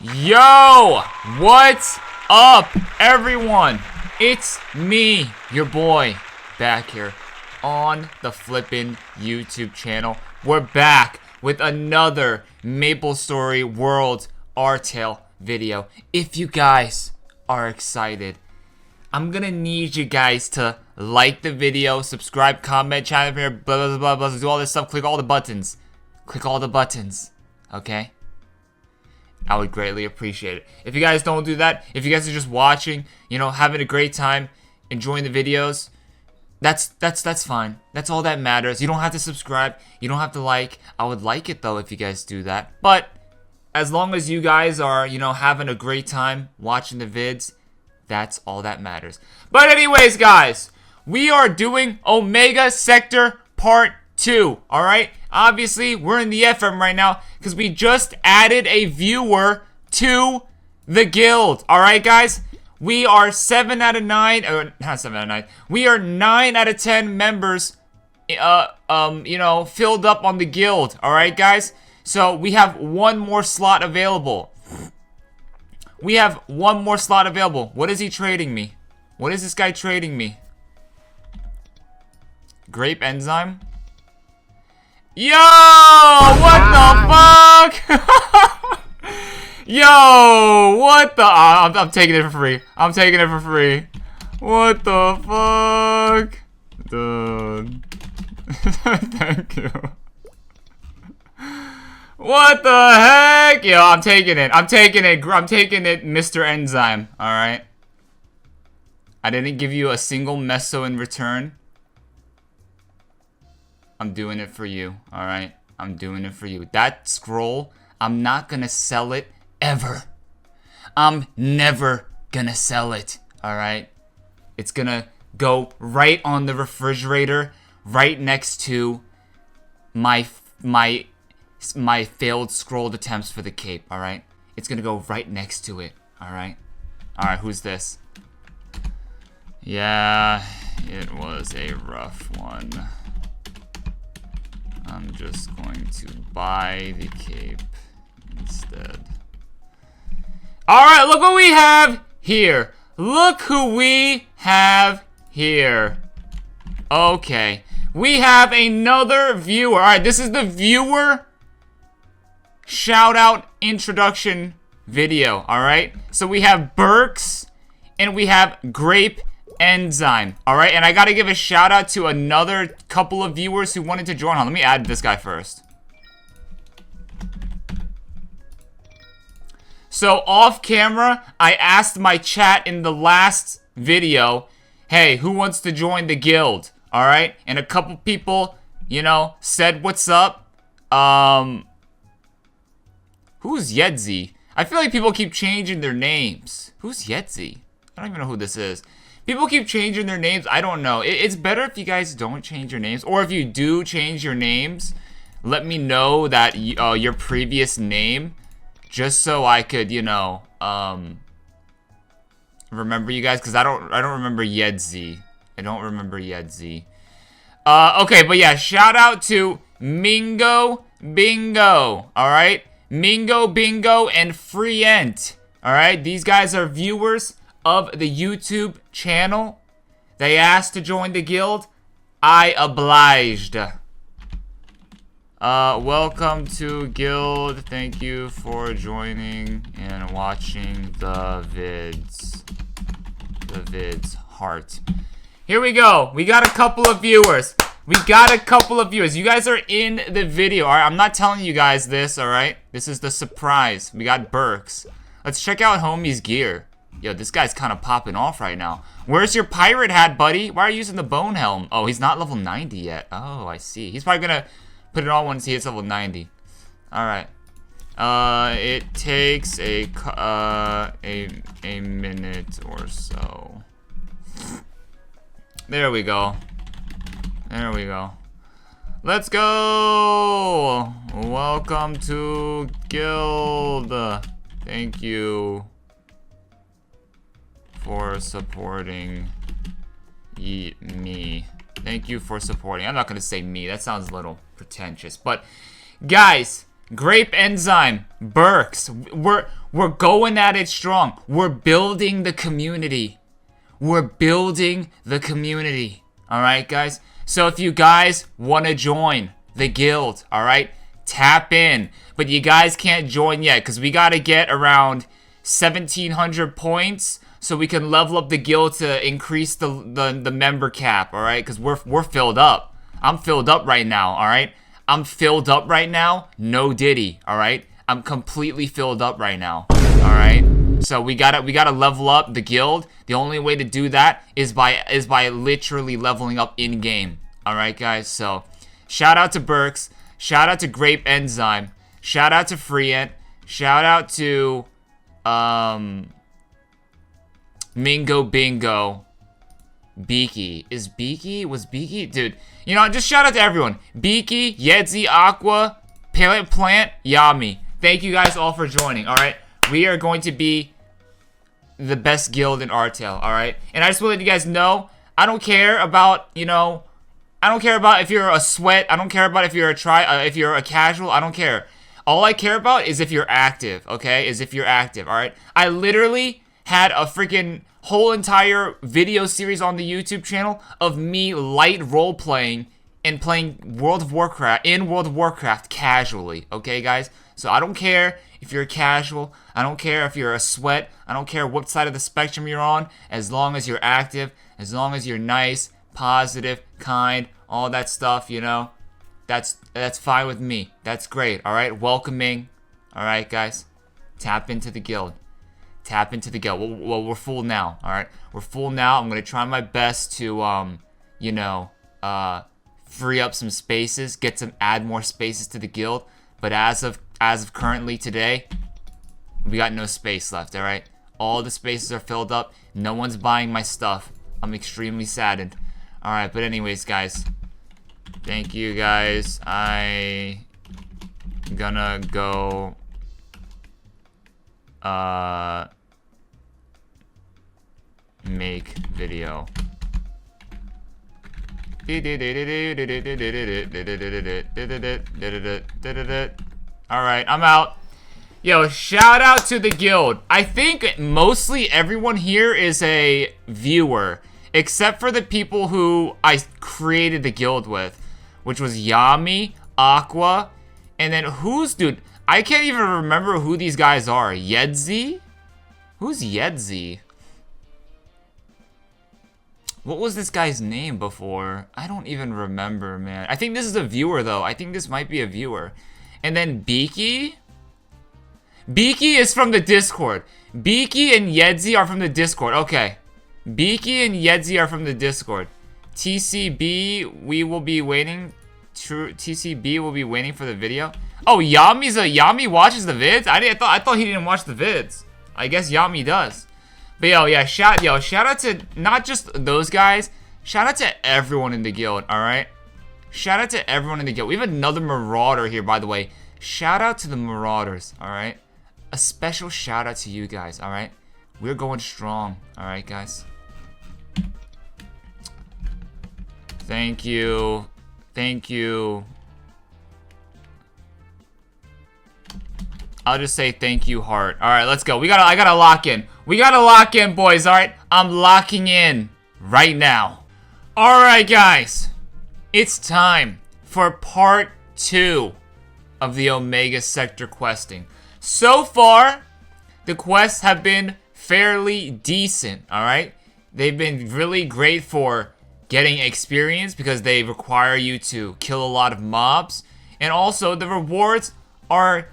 Yo! What's up, everyone? It's me, your boy, back here on the flippin' YouTube channel. We're back with another Maplestory World Artale video. If you guys are excited, I'm gonna need you guys to like the video, subscribe, comment, channel here, blah, blah, blah, blah, do all this stuff. Click all the buttons. Click all the buttons, okay? I would greatly appreciate it. If you guys don't do that, if you guys are just watching, you know, having a great time, enjoying the videos, that's fine. That's all that matters. You don't have to subscribe. You don't have to like. I would like it though if you guys do that. But as long as you guys are, you know, having a great time watching the vids, that's all that matters. But anyways, guys, we are doing Omega Sector Part 2, alright? Obviously, we're in the FM right now because we just added a viewer to the guild, alright, guys? We are 7 out of 9, or not 7 out of 9, we are 9 out of 10 members, you know, filled up on the guild, alright, guys? So, we have one more slot available. We have one more slot available. What is he trading me? What is this guy trading me? Grape enzyme? Yo! What the fuck? Yo! What the? I'm taking it for free. I'm taking it for free. What the fuck? Dude. Thank you. What the heck? Yo, I'm taking it. I'm taking it. I'm taking it, Mr. Enzyme. Alright. I didn't give you a single meso in return. I'm doing it for you, alright? I'm doing it for you. That scroll, I'm not gonna sell it ever. I'm never gonna sell it, alright? It's gonna go right on the refrigerator, right next to my failed scrolled attempts for the cape, alright? It's gonna go right next to it, alright? Alright, who's this? Yeah, it was a rough one. I'm just going to buy the cape instead. Alright, look what we have here. Look who we have here. Okay. We have another viewer. Alright, this is the viewer shout out introduction video. Alright. So we have Burks and we have Grape Enzyme, alright? And I gotta give a shout out to another couple of viewers who wanted to join. Let me add this guy first. So, off camera, I asked my chat in the last video, hey, who wants to join the guild? Alright? And a couple people, you know, said what's up. Who's Yedzi? I feel like people keep changing their names. Who's Yedzi? I don't even know who this is. People keep changing their names. I don't know. It's better if you guys don't change your names. Or if you do change your names, let me know that your previous name. Just so I could, you know, remember you guys. Because I don't remember Yedzi. I don't remember Yedzi. Okay, but yeah. Shout out to Mingo Bingo. Alright? Mingo Bingo and Freent. Alright? These guys are viewers of the YouTube channel. They asked to join the guild. I obliged. Welcome to guild. Thank you for joining and watching the vids. The vids. Heart. Here we go. We got a couple of viewers. We got a couple of viewers. You guys are in the video. Alright, I'm not telling you guys this, alright? This is the surprise. We got Burks. Let's check out homie's gear. Yo, this guy's kind of popping off right now. Where's your pirate hat, buddy? Why are you using the bone helm? Oh, he's not level 90 yet. Oh, I see. He's probably gonna put it on once he hits level 90. Alright. It takes a minute or so. There we go. There we go. Let's go! Welcome to guild. Thank you for supporting me. Thank you for supporting. I'm not gonna say me. That sounds a little pretentious. But guys, Grape Enzyme, Burks, We're going at it strong. We're building the community. We're building the community. Alright, guys? So if you guys want to join the guild, alright, tap in. But you guys can't join yet because we got to get around 1,700 points so we can level up the guild to increase the member cap, alright? Because we're filled up. I'm filled up right now, alright? I'm filled up right now. No Diddy, alright? I'm completely filled up right now, alright? So we gotta level up the guild. The only way to do that is by literally leveling up in game. All right, guys. So shout out to Burks. Shout out to Grape Enzyme. Shout out to Freeant. Shout out to Mingo Bingo. Beaky. Was Beaky? Dude, you know, just shout out to everyone. Beaky, Yedzi, Aqua, Plant, Yami. Thank you guys all for joining. All right. We are going to be the best guild in Artale, alright? And I just want to let you guys know, I don't care about, you know, I don't care about if you're a sweat, I don't care about if you're if you're a casual, I don't care. All I care about is if you're active, okay? Is if you're active, alright? I literally had a freaking whole entire video series on the YouTube channel of me light role-playing and playing World of Warcraft casually, okay, guys? So I don't care if you're a casual, I don't care if you're a sweat, I don't care what side of the spectrum you're on, as long as you're active, as long as you're nice, positive, kind, all that stuff, you know, that's fine with me. That's great, alright? Welcoming, alright, guys? Tap into the guild. Tap into the guild. Well, we're full now, alright? We're full now. I'm gonna try my best to, you know, free up some spaces, add more spaces to the guild, but as of currently today, we got no space left, alright? All the spaces are filled up. No one's buying my stuff. I'm extremely saddened. Alright, but anyways, guys. Thank you, guys. I gonna go make video. Alright, I'm out. Yo, shout out to the guild. I think mostly everyone here is a viewer, except for the people who I created the guild with, which was Yami, Aqua, and then dude, I can't even remember who these guys are. Yedzi? Who's Yedzi? What was this guy's name before? I don't even remember, man. I think this is a viewer, though. I think this might be a viewer. And then Beaky? Beaky is from the Discord. Beaky and Yedzi are from the Discord. Okay. Beaky and Yedzi are from the Discord. TCB, we will be waiting. TCB will be waiting for the video. Oh, Yami watches the vids? I thought he didn't watch the vids. I guess Yami does. But yeah, shout out to not just those guys. Shout out to everyone in the guild, alright? Shout out to everyone in the guild. We have another Marauder here, by the way. Shout out to the Marauders, alright? A special shout out to you guys, alright? We're going strong, alright, guys? Thank you. Thank you. I'll just say thank you, heart. Alright, let's go. I gotta lock in. We gotta lock in, boys, alright? I'm locking in right now. Alright, guys. It's time for part 2 of the Omega Sector questing. So far, the quests have been fairly decent, alright? They've been really great for getting experience because they require you to kill a lot of mobs. And also, the rewards are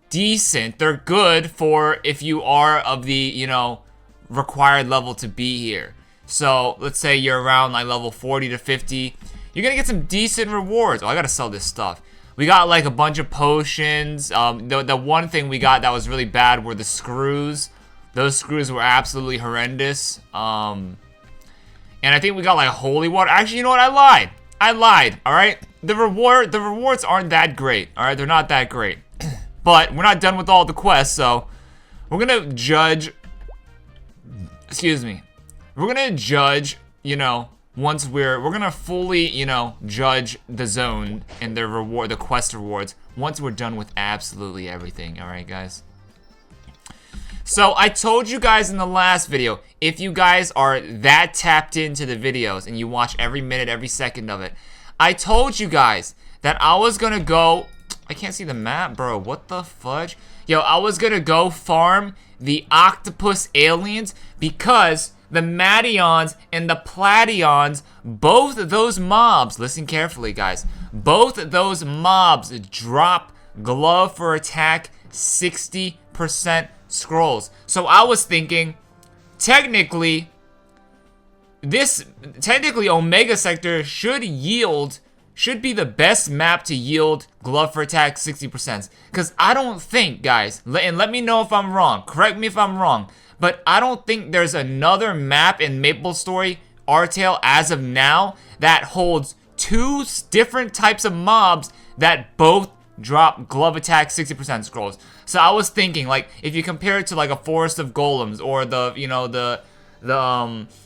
decent. They're good for if you are of the, you know, required level to be here. So, let's say you're around like level 40 to 50. You're gonna get some decent rewards. Oh, I gotta sell this stuff. We got like a bunch of potions. The one thing we got that was really bad were the screws. Those screws were absolutely horrendous. And I think we got like holy water. Actually, you know what? I lied. All right. The rewards aren't that great. All right, they're not that great. But we're not done with all the quests, so we're gonna judge. Excuse me. We're gonna judge. You know, once we're gonna fully, you know, judge the zone and the quest rewards once we're done with absolutely everything. All right, guys. So I told you guys in the last video, if you guys are that tapped into the videos and you watch every minute, every second of it, I told you guys that I was gonna go, I can't see the map, bro, what the fudge? Yo, I was gonna go farm the octopus aliens because the Madions and the Plations, both of those mobs, listen carefully guys, both of those mobs drop glove for attack 60% scrolls. So I was thinking, technically Omega Sector should be the best map to yield glove for attack 60%. Because I don't think, guys, and let me know if I'm wrong, correct me if I'm wrong, but I don't think there's another map in Maplestory, Artale, as of now, that holds two different types of mobs that both drop glove attack 60% scrolls. So I was thinking, like, if you compare it to like a Forest of Golems or the, you know, the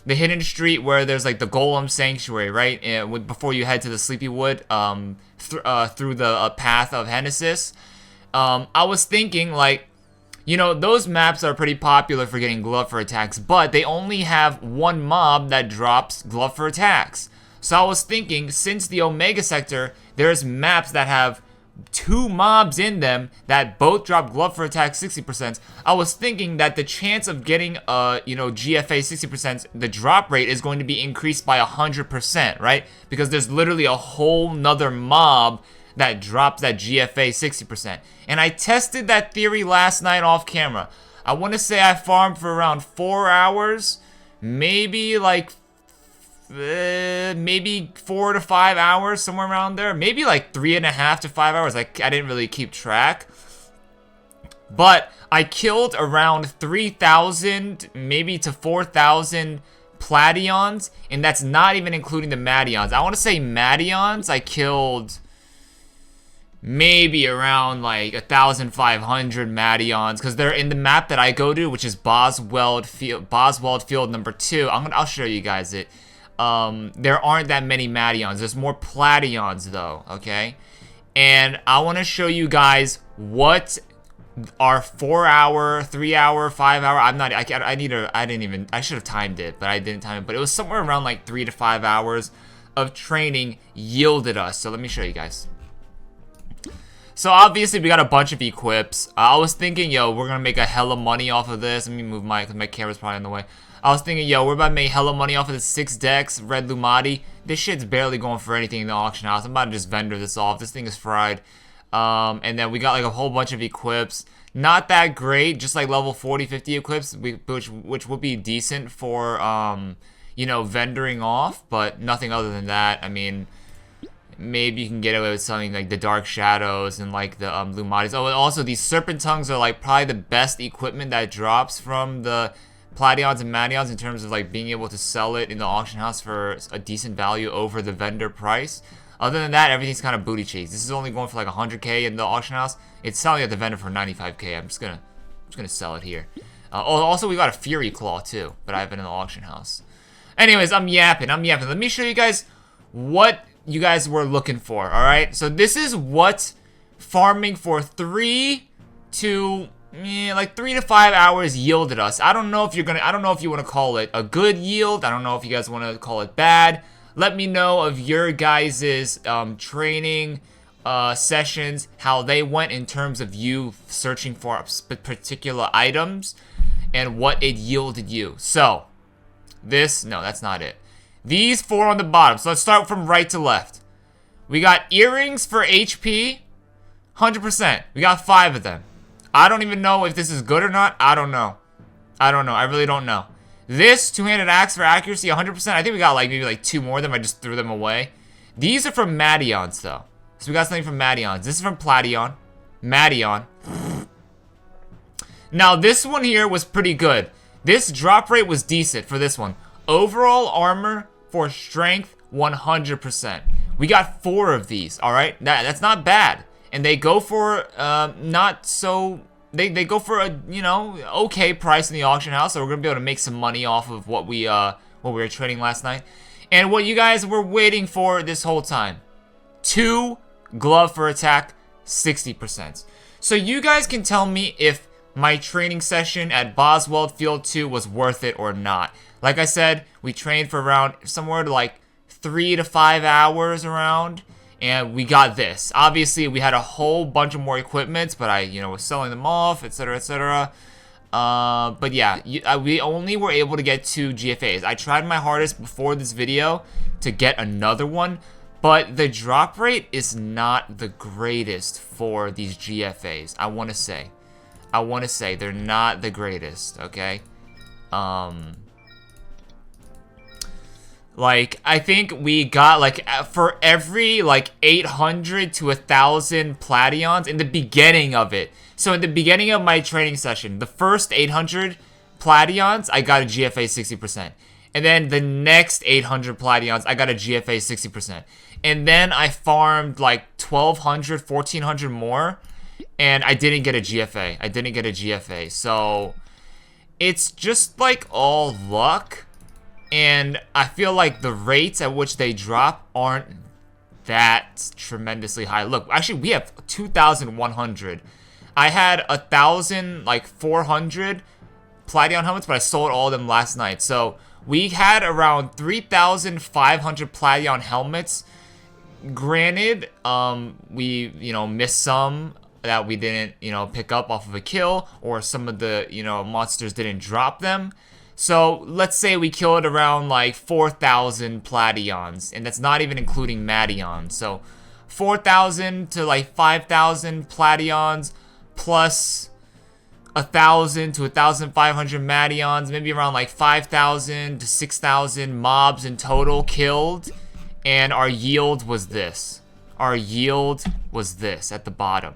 hidden street where there's like the Golem Sanctuary, right? And before you head to the Sleepy Wood, through the path of Genesis, I was thinking, like, you know, those maps are pretty popular for getting glove for attacks, but they only have one mob that drops glove for attacks. So I was thinking, since the Omega Sector, there's maps that have two mobs in them that both drop glove for attack 60%. I was thinking that the chance of getting you know, GFA 60%, the drop rate is going to be increased by 100%, right? Because there's literally a whole nother mob that drops that GFA 60%. And I tested that theory last night off camera. I want to say I farmed for around 4 hours, maybe like maybe 4 to 5 hours, somewhere around there. Maybe like 3.5 to 5 hours. I didn't really keep track. But I killed around 3,000, maybe to 4,000 Plations, and that's not even including the Madions. I want to say Madions, I killed maybe around like 1,500 Madions, because they're in the map that I go to, which is Boswell Field number 2. I'll show you guys it. There aren't that many Madions. There's more Plations though, okay? And I want to show you guys what our 4 hour, 3 hour, 5 hour, I should have timed it, but I didn't time it, but it was somewhere around like 3 to 5 hours of training yielded us. So let me show you guys. So obviously we got a bunch of equips. I was thinking, yo, we're gonna make a hella money off of this. Let me move cause my camera's probably in the way. I was thinking, yo, we're about to make hella money off of the 6 decks, Red Lumati. This shit's barely going for anything in the auction house. I'm about to just vendor this off. This thing is fried. And then we got like a whole bunch of equips. Not that great, just like level 40, 50 equips, which would be decent for, you know, vendoring off, but nothing other than that. I mean, maybe you can get away with something like the Dark Shadows and like the Lumatis. Oh, and also these Serpent Tongues are like probably the best equipment that drops from the Plations and Madions in terms of like being able to sell it in the auction house for a decent value over the vendor price. Other than that, everything's kind of booty cheeks. This is only going for like 100k in the auction house. It's selling at the vendor for 95k. I'm just gonna sell it here. Oh, also we got a Fury Claw too, but I have it in the auction house. Anyways, I'm yapping. Let me show you guys what you guys were looking for. All right. So this is what farming for 3 to 5 hours yielded us. I don't know if you want to call it a good yield. I don't know if you guys want to call it bad. Let me know of your guys' training sessions, how they went in terms of you searching for particular items and what it yielded you. So, no, that's not it. These 4 on the bottom. So let's start from right to left. We got earrings for HP, 100%. We got 5 of them. I don't even know if this is good or not. I don't know. I really don't know. This two-handed axe for accuracy, 100%. I think we got like maybe like 2 more of them. I just threw them away. These are from Madions though. So we got something from Madions. This is from Plation. Madion. Now this one here was pretty good. This drop rate was decent for this one. Overall armor for strength, 100%. We got 4 of these, alright? That's not bad. And they go for, they go for a, you know, okay price in the auction house. So we're going to be able to make some money off of what we were trading last night. And what you guys were waiting for this whole time. 2 glove for attack, 60%. So you guys can tell me if my training session at Boswell Field 2 was worth it or not. Like I said, we trained for around somewhere to like 3 to 5 hours around, and we got this. Obviously, we had a whole bunch of more equipment, but I, was selling them off, etc., etc. But yeah, we only were able to get 2 GFAs. I tried my hardest before this video to get another one, but the drop rate is not the greatest for these GFAs. I want to say they're not the greatest, okay? Like, I think we got, like, for every, like, 800 to 1,000 plations in the beginning of it. So, in the beginning of my training session, the first 800 plations, I got a GFA 60%. And then the next 800 plations, I got a GFA 60%. And then I farmed, like, 1,200, 1,400 more, and I didn't get a GFA. So, it's just, like, all luck. And I feel like the rates at which they drop aren't that tremendously high. Look, actually, we have 2,100. I had 1,400 Platinum helmets, but I sold all of them last night. So we had around 3,500 Platinum helmets. Granted, we, missed some that we didn't, pick up off of a kill, or some of the, monsters didn't drop them. So, let's say we killed around, like, 4,000 Plations, and that's not even including Mations. So, 4,000 to, like, 5,000 Plations, plus 1,000 to 1,500 Mations, maybe around, like, 5,000 to 6,000 mobs in total killed, and our yield was this. Our yield was this at the bottom.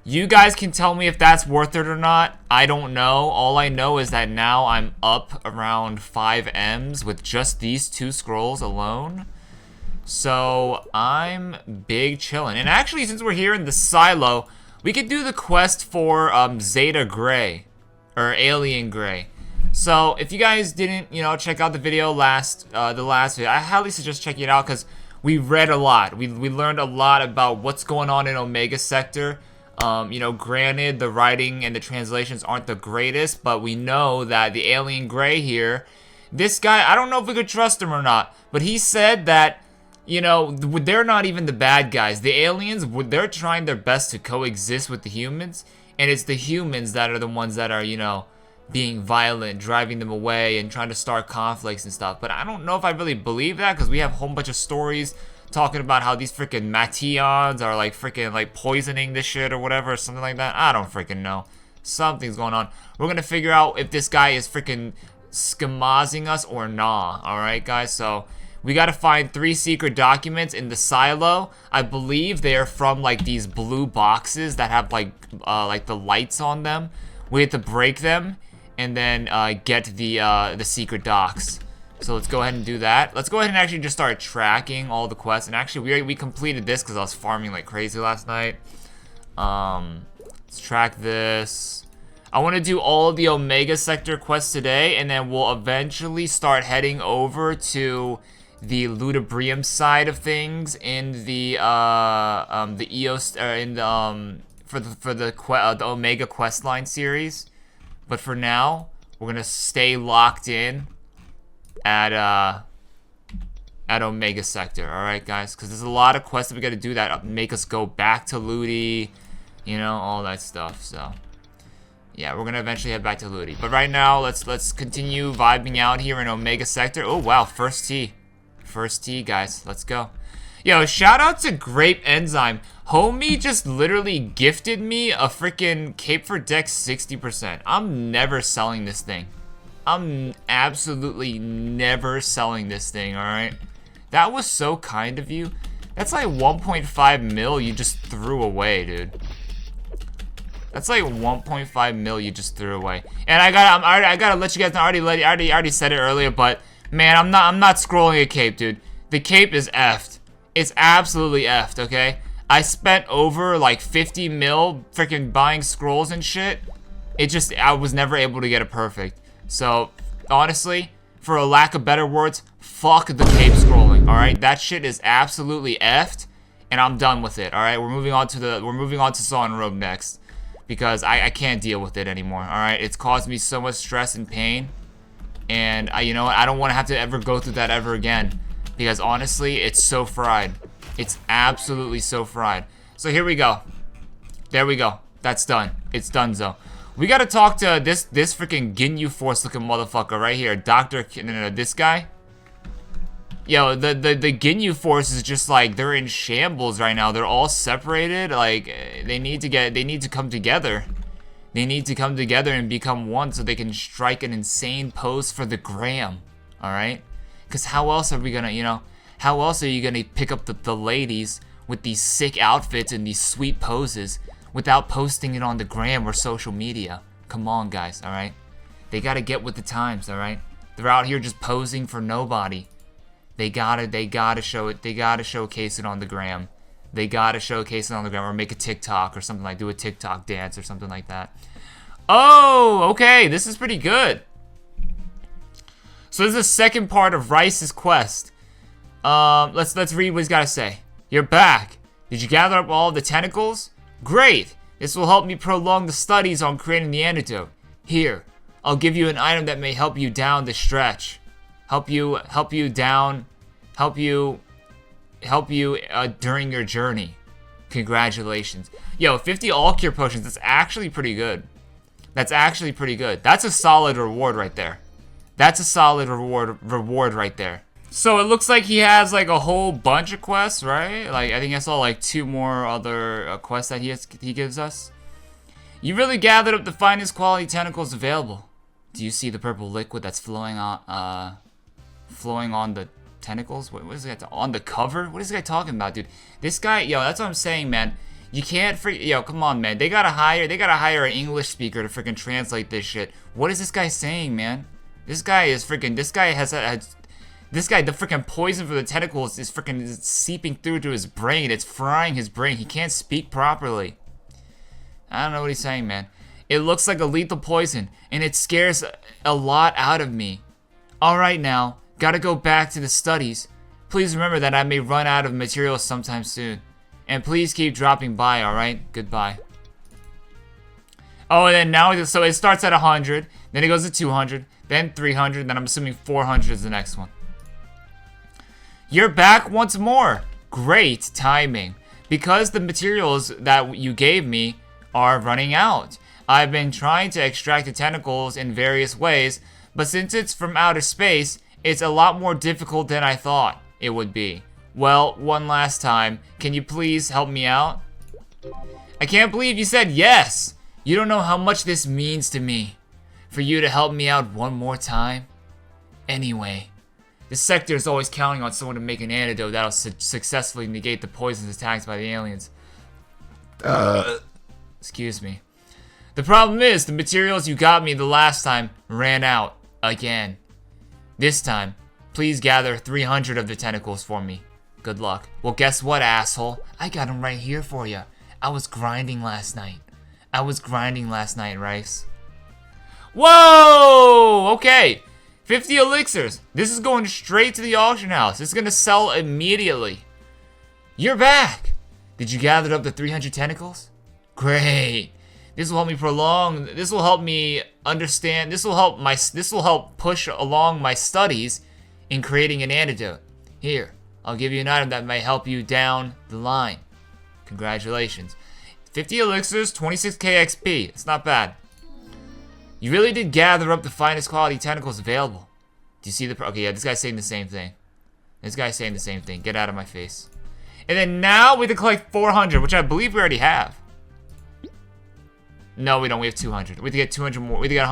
You guys can tell me if that's worth it or not. I don't know. All I know is that now I'm up around 5 Ms with just these 2 scrolls alone. So I'm big chillin'. And actually, since we're here in the silo, we could do the quest for Zeta Gray, or Alien Gray. So if you guys didn't, check out the video the last video, I highly suggest checking it out, because we read a lot. We learned a lot about what's going on in Omega Sector. Granted, the writing and the translations aren't the greatest, but we know that the Alien Gray here, this guy, I don't know if we could trust him or not, but he said that, they're not even the bad guys. The aliens, they're trying their best to coexist with the humans, and it's the humans that are the ones that are, being violent, driving them away, and trying to start conflicts and stuff. But I don't know if I really believe that, because we have a whole bunch of stories talking about how these freaking Mations are like freaking like poisoning this shit or whatever, or something like that. I don't freaking know. Something's going on. We're gonna figure out if this guy is freaking schemazing us or nah. Alright, guys, so we gotta find 3 secret documents in the silo. I believe they are from like these blue boxes that have like the lights on them. We have to break them and then get the secret docs. So let's go ahead and do that. Let's go ahead and actually just start tracking all the quests. And actually, we completed this because I was farming like crazy last night. Let's track this. I want to do all of the Omega Sector quests today, and then we'll eventually start heading over to the ludibrium side of things in the EOS, in the for the Omega questline series. But for now, we're gonna stay locked in at Omega Sector, alright guys? Because there's a lot of quests that we gotta do that make us go back to Ludi, all that stuff, so yeah, we're gonna eventually head back to Ludi. But right now, let's continue vibing out here in Omega Sector. Oh wow, first tea. First tea, guys. Let's go. Yo, shout out to Grape Enzyme. Homie just literally gifted me a freaking Cape for Dex 60%. I'm never selling this thing. I'm absolutely never selling this thing, alright? That was so kind of you. That's like 1.5 mil you just threw away, dude. That's like 1.5 mil you just threw away. And I gotta let you guys know, I already said it earlier, but man, I'm not scrolling a cape, dude. The cape is effed. It's absolutely effed, okay? I spent over like 50 mil freaking buying scrolls and shit. I was never able to get it perfect. So, honestly, for a lack of better words, fuck the cape scrolling, alright? That shit is absolutely effed, and I'm done with it, alright? We're moving on to Saw and Rogue next. because I can't deal with it anymore, alright? It's caused me so much stress and pain, and you know what? I don't want to have to ever go through that ever again, because honestly, it's so fried. It's absolutely so fried. So here we go. There we go. That's done. It's donezo. We gotta talk to this freaking Ginyu Force looking motherfucker right here. This guy. Yo, the Ginyu Force is just like, they're in shambles right now. They're all separated. Like, they need to come together. They need to come together and become one so they can strike an insane pose for the gram. Alright? Because how else are we gonna, you know, how else are you gonna pick up the ladies with these sick outfits and these sweet poses without posting it on the gram or social media? Come on, guys, alright? They gotta get with the times, alright? They're out here just posing for nobody. They gotta show it. They gotta showcase it on the gram. They gotta showcase it on the gram, or make a TikTok or something, like do a TikTok dance or something like that. Oh, okay, this is pretty good. So this is the second part of Rice's quest. Let's read what he's gotta say. You're back. Did you gather up all of the tentacles? Great. This will help me prolong the studies on creating the antidote. Here, I'll give you an item that may help you down the stretch. Help you during your journey. Congratulations. Yo, 50 all cure potions. That's actually pretty good. That's actually pretty good. That's a solid reward right there. That's a solid reward right there. So it looks like he has like a whole bunch of quests, right? Like I think I saw like 2 more other quests that he gives us. You really gathered up the finest quality tentacles available. Do you see the purple liquid that's flowing on the tentacles? What is that on the cover? What is this guy talking about, dude? This guy, yo, that's what I'm saying, man. You can't yo, come on, man. They gotta hire an English speaker to freaking translate this shit. What is this guy saying, man? This guy is freaking, the freaking poison for the tentacles is freaking seeping through to his brain. It's frying his brain. He can't speak properly. I don't know what he's saying, man. It looks like a lethal poison, and it scares a lot out of me. Alright now, gotta go back to the studies. Please remember that I may run out of materials sometime soon. And please keep dropping by, alright? Goodbye. Oh, and then now, so it starts at 100, then it goes to 200, then 300, then I'm assuming 400 is the next one. You're back once more. Great timing. Because the materials that you gave me are running out. I've been trying to extract the tentacles in various ways, but since it's from outer space, it's a lot more difficult than I thought it would be. Well, one last time, can you please help me out? I can't believe you said yes! You don't know how much this means to me. For you to help me out one more time? Anyway, the sector is always counting on someone to make an antidote that'll successfully negate the poisons attacked by the aliens. Excuse me. The problem is, the materials you got me the last time ran out again. This time, please gather 300 of the tentacles for me. Good luck. Well, guess what, asshole? I got them right here for you. I was grinding last night. Rice. Whoa! Okay. 50 elixirs. This is going straight to the auction house. It's gonna sell immediately. You're back. Did you gather up the 300 tentacles? Great. This will help me prolong. This will help me understand. This will help push along my studies in creating an antidote. Here, I'll give you an item that may help you down the line. Congratulations. 50 elixirs, 26k XP. It's not bad. You really did gather up the finest quality tentacles available. Do you see the... Okay, yeah, this guy's saying the same thing. Get out of my face. And then now we have to collect 400, which I believe we already have. No, we don't. We have 200. We have to get 200 more. We have to get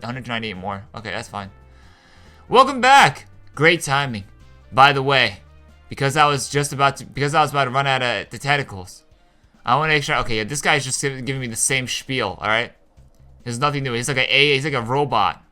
198 more. Okay, that's fine. Welcome back. Great timing. By the way, because I was about to run out of the tentacles, I want to make sure. Okay, yeah, this guy's just giving me the same spiel. All right. There's nothing new. He's like a robot.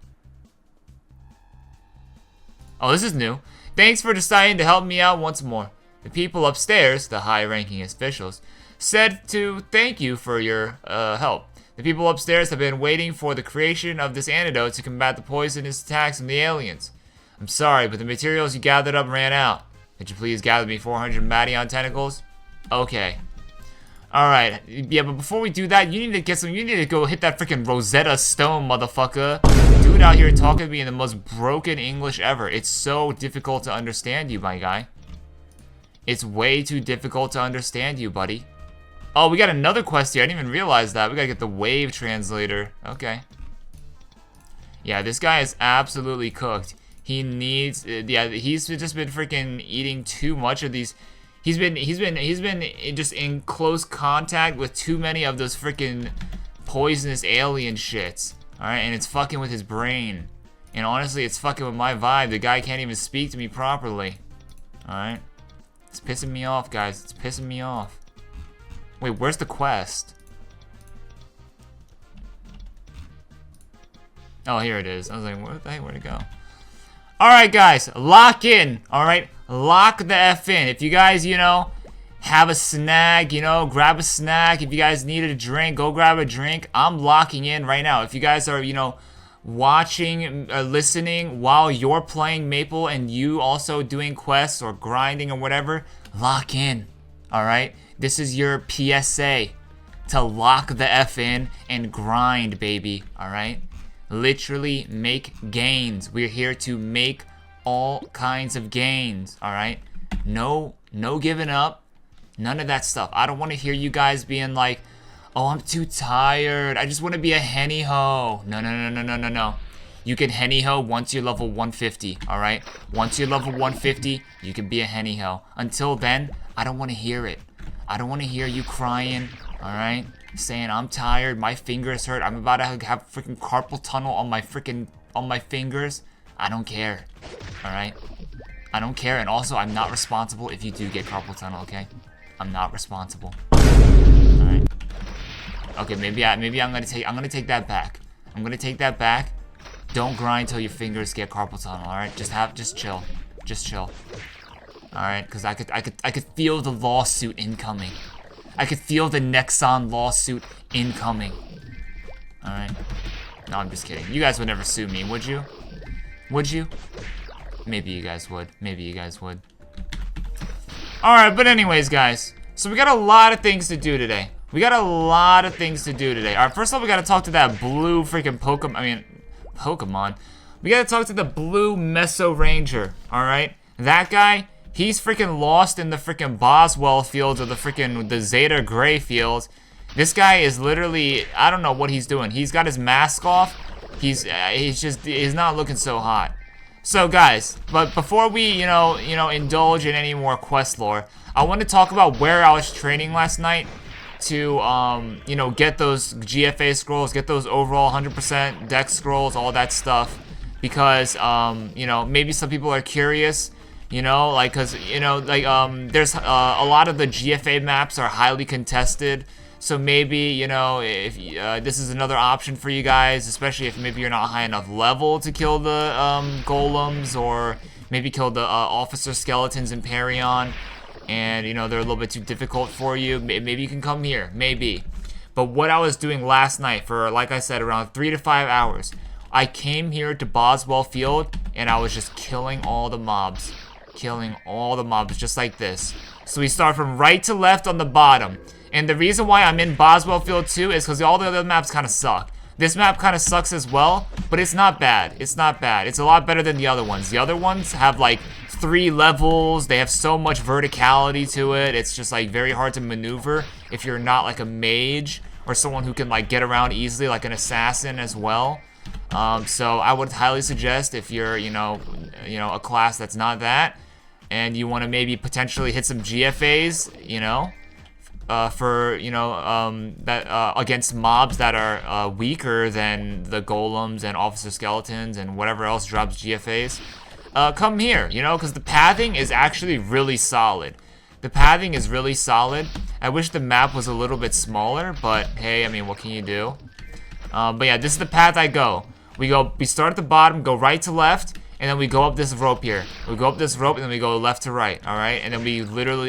Oh, this is new. Thanks for deciding to help me out once more. The people upstairs, the high-ranking officials, said to thank you for your help. The people upstairs have been waiting for the creation of this antidote to combat the poisonous attacks from the aliens. I'm sorry, but the materials you gathered up ran out. Could you please gather me 400 Madion tentacles? Okay. Alright, yeah, but before we do that, you need to go hit that freaking Rosetta Stone, motherfucker. Dude out here talking to me in the most broken English ever. It's so difficult to understand you, my guy. It's way too difficult to understand you, buddy. Oh, we got another quest here. I didn't even realize that. We gotta get the wave translator. Okay. Yeah, this guy is absolutely cooked. He needs, yeah, he's just been freaking eating too much of these. He's been just in close contact with too many of those freaking poisonous alien shits. Alright, and it's fucking with his brain. And honestly, it's fucking with my vibe. The guy can't even speak to me properly. Alright. It's pissing me off, guys. It's pissing me off. Wait, where's the quest? Oh, here it is. I was like, what the heck? Where'd it go? Alright, guys. Lock in. Alright? Lock the F in. If you guys, you know, have a snack, you know, grab a snack. If you guys needed a drink, go grab a drink. I'm locking in right now. If you guys are, you know, watching, listening while you're playing Maple and you also doing quests or grinding or whatever, lock in. Alright? This is your PSA to lock the F in and grind, baby. Alright? Literally make gains. We're here to make all kinds of gains, alright? No giving up. None of that stuff. I don't want to hear you guys being like, oh, I'm too tired. I just want to be a henny ho. No. You can henny ho once you're level 150, alright? Once you're level 150, you can be a henny ho. Until then, I don't want to hear it. I don't want to hear you crying, alright? Saying I'm tired, my fingers hurt, I'm about to have freaking carpal tunnel on my fingers. I don't care. Alright? I don't care, and also I'm not responsible if you do get carpal tunnel, okay? I'm not responsible. Alright. Okay, maybe I'm gonna take that back. I'm gonna take that back. Don't grind till your fingers get carpal tunnel, alright? Just chill. Just chill. Alright, because I could feel the lawsuit incoming. I could feel the Nexon lawsuit incoming. Alright. No, I'm just kidding. You guys would never sue me, would you? Would you? Maybe you guys would. Maybe you guys would. Alright, but anyways, guys. So we got a lot of things to do today. Alright, first off, we gotta talk to that blue freaking Pokemon. We gotta talk to the blue Mesoranger. Alright? That guy, he's freaking lost in the freaking Boswell fields or the Zeta Gray fields. This guy is literally, I don't know what he's doing. He's got his mask off. He's not looking so hot. So guys, but before we, you know, indulge in any more quest lore, I want to talk about where I was training last night to, you know, get those GFA scrolls, get those overall 100% dex scrolls, all that stuff. Because, you know, maybe some people are curious, you know, like, cause, you know, like, there's a lot of the GFA maps are highly contested. So maybe, you know, if this is another option for you guys, especially if maybe you're not high enough level to kill the golems, or maybe kill the officer skeletons in Perion, and, you know, they're a little bit too difficult for you. Maybe you can come here, maybe. But what I was doing last night for, like I said, around 3 to 5 hours, I came here to Boswell Field, and I was just killing all the mobs. Just like this. So we start from right to left on the bottom. And the reason why I'm in Boswell Field 2 is because all the other maps kind of suck. This map kind of sucks as well, but it's not bad. It's a lot better than the other ones. The other ones have like 3 levels. They have so much verticality to it. It's just like very hard to maneuver if you're not like a mage or someone who can like get around easily, like an assassin as well. So I would highly suggest, if you're, you know, a class that's not that, and you want to maybe potentially hit some GFAs, you know, for, you know, that against mobs that are weaker than the golems and officer skeletons and whatever else drops GFAs, come here, you know, because the pathing is actually really solid. I wish the map was a little bit smaller, but hey, I mean, what can you do? But yeah, this is the path I go. We start at the bottom, go right to left, and then we go up this rope here. We go up this rope, and then we go left to right, alright? And then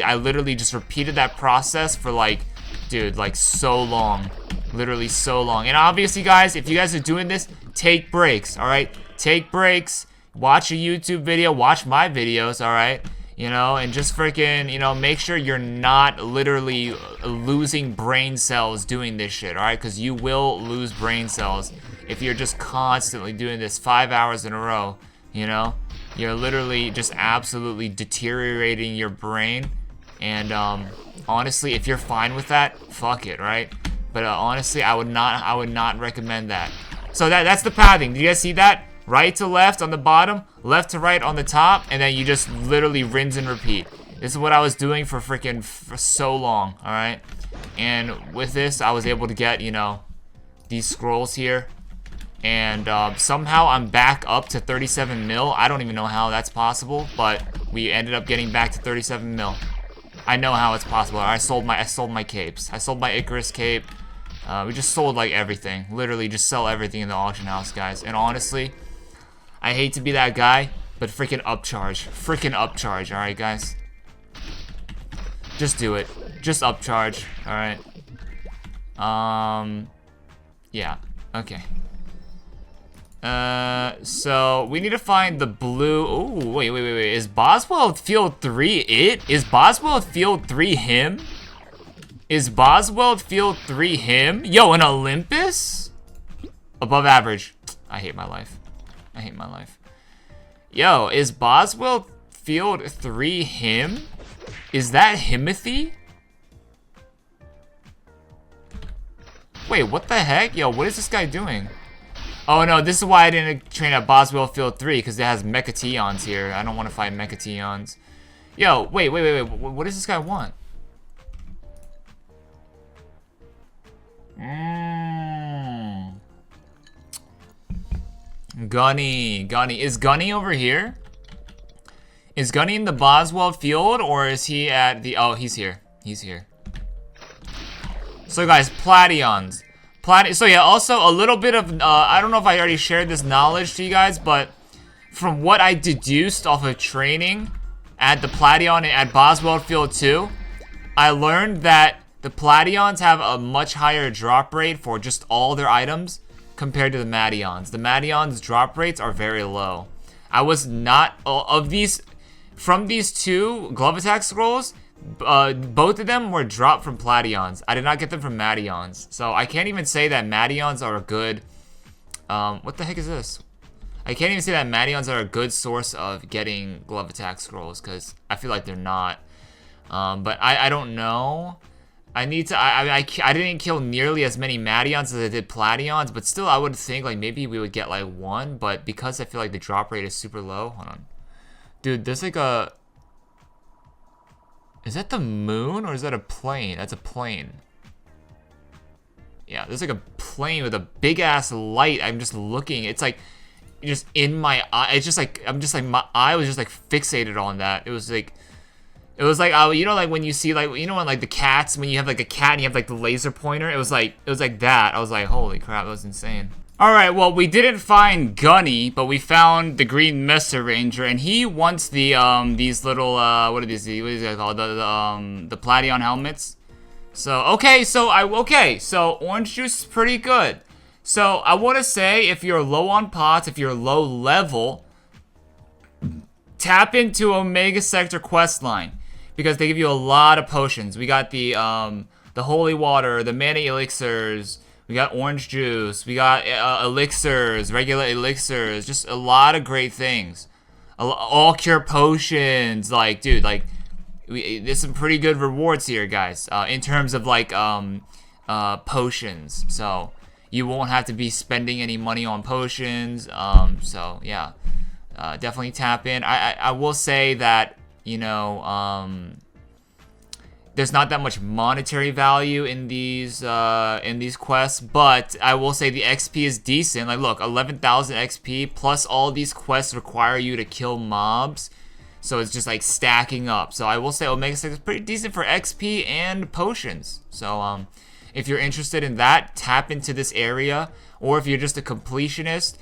I literally just repeated that process for like, dude, like so long. Literally so long. And obviously, guys, if you guys are doing this, take breaks, alright? Take breaks, watch a YouTube video, watch my videos, alright? You know, and just freaking, you know, make sure you're not literally losing brain cells doing this shit, alright? Because you will lose brain cells if you're just constantly doing this 5 hours in a row, you know? You're literally just absolutely deteriorating your brain. And honestly, if you're fine with that, fuck it, right? But honestly, I would not recommend that. So that's the pathing. Do you guys see that? Right to left on the bottom, left to right on the top, and then you just literally rinse and repeat. This is what I was doing for freaking so long, alright? And with this, I was able to get, you know, these scrolls here. And somehow I'm back up to 37 mil. I don't even know how that's possible, but we ended up getting back to 37 mil. I know how it's possible. I sold my capes. I sold my Icarus cape. We just sold like everything. Literally just sell everything in the auction house, guys. And honestly, I hate to be that guy, but freaking upcharge. Freaking upcharge, alright, guys? Just do it. Just upcharge, alright? Yeah. Okay. So we need to find the blue. Ooh, wait. Is Boswell Field 3 it? Is Boswell Field 3 him? Is Boswell Field 3 him? Yo, an Olympus? Above average. I hate my life. I hate my life. Yo, is Boswell Field 3 him? Is that Himothy? Wait, what the heck? Yo, what is this guy doing? Oh no, this is why I didn't train at Boswell Field 3, because it has Mechateons here. I don't want to fight Mechateons. Yo, wait. What does this guy want? Gunny. Is Gunny over here? Is Gunny in the Boswell Field, or is he at the... Oh, he's here. He's here. So guys, Plations. So yeah, also a little bit of, I don't know if I already shared this knowledge to you guys, but from what I deduced off of training at the Plation at Boswell Field 2, I learned that the Plations have a much higher drop rate for just all their items compared to the Mations. The Mations drop rates are very low. I was not, from these two glove attack scrolls, both of them were dropped from Plations. I did not get them from Mations. So I can't even say that Mations are a good, what the heck is this? I can't even say that Mations are a good source of getting glove attack scrolls, because I feel like they're not. But I don't know. I didn't kill nearly as many Mations as I did Plations, but still I would think like maybe we would get like one, but because I feel like the drop rate is super low. Hold on. Dude, there's like a... Is that the moon or is that a plane? That's a plane. Yeah, there's like a plane with a big ass light. I'm just looking. It's like just in my eye. It's just like my eye was just like fixated on that. It was like you know, like when you see like, you know, when like the cats, when you have like a cat and you have like the laser pointer, it was like that. I was like, holy crap, that was insane. Alright, well, we didn't find Gunny, but we found the green Meseranger, and he wants the, these little, what are these called? The Plation helmets. So, okay, so orange juice is pretty good. So, I want to say, if you're low on pots, if you're low level, tap into Omega Sector questline, because they give you a lot of potions. We got the holy water, the mana elixirs, we got orange juice, we got elixirs, regular elixirs, just a lot of great things. All cure potions, like, dude, like, there's some pretty good rewards here, guys, in terms of, like, potions. So, you won't have to be spending any money on potions, so, yeah. Definitely tap in. I will say that, you know, there's not that much monetary value in these quests, but I will say the XP is decent. Like, look, 11,000 XP plus all these quests require you to kill mobs, so it's just like stacking up. So I will say Omega 6 is pretty decent for XP and potions. So if you're interested in that, tap into this area, or if you're just a completionist,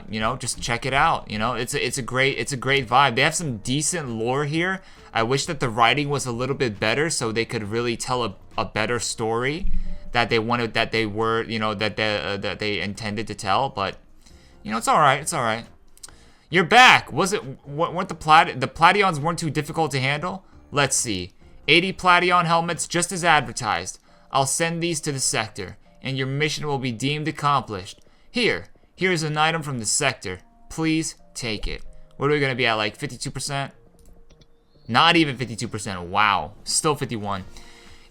you know, just check it out. You know, it's a great vibe. They have some decent lore here. I wish that the writing was a little bit better, so they could really tell a better story that they wanted, that they were, you know, that they intended to tell. But you know, it's all right. It's all right. You're back. Weren't the Plations weren't too difficult to handle? Let's see. 80 Plation helmets just as advertised. I'll send these to the sector, and your mission will be deemed accomplished. Here's an item from the sector. Please take it. What are we gonna be at, like 52%? Not even 52%. Wow. Still 51.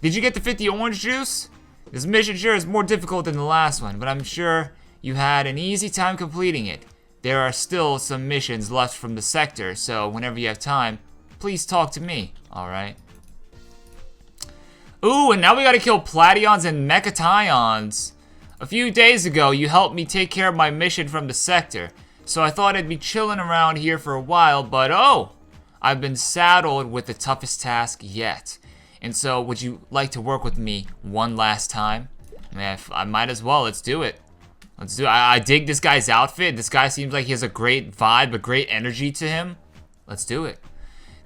Did you get the 50 orange juice? This mission sure is more difficult than the last one, but I'm sure you had an easy time completing it. There are still some missions left from the sector, so whenever you have time, please talk to me, alright? Ooh, and now we gotta kill Plations and Mechations. A few days ago, you helped me take care of my mission from the sector, so I thought I'd be chilling around here for a while, but oh! I've been saddled with the toughest task yet. And so, would you like to work with me one last time? I might as well. Let's do it. Let's do it. I dig this guy's outfit. This guy seems like he has a great vibe, a great energy to him. Let's do it.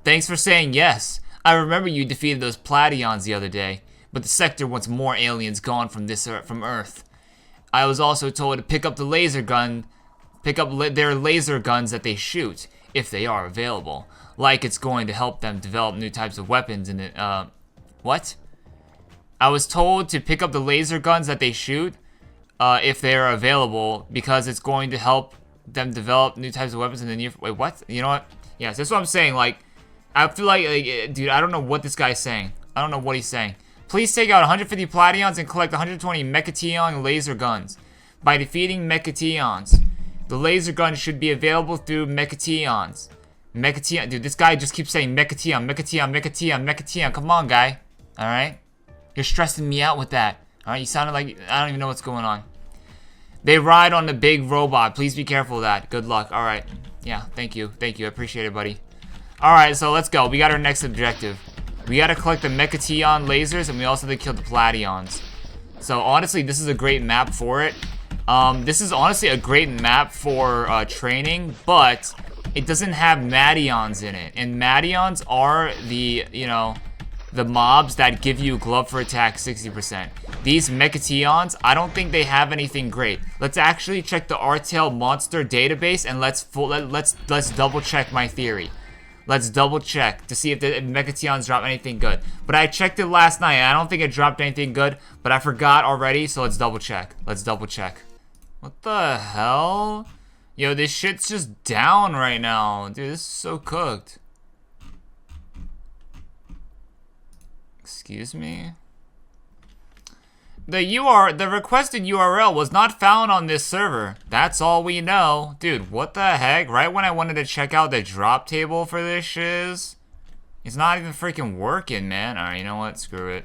Thanks for saying yes. I remember you defeated those Plations the other day, but the sector wants more aliens gone from Earth. I was also told to pick up the laser gun, their laser guns that they shoot, if they are available. Like it's going to help them develop new types of weapons in it. What? I was told to pick up the laser guns that they shoot, if they are available, because it's going to help them develop new types of weapons in the near. Wait, what? You know what? Yes, that's what I'm saying. Like, I feel like, dude, I don't know what this guy's saying. I don't know what he's saying. Please take out 150 Plations and collect 120 Mechation laser guns. By defeating Mechations, the laser guns should be available through Mechations. Mechation, dude, this guy just keeps saying Mechation. Come on, guy. Alright? You're stressing me out with that. Alright, you sounded like, I don't even know what's going on. They ride on the big robot. Please be careful of that. Good luck. Alright. Yeah, thank you. Thank you. I appreciate it, buddy. Alright, so let's go. We got our next objective. We gotta collect the Mechation lasers, and we also have to kill the Plations. So, honestly, this is a great map for it. This is honestly a great map for training, but it doesn't have Mations in it. And Mations are the, you know, the mobs that give you glove for attack 60%. These Mechations, I don't think they have anything great. Let's actually check the Artale monster database, and let's double check my theory. Let's double check to see if the Mechations drop anything good. But I checked it last night, and I don't think it dropped anything good, but I forgot already, so let's double check. Let's double check. What the hell? Yo, this shit's just down right now. Dude, this is so cooked. Excuse me? The requested URL was not found on this server. That's all we know. Dude, what the heck? Right when I wanted to check out the drop table for this shiz, it's not even freaking working, man. Alright, you know what? Screw it.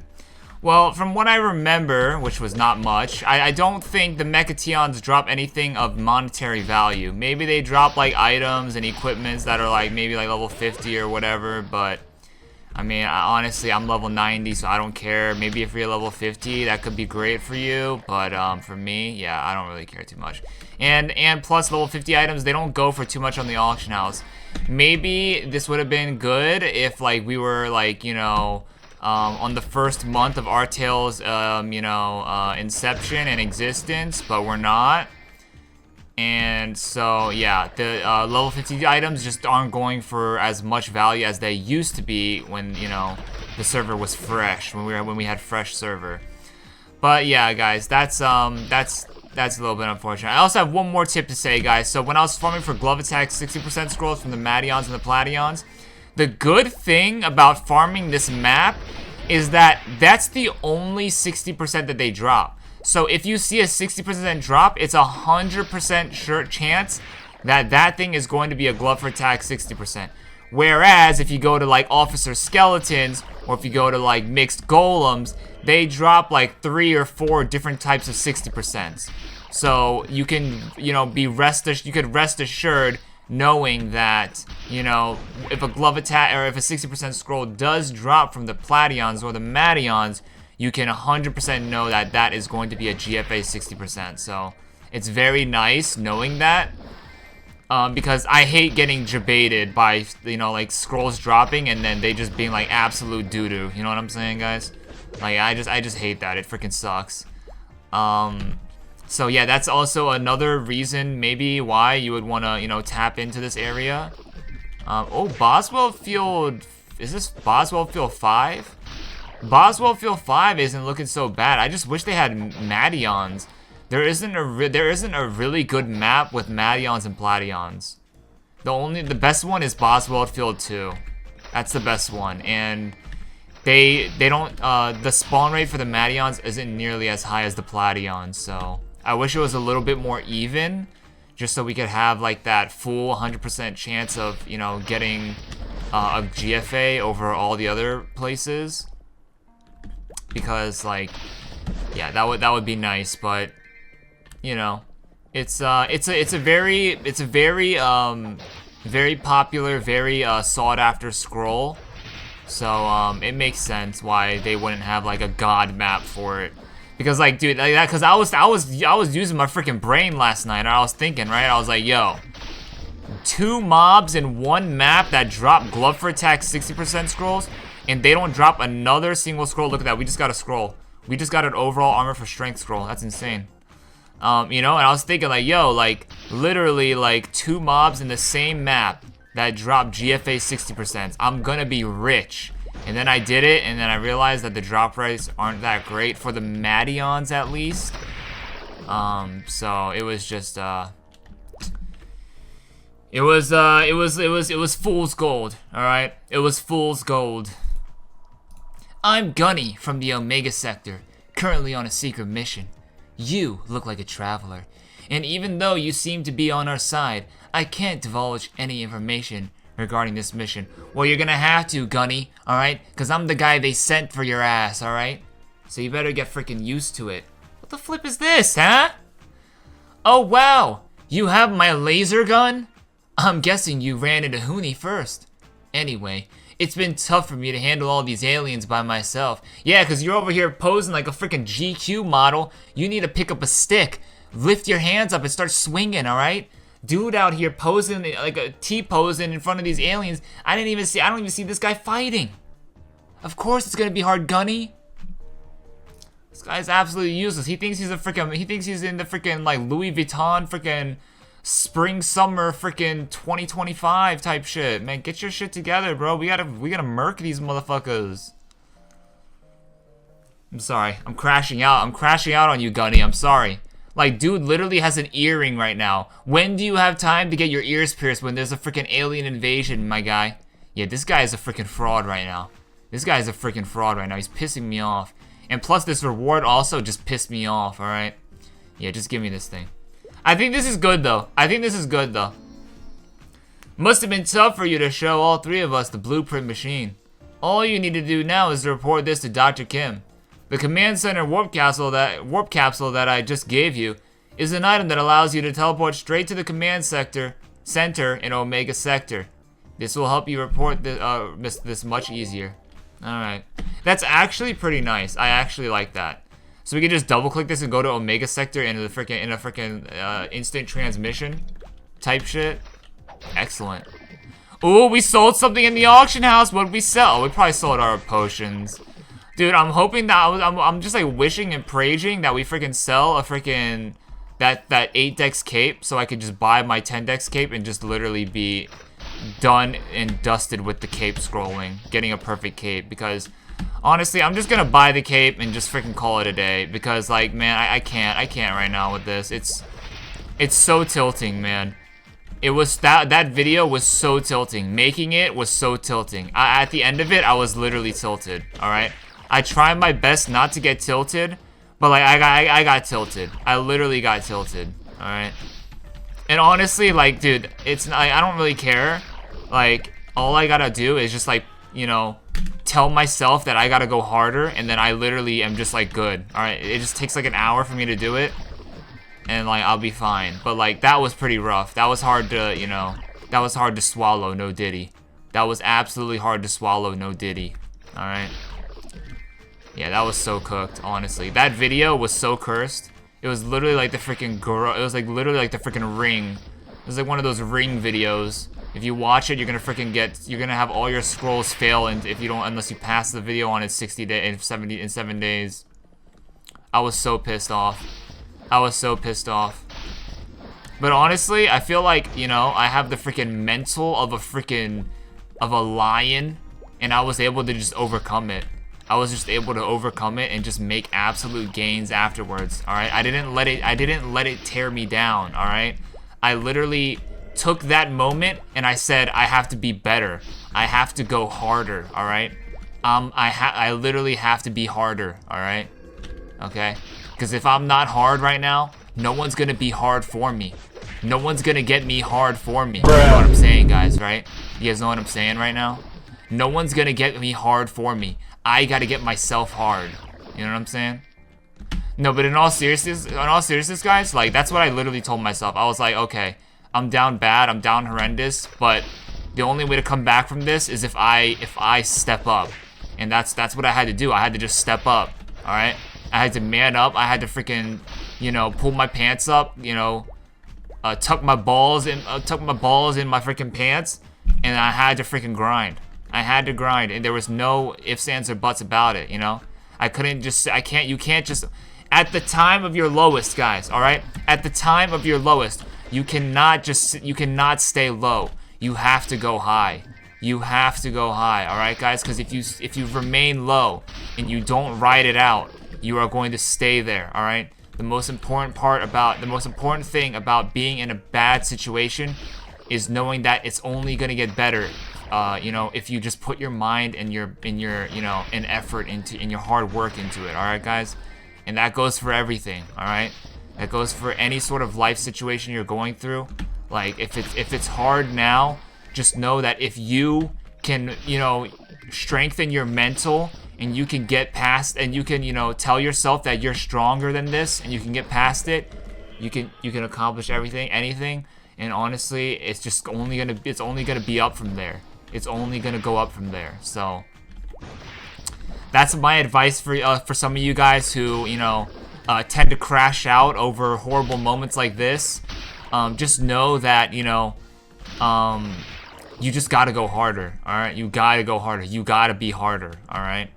Well, from what I remember, which was not much, I don't think the Mechations drop anything of monetary value. Maybe they drop like items and equipments that are like maybe like level 50 or whatever, but I mean, honestly, I'm level 90, so I don't care. Maybe if you're level 50, that could be great for you, but for me, yeah, I don't really care too much. And plus level 50 items, they don't go for too much on the auction house. Maybe this would have been good if like we were like, you know, on the first month of Artale's, you know, inception and existence, but we're not. And so, yeah, the level 50 items just aren't going for as much value as they used to be when, you know, the server was fresh, when we had fresh server. But yeah, guys, that's a little bit unfortunate. I also have one more tip to say, guys. So when I was farming for glove attack 60% scrolls from the Mations and the Plations, the good thing about farming this map is that that's the only 60% that they drop. So if you see a 60% drop, it's 100% sure chance that that thing is going to be a glove for attack 60%. Whereas if you go to like officer skeletons, or if you go to like mixed golems, they drop like 3 or 4 different types of 60%. So you can, you know, you could rest assured knowing that, you know, if a glove attack or if a 60% scroll does drop from the Plations or the Mations, you can 100% know that that is going to be a GFA 60%. So it's very nice knowing that, because I hate getting jebaited by, you know, like scrolls dropping and then they just being like absolute doo-doo. You know what I'm saying, guys? Like I just hate that. It freaking sucks. So yeah, that's also another reason maybe why you would want to, you know, tap into this area. Oh, Boswell Field, is this Boswell Field 5? Boswell Field 5 isn't looking so bad. I just wish they had Madions. There isn't a really good map with Madions and Plations. The best one is Boswell Field 2. That's the best one, and they don't the spawn rate for the Madions isn't nearly as high as the Plations, so I wish it was a little bit more even, just so we could have like that full 100% chance of, you know, getting a GFA over all the other places, because like, yeah, that would be nice, but you know, it's a very very popular, very sought after scroll. So it makes sense why they wouldn't have like a god map for it. Because like, dude, like that, cause I was using my freaking brain last night and I was thinking, right? I was like, yo, 2 mobs in 1 map that drop glove for attack 60% scrolls, and they don't drop another single scroll. Look at that, we just got a scroll. We just got an overall armor for strength scroll. That's insane. You know, and I was thinking like, yo, like literally like 2 mobs in the same map that drop GFA 60%. I'm gonna be rich. And then I did it, and then I realized that the drop rates aren't that great for the Madions at least. So it was just it was fool's gold, alright? It was fool's gold. I'm Gunny from the Omega Sector, currently on a secret mission. You look like a traveler, and even though you seem to be on our side, I can't divulge any information regarding this mission. Well, you're gonna have to, Gunny, alright? Because I'm the guy they sent for your ass, alright? So you better get freaking used to it. What the flip is this, huh? Oh, wow! You have my laser gun? I'm guessing you ran into Hooney first. Anyway, it's been tough for me to handle all these aliens by myself. Yeah, because you're over here posing like a freaking GQ model. You need to pick up a stick, lift your hands up, and start swinging, alright? Dude out here posing like a T-posing in front of these aliens. I don't even see this guy fighting. Of course it's gonna be hard, Gunny. This guy's absolutely useless. He thinks he's in the freaking like Louis Vuitton freaking spring summer freaking 2025 type shit. Man, get your shit together, bro. We gotta murk these motherfuckers. I'm sorry. I'm crashing out. I'm crashing out on you, Gunny. I'm sorry. Like, dude literally has an earring right now. When do you have time to get your ears pierced when there's a freaking alien invasion, my guy? Yeah, this guy is a freaking fraud right now. This guy is a freaking fraud right now. He's pissing me off. And plus, this reward also just pissed me off, alright? Yeah, just give me this thing. I think this is good, though. Must have been tough for you to show all 3 of us the blueprint machine. All you need to do now is to report this to Dr. Kim. The command center warp capsule that I just gave you is an item that allows you to teleport straight to the command center in Omega Sector. This will help you report this much easier. Alright. That's actually pretty nice. I actually like that. So we can just double click this and go to Omega Sector in a freaking instant transmission type shit. Excellent. Ooh, we sold something in the auction house. What did we sell? Oh, we probably sold our potions. Dude, I'm hoping that I'm just like wishing and praying that we freaking sell a freaking that 8 dex cape, so I could just buy my 10 dex cape and just literally be done and dusted with the cape scrolling, getting a perfect cape. Because honestly, I'm just gonna buy the cape and just freaking call it a day. Because like, man, I can't right now with this. It's so tilting, man. It was that video was so tilting. Making it was so tilting. At the end of it, I was literally tilted. All right. I tried my best not to get tilted, but like I got tilted. I literally got tilted. All right. And honestly, like, dude, it's I don't really care. Like, all I gotta do is just like, you know, tell myself that I gotta go harder, and then I literally am just like good. All right. It just takes like an hour for me to do it, and like I'll be fine. But like that was pretty rough. That was hard to, you know, that was hard to swallow. No diddy. That was absolutely hard to swallow. No diddy. All right. Yeah, that was so cooked, honestly. That video was so cursed. It was literally like the freaking it was like literally like the freaking Ring. It was like one of those Ring videos. If you watch it, you're gonna have all your scrolls fail, and if you don't, unless you pass the video on its 60 days, in 7 days. I was so pissed off. I was so pissed off. But honestly, I feel like, you know, I have the freaking mental of a lion, and I was able to just overcome it. I was just able to overcome it and just make absolute gains afterwards. All right, I didn't let it tear me down. All right, I literally took that moment and I said, I have to be better. I have to go harder. All right, I literally have to be harder. All right, okay, because if I'm not hard right now, no one's gonna be hard for me. No one's gonna get me hard for me. You know what I'm saying, guys, right? You guys know what I'm saying right now? No one's gonna get me hard for me. I gotta get myself hard. You know what I'm saying? No, but in all seriousness, guys, like, that's what I literally told myself. I was like, okay, I'm down bad, I'm down horrendous, but the only way to come back from this is if I step up. And that's what I had to do. I had to just step up, all right? I had to man up. I had to freaking, you know, pull my pants up, you know, tuck my balls in my freaking pants, and I had to freaking grind. I had to grind, and there was no ifs, ands, or buts about it, you know? You can't just, at the time of your lowest, guys, all right? At the time of your lowest, you cannot stay low. You have to go high. You have to go high, all right, guys? Because if you remain low and you don't ride it out, you are going to stay there, all right? The most important thing about being in a bad situation is knowing that it's only gonna get better. You know, if you just put your mind and your you know, an effort into, and your hard work into it, all right, guys? And that goes for everything, all right? That goes for any sort of life situation you're going through. Like, if it's hard now, just know that if you can, you know, strengthen your mental, and you can get past, and you can, you know, tell yourself that you're stronger than this, and you can get past it, you can accomplish anything. And honestly, it's only gonna be up from there. It's only gonna go up from there. So that's my advice for some of you guys who, you know, tend to crash out over horrible moments like this. Just know that, you know, you just gotta go harder. All right, you gotta go harder. You gotta be harder. All right.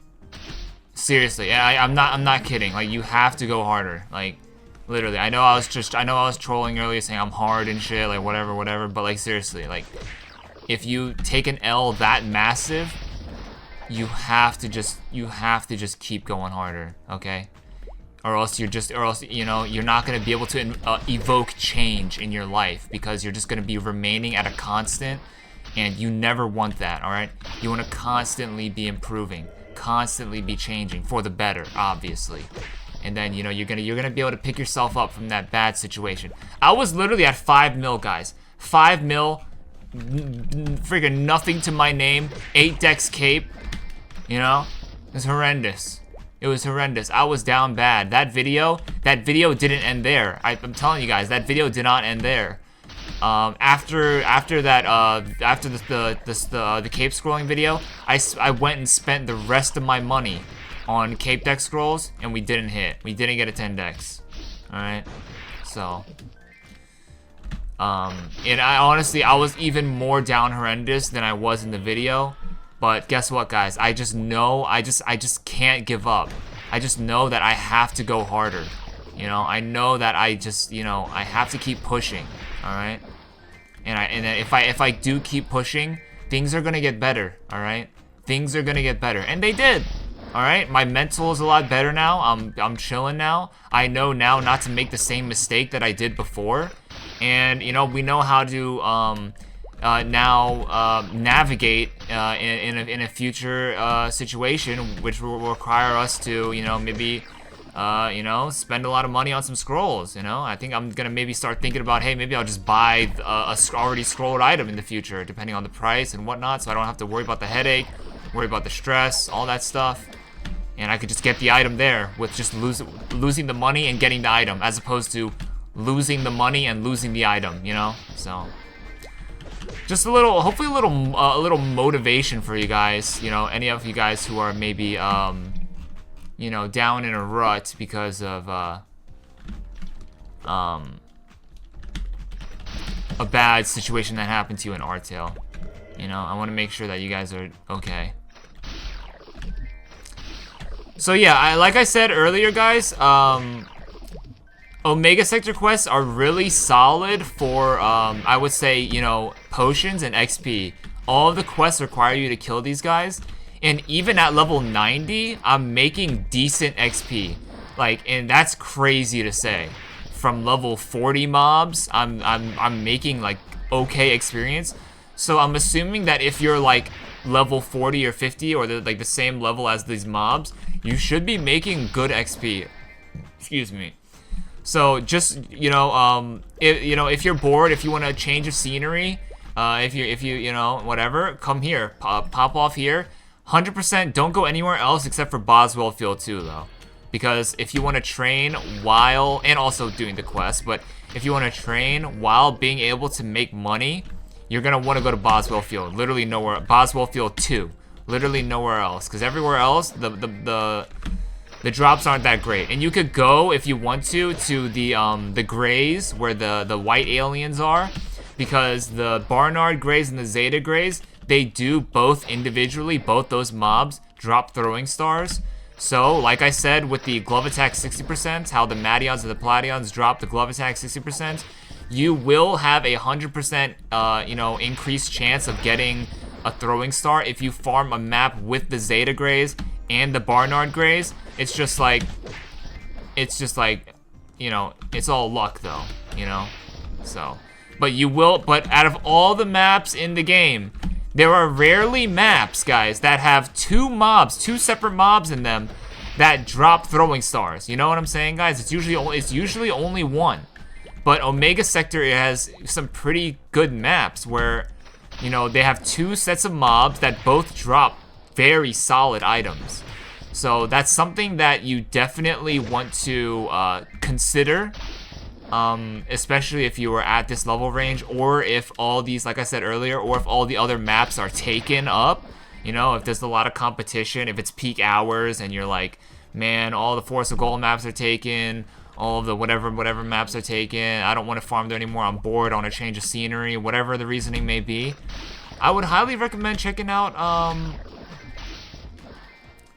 Seriously, I'm not kidding. Like, you have to go harder. Like, literally. I know I was trolling earlier, saying I'm hard and shit, like whatever. But like, seriously, like, if you take an L that massive, you have to just keep going harder, okay? Or else you know, you're not gonna be able to evoke change in your life, because you're just gonna be remaining at a constant, and you never want that. All right? You want to constantly be improving. Constantly be changing for the better, obviously. And then, you know, you're gonna be able to pick yourself up from that bad situation. I was literally at 5 mil, guys. 5 mil, freaking nothing to my name. 8 dex cape, you know? It was horrendous. It was horrendous. I was down bad. That video didn't end there. I'm telling you guys, that video did not end there. After the cape scrolling video, I went and spent the rest of my money on cape deck scrolls, and we didn't hit. We didn't get a 10 dex. All right, so and I was even more down horrendous than I was in the video. But guess what, guys? I just know I just can't give up. I just know that I have to go harder. You know, I know that I just, you know, I have to keep pushing. All right. And if I do keep pushing, things are gonna get better. All right, things are gonna get better, and they did. All right, my mental is a lot better now. I'm chilling now. I know now not to make the same mistake that I did before, and you know, we know how to now navigate in a future situation, which will require us to, you know, maybe you know, spend a lot of money on some scrolls. You know, I think I'm gonna maybe start thinking about, hey, maybe I'll just buy a already scrolled item in the future, depending on the price and whatnot, so I don't have to worry about the headache, worry about the stress, all that stuff, and I could just get the item there with just losing the money and getting the item, as opposed to losing the money and losing the item. You know, so just hopefully a little motivation for you guys. You know, any of you guys who are maybe you know, down in a rut because of a bad situation that happened to you in Artale. You know, I want to make sure that you guys are okay. So yeah, like I said earlier, guys, Omega Sector quests are really solid for, I would say, you know, potions and XP. All of the quests require you to kill these guys. And even at level 90, I'm making decent XP. Like, and that's crazy to say. From level 40 mobs, I'm making, like, okay experience. So I'm assuming that if you're, like, level 40 or 50, or like the same level as these mobs, you should be making good XP. Excuse me. So just, you know, if you're bored, if you want a change of scenery, if you you know, whatever, come here, pop off here. 100% don't go anywhere else except for Boswell Field 2 though, because if you want to train while, and also doing the quest, but if you want to train while being able to make money, you're gonna want to go to Boswell Field. Literally nowhere. Boswell Field 2. Literally nowhere else, because everywhere else the drops aren't that great. And you could go, if you want to the Greys, where the white aliens are, because the Barnard Greys and the Zeta Greys, they do both individually, both those mobs drop throwing stars. So, like I said, with the glove attack 60%, how the Madions and the Plations drop the glove attack 60%, you will have a 100%, you know, increased chance of getting a throwing star if you farm a map with the Zeta Greys and the Barnard Greys. It's just like, you know, it's all luck though, you know? So, but out of all the maps in the game, there are rarely maps, guys, that have two separate mobs in them that drop throwing stars. You know what I'm saying, guys? It's usually only one. But Omega Sector has some pretty good maps where, you know, they have two sets of mobs that both drop very solid items. So that's something that you definitely want to consider, especially if you were at this level range, or if all these, like I said earlier, or if all the other maps are taken up. You know, if there's a lot of competition, if it's peak hours and you're like, man, all the Forest of Gold maps are taken, all of the whatever maps are taken, I don't want to farm there anymore, I'm bored, I want to change of scenery, whatever the reasoning may be, I would highly recommend checking out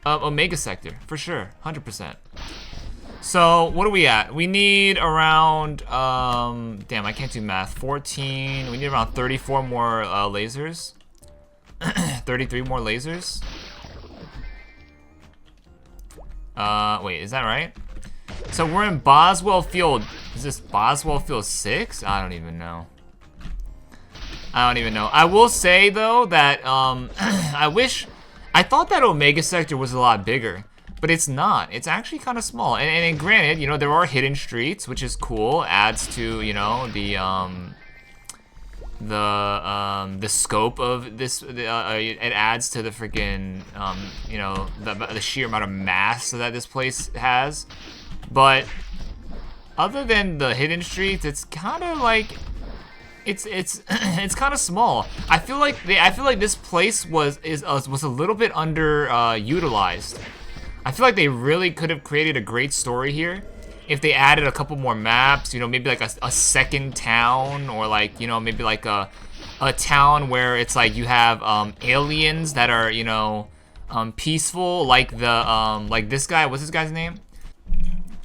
Omega Sector, for sure, 100%. So, what are we at? We need around, damn, I can't do math, 14, we need around 34 more lasers. 33 more lasers. Wait, is that right? So we're in Boswell Field. Is this Boswell Field 6? I don't even know. I will say though that I thought that Omega Sector was a lot bigger, but it's not. It's actually kind of small. And granted, you know, there are hidden streets, which is cool. Adds to, you know, the scope of this. It adds to the freaking you know, the sheer amount of mass that this place has. But other than the hidden streets, it's kind of like it's kind of small. I feel like this place was a little bit utilized. I feel like they really could have created a great story here if they added a couple more maps. You know, maybe like a second town, or like, you know, maybe like a town where it's like you have aliens that are, you know, peaceful, like the like this guy. What's this guy's name?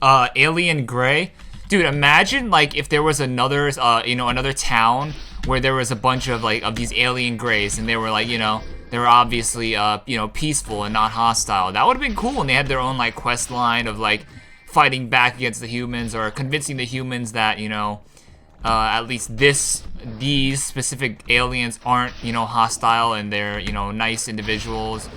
Alien Gray. Dude, imagine like if there was another you know, another town where there was a bunch of like of these alien Greys, and they were like, you know, they were obviously you know, peaceful and not hostile. That would have been cool. And they had their own like quest line of like fighting back against the humans, or convincing the humans that, you know, at least these specific aliens aren't, you know, hostile, and they're, you know, nice individuals.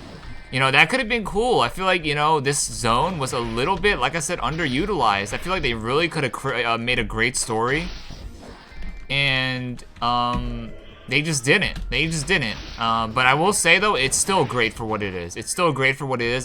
You know, that could have been cool. I feel like, you know, this zone was a little bit, like I said, underutilized. I feel like they really could have made a great story. And they just didn't. But I will say, though, it's still great for what it is.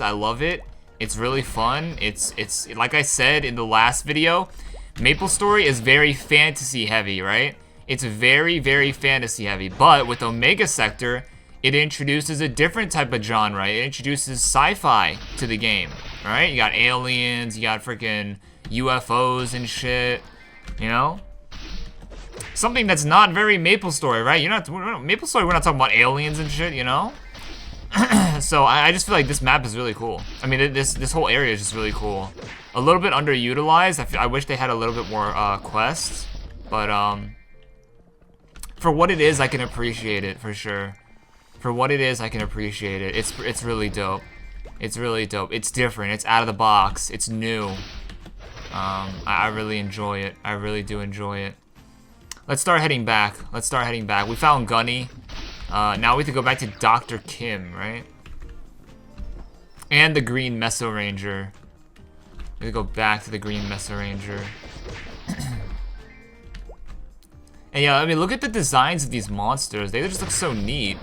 I love it. It's really fun. It's like I said in the last video, Maplestory is very fantasy heavy, right? It's very, very fantasy heavy. But with Omega Sector, it introduces a different type of genre. It introduces sci-fi to the game, right? You got aliens, you got freaking UFOs and shit, you know? Something that's not very Maplestory, right? Maplestory, we're not talking about aliens and shit, you know? So I just feel like this map is really cool. I mean, this whole area is just really cool. A little bit underutilized. I wish they had a little bit more quests, but for what it is, I can appreciate it for sure. For what it is, I can appreciate it. It's really dope. It's really dope. It's different. It's out of the box. It's new. I really enjoy it. I really do enjoy it. Let's start heading back. Let's start heading back. We found Gunny. Now we have to go back to Dr. Kim, right? And the green Mesoranger. We have to go back to the green Mesoranger. And yeah, I mean, look at the designs of these monsters. They just look so neat.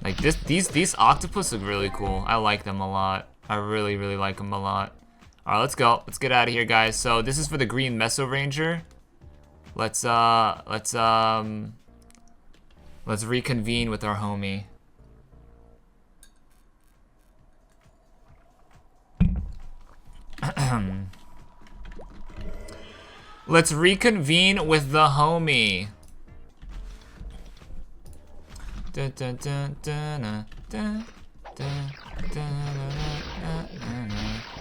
Like these octopus look really cool. I like them a lot. I really, really like them a lot. All right, let's go. Let's get out of here, guys. So this is for the green Mesoranger. Let's reconvene with our homie. Let's reconvene with the homie.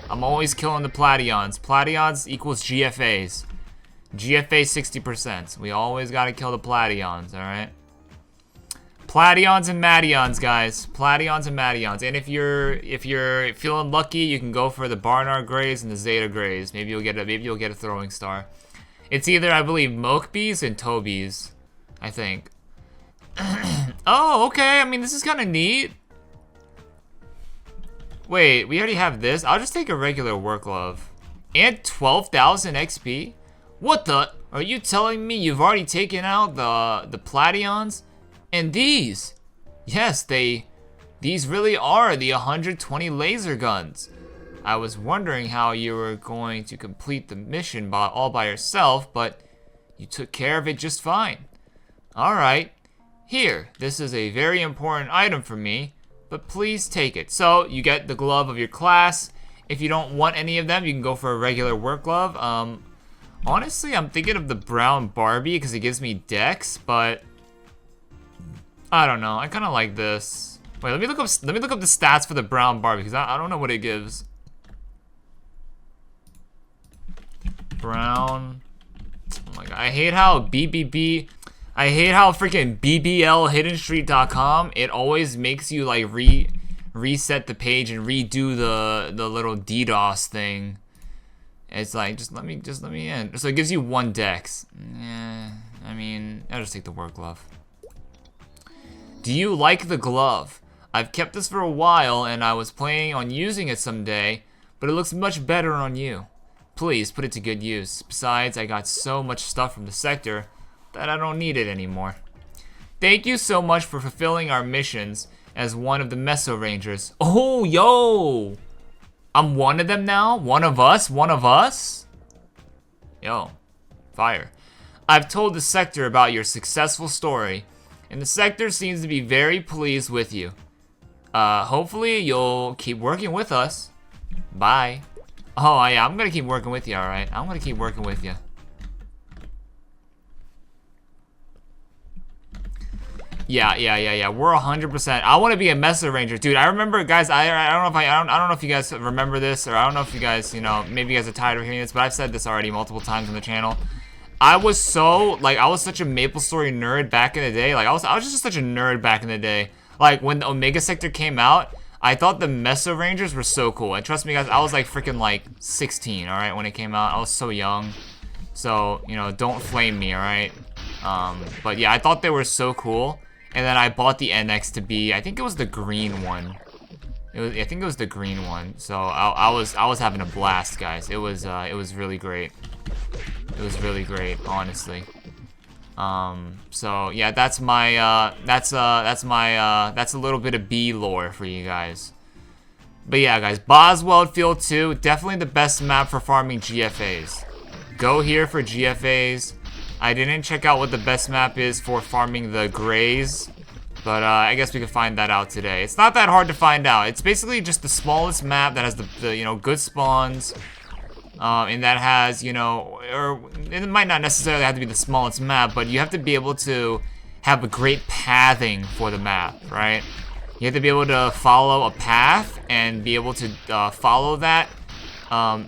I'm always killing the Platyons. Platyons equals GFAs. GFA 60%. We always gotta kill the Platyons, alright? Platyons and Matyons, guys. Platyons and Matyons. And if you're feeling lucky, you can go for the Barnard Greys and the Zeta Greys. Maybe you'll get a throwing star. It's either, I believe, Mokebees and Tobies, I think. Oh, okay. I mean, this is kind of neat. Wait, we already have this. I'll just take a regular work glove. And 12,000 XP? What the? Are you telling me you've already taken out the Platyons? And these? Yes, these really are the 120 laser guns. I was wondering how you were going to complete the mission all by yourself, but you took care of it just fine. Alright. Here, this is a very important item for me, but please take it. So, you get the glove of your class. If you don't want any of them, you can go for a regular work glove. Honestly, I'm thinking of the brown Barbie because it gives me dex, but I don't know. I kind of like this. Wait, let me look up the stats for the brown Barbie because I don't know what it gives. Brown. Oh my god. I hate how freaking BBLHiddenStreet.com, it always makes you like reset the page and redo the little DDoS thing. It's like, just let me in. So it gives you 1 dex. Yeah, I mean, I'll just take the work glove. Do you like the glove? I've kept this for a while and I was planning on using it someday, but it looks much better on you. Please put it to good use. Besides, I got so much stuff from the sector that I don't need it anymore. Thank you so much for fulfilling our missions as one of the Mesorangers. Oh, yo! I'm one of them now? One of us? One of us? Yo, fire. I've told the sector about your successful story, and the sector seems to be very pleased with you. Hopefully you'll keep working with us. Bye. Oh, yeah, I'm gonna keep working with you, alright? I'm gonna keep working with you. Yeah. We're 100%. I want to be a Mesoranger, dude. I remember, guys. I don't know if you guys remember this, or I don't know if you guys, maybe you guys are tired of hearing this, but I've said this already multiple times on the channel. I was such a Maplestory nerd back in the day. Like, I was just such a nerd back in the day. Like, when the Omega Sector came out, I thought the Mesorangers were so cool. And trust me, guys, I was like freaking like 16, all right, when it came out. I was so young. So, don't flame me, all right? But yeah, I thought they were so cool. And then I bought the NX to be, I think it was the green one. I think it was the green one. So I was having a blast, guys. It was really great. It was really great, honestly. So yeah, that's a little bit of B lore for you guys. But yeah, guys, Boswell Field 2, definitely the best map for farming GFAs. Go here for GFAs. I didn't check out what the best map is for farming the Greys, but I guess we can find that out today. It's not that hard to find out. It's basically just the smallest map that has the good spawns, and that has, or it might not necessarily have to be the smallest map, but you have to be able to have a great pathing for the map, right? You have to be able to follow a path and be able to follow that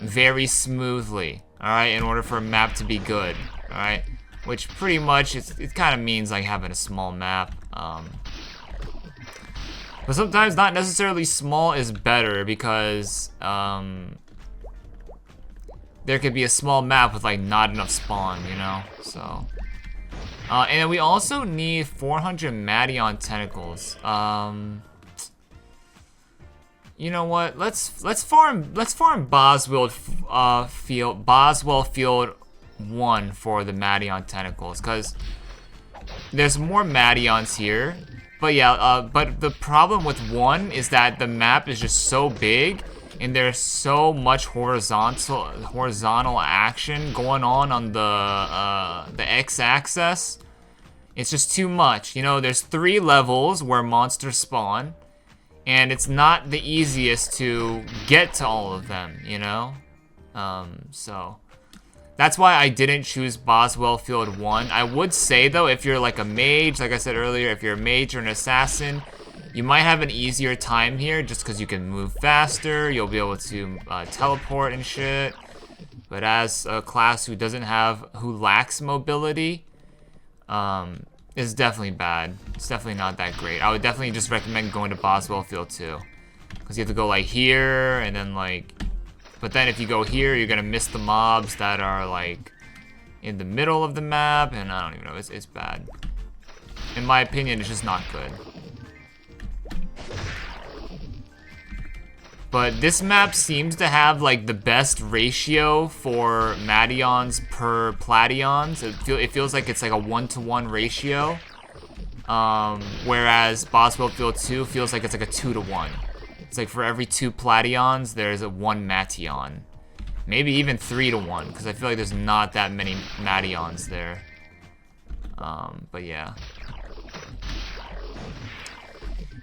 very smoothly, alright, in order for a map to be good, alright? Which pretty much, it kind of means like having a small map. But sometimes not necessarily small is better because there could be a small map with like not enough spawn, you know? So, and then we also need 400 Madion tentacles. You know what? Let's farm Boswell Field 1 for the Madion tentacles, cause there's more Madions here. But yeah, but the problem with 1 is that the map is just so big, and there's so much horizontal action going on the x-axis. It's just too much. You know, there's 3 levels where monsters spawn, and it's not the easiest to get to all of them, you know? So that's why I didn't choose Boswell Field 1. I would say, though, if you're like a mage, like I said earlier, if you're a mage or an assassin, you might have an easier time here just because you can move faster, you'll be able to teleport and shit. But as a class who lacks mobility, it's definitely bad. It's definitely not that great. I would definitely just recommend going to Boswell Field 2. Because you have to go like here, and then like... But then if you go here, you're gonna miss the mobs that are like in the middle of the map, and I don't even know, it's bad. In my opinion, it's just not good. But this map seems to have like the best ratio for Madions per Plations. It feels like it's like a 1-to-1 ratio. Whereas Boswell Field 2 feels like it's like a 2-to-1. It's like for every 2 Plations, there's a 1 Mation. Maybe even 3-to-1, because I feel like there's not that many Madions there. But yeah.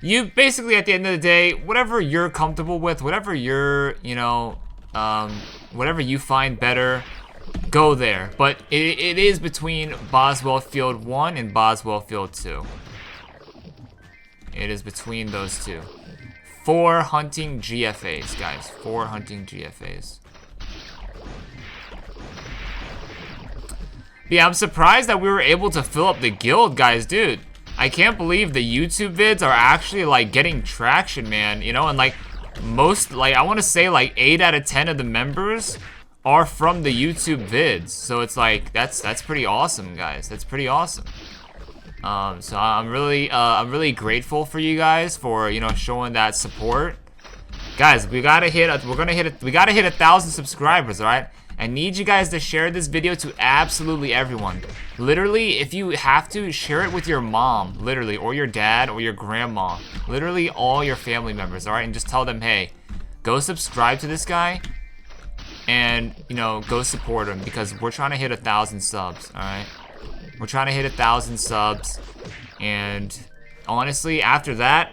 You basically, at the end of the day, whatever you're comfortable with, whatever you're, you know, whatever you find better, go there. But it is between Boswell Field 1 and Boswell Field 2. It is between those two. 4 hunting GFAs, guys. 4 hunting GFAs. But yeah, I'm surprised that we were able to fill up the guild, guys, dude. I can't believe the YouTube vids are actually, like, getting traction, man. You know, and, like, most, like, I want to say, like, 8 out of 10 of the members are from the YouTube vids. So it's, like, that's pretty awesome, guys. That's pretty awesome. So I'm really grateful for you guys for, you know, showing that support. Guys, we gotta hit 1,000 subscribers, alright? I need you guys to share this video to absolutely everyone. Literally, if you have to, share it with your mom, literally, or your dad, or your grandma. Literally all your family members, alright? And just tell them, hey, go subscribe to this guy, and, you know, go support him, because we're trying to hit 1,000 subs, alright? We're trying to hit 1,000 subs, and honestly, after that,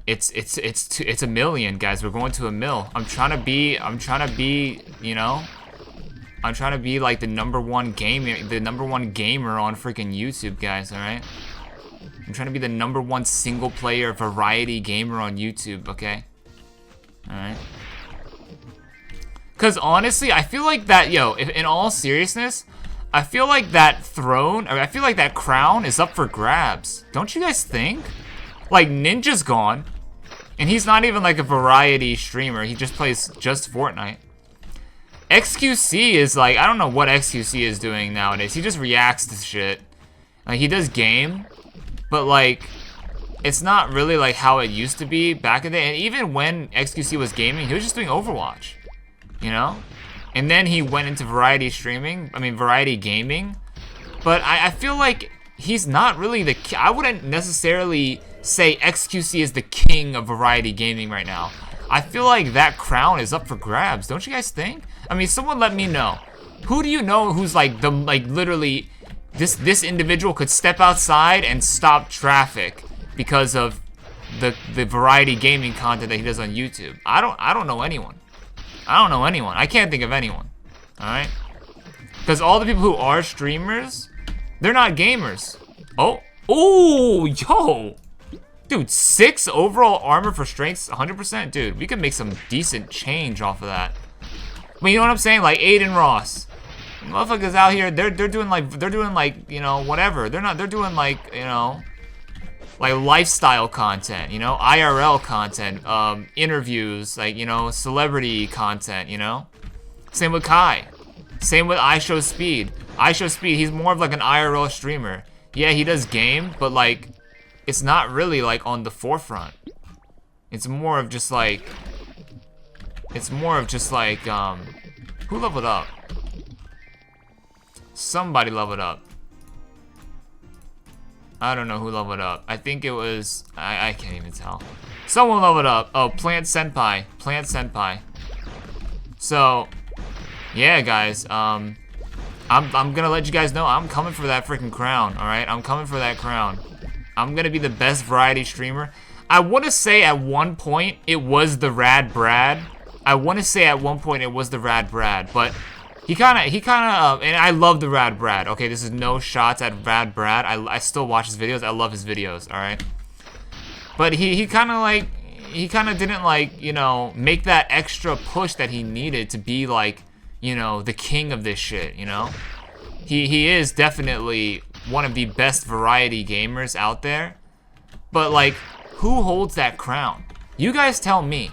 it's a million, guys. We're going to a mil. I'm trying to be, you know, I'm trying to be like the number one gamer on freaking YouTube, guys. All right. I'm trying to be the number 1 single player variety gamer on YouTube. Okay. All right. Cause honestly, I feel like that, in all seriousness, I feel like that throne, or I feel like that crown is up for grabs. Don't you guys think? Like, Ninja's gone, and he's not even like a variety streamer. He just plays just Fortnite. XQC is like, I don't know what XQC is doing nowadays. He just reacts to shit. Like, he does game, but like, it's not really like how it used to be back in the day. And even when XQC was gaming, he was just doing Overwatch, you know? And then he went into variety gaming. But I feel like he's not really I wouldn't necessarily say XQC is the king of variety gaming right now. I feel like that crown is up for grabs. Don't you guys think? I mean, someone let me know. Who do you know who's like literally this individual could step outside and stop traffic because of the variety gaming content that he does on YouTube? I don't know anyone. I don't know anyone. I can't think of anyone. Alright? Because all the people who are streamers, they're not gamers. Oh. Oh, yo. Dude, 6 overall armor for strength, 100%. Dude, we could make some decent change off of that. I mean, you know what I'm saying? Like Aiden Ross. Motherfuckers out here, they're doing like, you know, whatever. They're doing like, you know, like lifestyle content, you know, IRL content, interviews, like, you know, celebrity content, you know. Same with Kai. Same with iShowSpeed. iShowSpeed, he's more of like an IRL streamer. Yeah, he does game, but like, it's not really like on the forefront. It's more of just like, who leveled up? Somebody leveled up. I don't know who leveled up. I think it was, I can't even tell. Someone leveled up. Oh, Plant Senpai. Plant Senpai. So, yeah, guys. I'm gonna let you guys know I'm coming for that freaking crown. All right, I'm coming for that crown. I'm gonna be the best variety streamer. I want to say at one point it was the Rad Brad. But he kind of, and I love the Rad Brad. Okay, this is no shots at Rad Brad. I still watch his videos. I love his videos. All right, but he kind of didn't like, you know, make that extra push that he needed to be like, you know, the king of this shit. You know, he is definitely one of the best variety gamers out there. But like, who holds that crown? You guys tell me.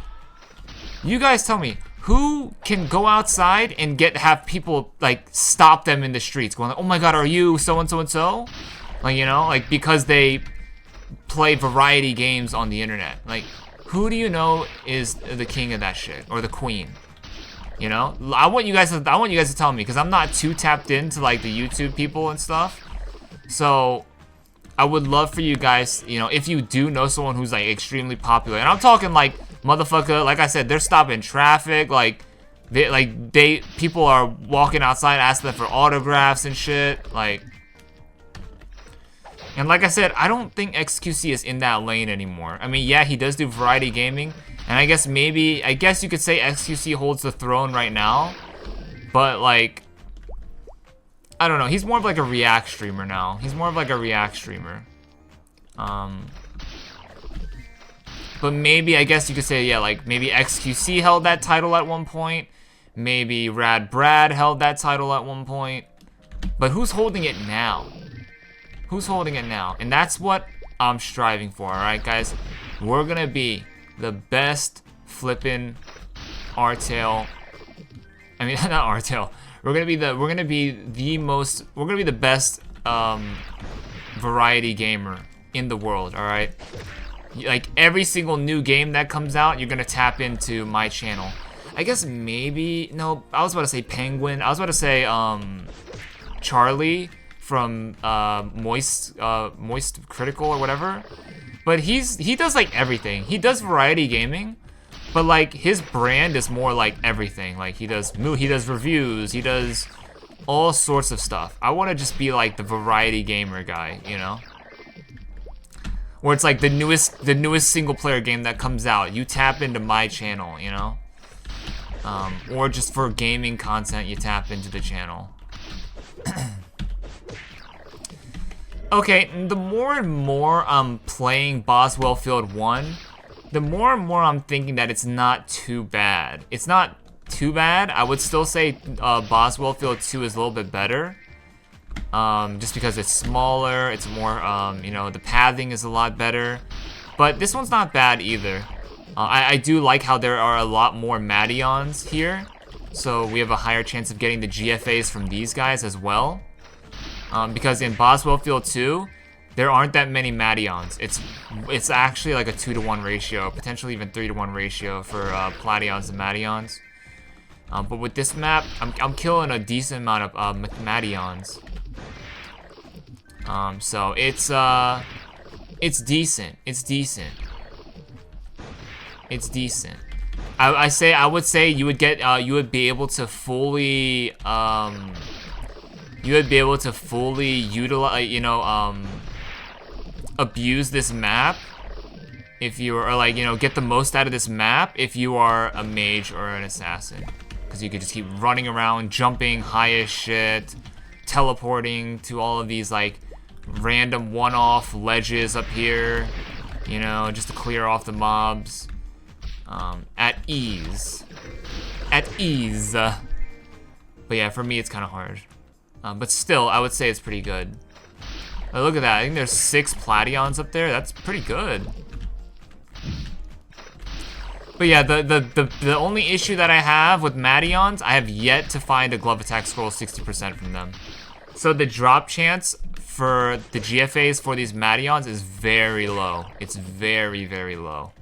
You guys tell me. Who can go outside and have people like stop them in the streets going like, oh my god, are you so and so and so? Like, you know, like because they play variety games on the internet. Like, who do you know is the king of that shit or the queen? You know, I want you guys to tell me, because I'm not too tapped into like the YouTube people and stuff. So I would love for you guys, you know, if you do know someone who's like extremely popular, and I'm talking like, motherfucker, like I said, they're stopping traffic, like people are walking outside asking them for autographs and shit, like, and like I said, I don't think XQC is in that lane anymore. I mean, yeah, he does do variety gaming, and I guess you could say XQC holds the throne right now, but like, I don't know, he's more of like a react streamer now. But maybe, I guess you could say, yeah, like, maybe XQC held that title at one point. Maybe Rad Brad held that title at one point. But who's holding it now? And that's what I'm striving for, alright, guys? We're gonna be the best flippin' Artale. I mean, not Artale. We're gonna be the best variety gamer in the world, alright? Like, every single new game that comes out, you're gonna tap into my channel. I guess maybe, no, I was about to say Penguin. I was about to say Charlie from Moist Critical or whatever. But he does like everything. He does variety gaming, but like his brand is more like everything. Like he does reviews, he does all sorts of stuff. I want to just be like the variety gamer guy, you know? Where it's like the newest single player game that comes out, you tap into my channel, you know? Or just for gaming content, you tap into the channel. Okay, the more and more I'm playing Boswell Field 1, the more and more I'm thinking that it's not too bad. It's not too bad. I would still say Boswell Field 2 is a little bit better. Just because it's smaller, it's more, you know, the pathing is a lot better. But this one's not bad either. I do like how there are a lot more Madions here. So we have a higher chance of getting the GFAs from these guys as well. Because in Boswell Field 2, there aren't that many Madions. It's actually like a 2-to-1 ratio, potentially even 3-to-1 ratio for Plations and Madions. But with this map, I'm killing a decent amount of Madions. So it's decent. I would say you would get you would be able to fully utilize, you know, abuse this map if you are, or like, you know, get the most out of this map if you are a mage or an assassin, because you could just keep running around, jumping high as shit, teleporting to all of these like random one-off ledges up here, You know, just to clear off the mobs. At ease. At ease. But yeah, for me it's kind of hard. But still, I would say it's pretty good. Look at that, I think there's 6 Platyons up there. That's pretty good. But yeah, the only issue that I have with Matyons, I have yet to find a glove attack scroll 60% from them. So the drop chance for the GFAs for these Matyons is very low. It's very, very low.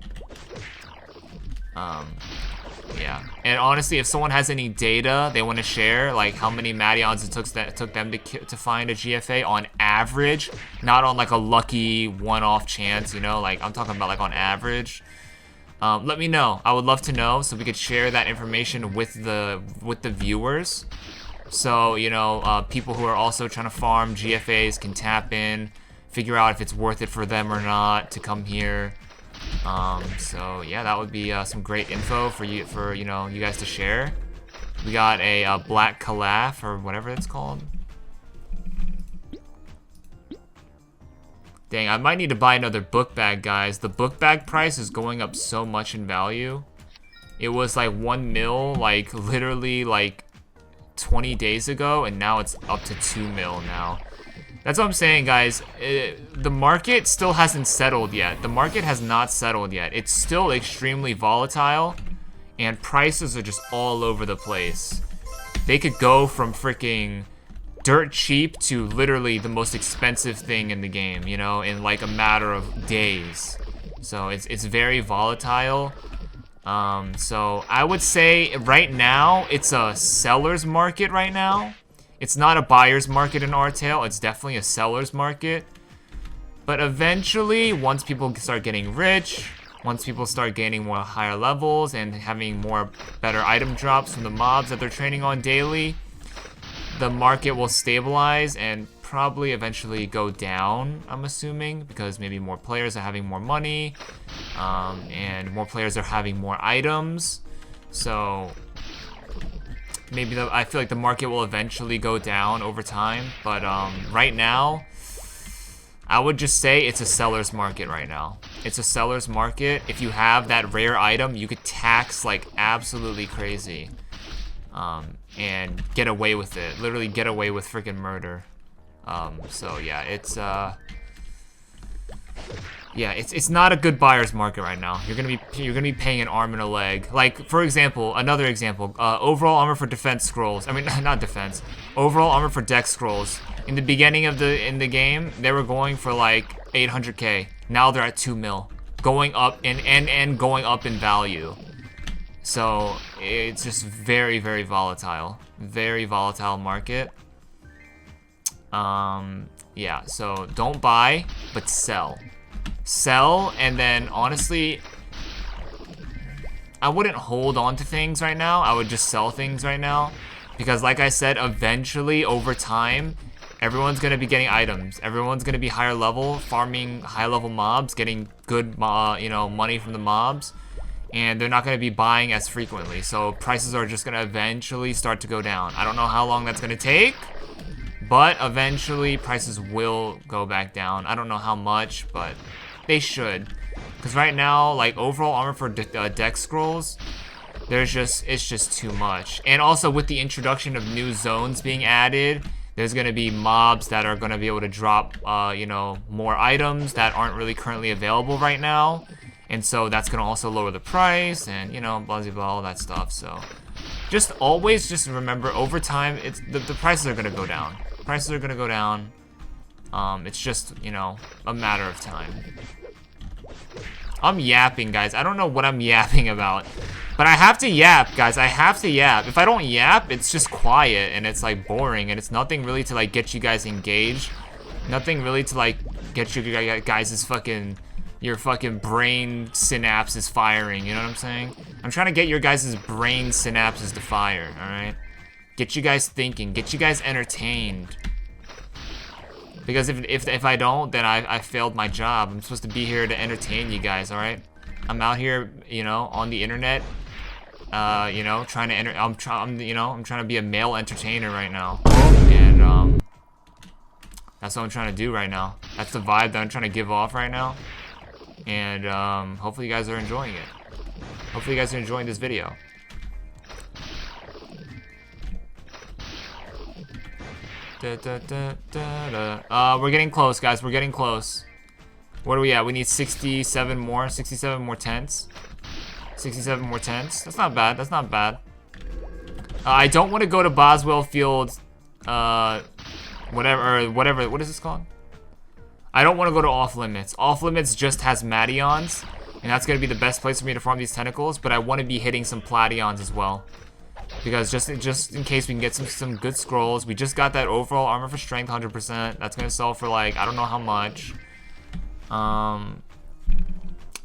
Yeah. And honestly, if someone has any data they want to share, like how many Matyons it took them to find a GFA on average, not on like a lucky one-off chance, you know, like I'm talking about like on average. Let me know. I would love to know so we could share that information with the viewers. So, you know, people who are also trying to farm GFAs can tap in, figure out if it's worth it for them or not to come here. So yeah, that would be some great info for you know, you guys to share. We got a black calaf or whatever it's called. Dang, I might need to buy another book bag, guys. The book bag price is going up so much in value. It was like 1 mil, like literally like 20 days ago, and now it's up to 2 mil now. That's what I'm saying, guys. The market still hasn't settled yet. The market has not settled yet. It's still extremely volatile, and prices are just all over the place. They could go from freaking dirt cheap to literally the most expensive thing in the game, you know, in like a matter of days. So it's very volatile. So I would say right now it's a seller's market right now. It's not a buyer's market in Artale. It's definitely a seller's market. But eventually, once people start getting rich, once people start gaining more higher levels and having more better item drops from the mobs that they're training on daily, the market will stabilize and probably eventually go down, I'm assuming, because maybe more players are having more money, and more players are having more items. So maybe I feel like the market will eventually go down over time, but right now, I would just say it's a seller's market right now. It's a seller's market. If you have that rare item, you could tax like absolutely crazy, and get away with it. Literally get away with freaking murder. So yeah, it's not a good buyer's market right now. You're gonna be paying an arm and a leg. Like, for example, another example, overall armor for defense scrolls. I mean, not defense. Overall armor for dex scrolls. In the beginning of the game, they were going for like 800k. Now they're at 2 mil, going up and going up in value. So it's just very, very volatile. Very volatile market. Yeah. So don't buy, but sell. Sell, and then honestly, I wouldn't hold on to things right now. I would just sell things right now, because like I said, eventually over time, everyone's gonna be getting items. Everyone's gonna be higher level, farming high level mobs, getting good, you know, money from the mobs, and they're not gonna be buying as frequently. So prices are just gonna eventually start to go down. I don't know how long that's gonna take, but eventually prices will go back down. I don't know how much, but they should, because right now, like, overall armor for dex scrolls, it's just too much. And also with the introduction of new zones being added, there's gonna be mobs that are gonna be able to drop, you know, more items that aren't really currently available right now, and so that's gonna also lower the price, and you know, blah blah blah, all that stuff. So just always just remember, over time, it's the prices are gonna go down. Prices are gonna go down. It's just, you know, a matter of time. I'm yapping, guys. I don't know what I'm yapping about, but I have to yap, guys. I have to yap. If I don't yap, it's just quiet and it's like boring, and it's nothing really to like get you guys engaged. Nothing really to like get you guys' fucking, your fucking brain synapses firing. You know what I'm saying? I'm trying to get your guys' brain synapses to fire. All right. Get you guys thinking. Get you guys entertained. Because if I don't, then I failed my job. I'm supposed to be here to entertain you guys, all right? I'm out here, you know, on the internet, you know, trying to I'm trying to be a male entertainer right now, and that's what I'm trying to do right now. That's the vibe that I'm trying to give off right now. And hopefully you guys are enjoying it. Hopefully you guys are enjoying this video. We're getting close, guys. We're getting close. What are we at? We need 67 more. 67 more tents. 67 more tents. That's not bad. That's not bad. I don't want to go to Boswell Field. Whatever. What is this called? I don't want to go to Off Limits. Off Limits just has Mations, and that's going to be the best place for me to farm these tentacles, but I want to be hitting some Plations as well. Because just in case we can get some good scrolls. We just got that overall armor for strength 100%. That's going to sell for like, I don't know how much.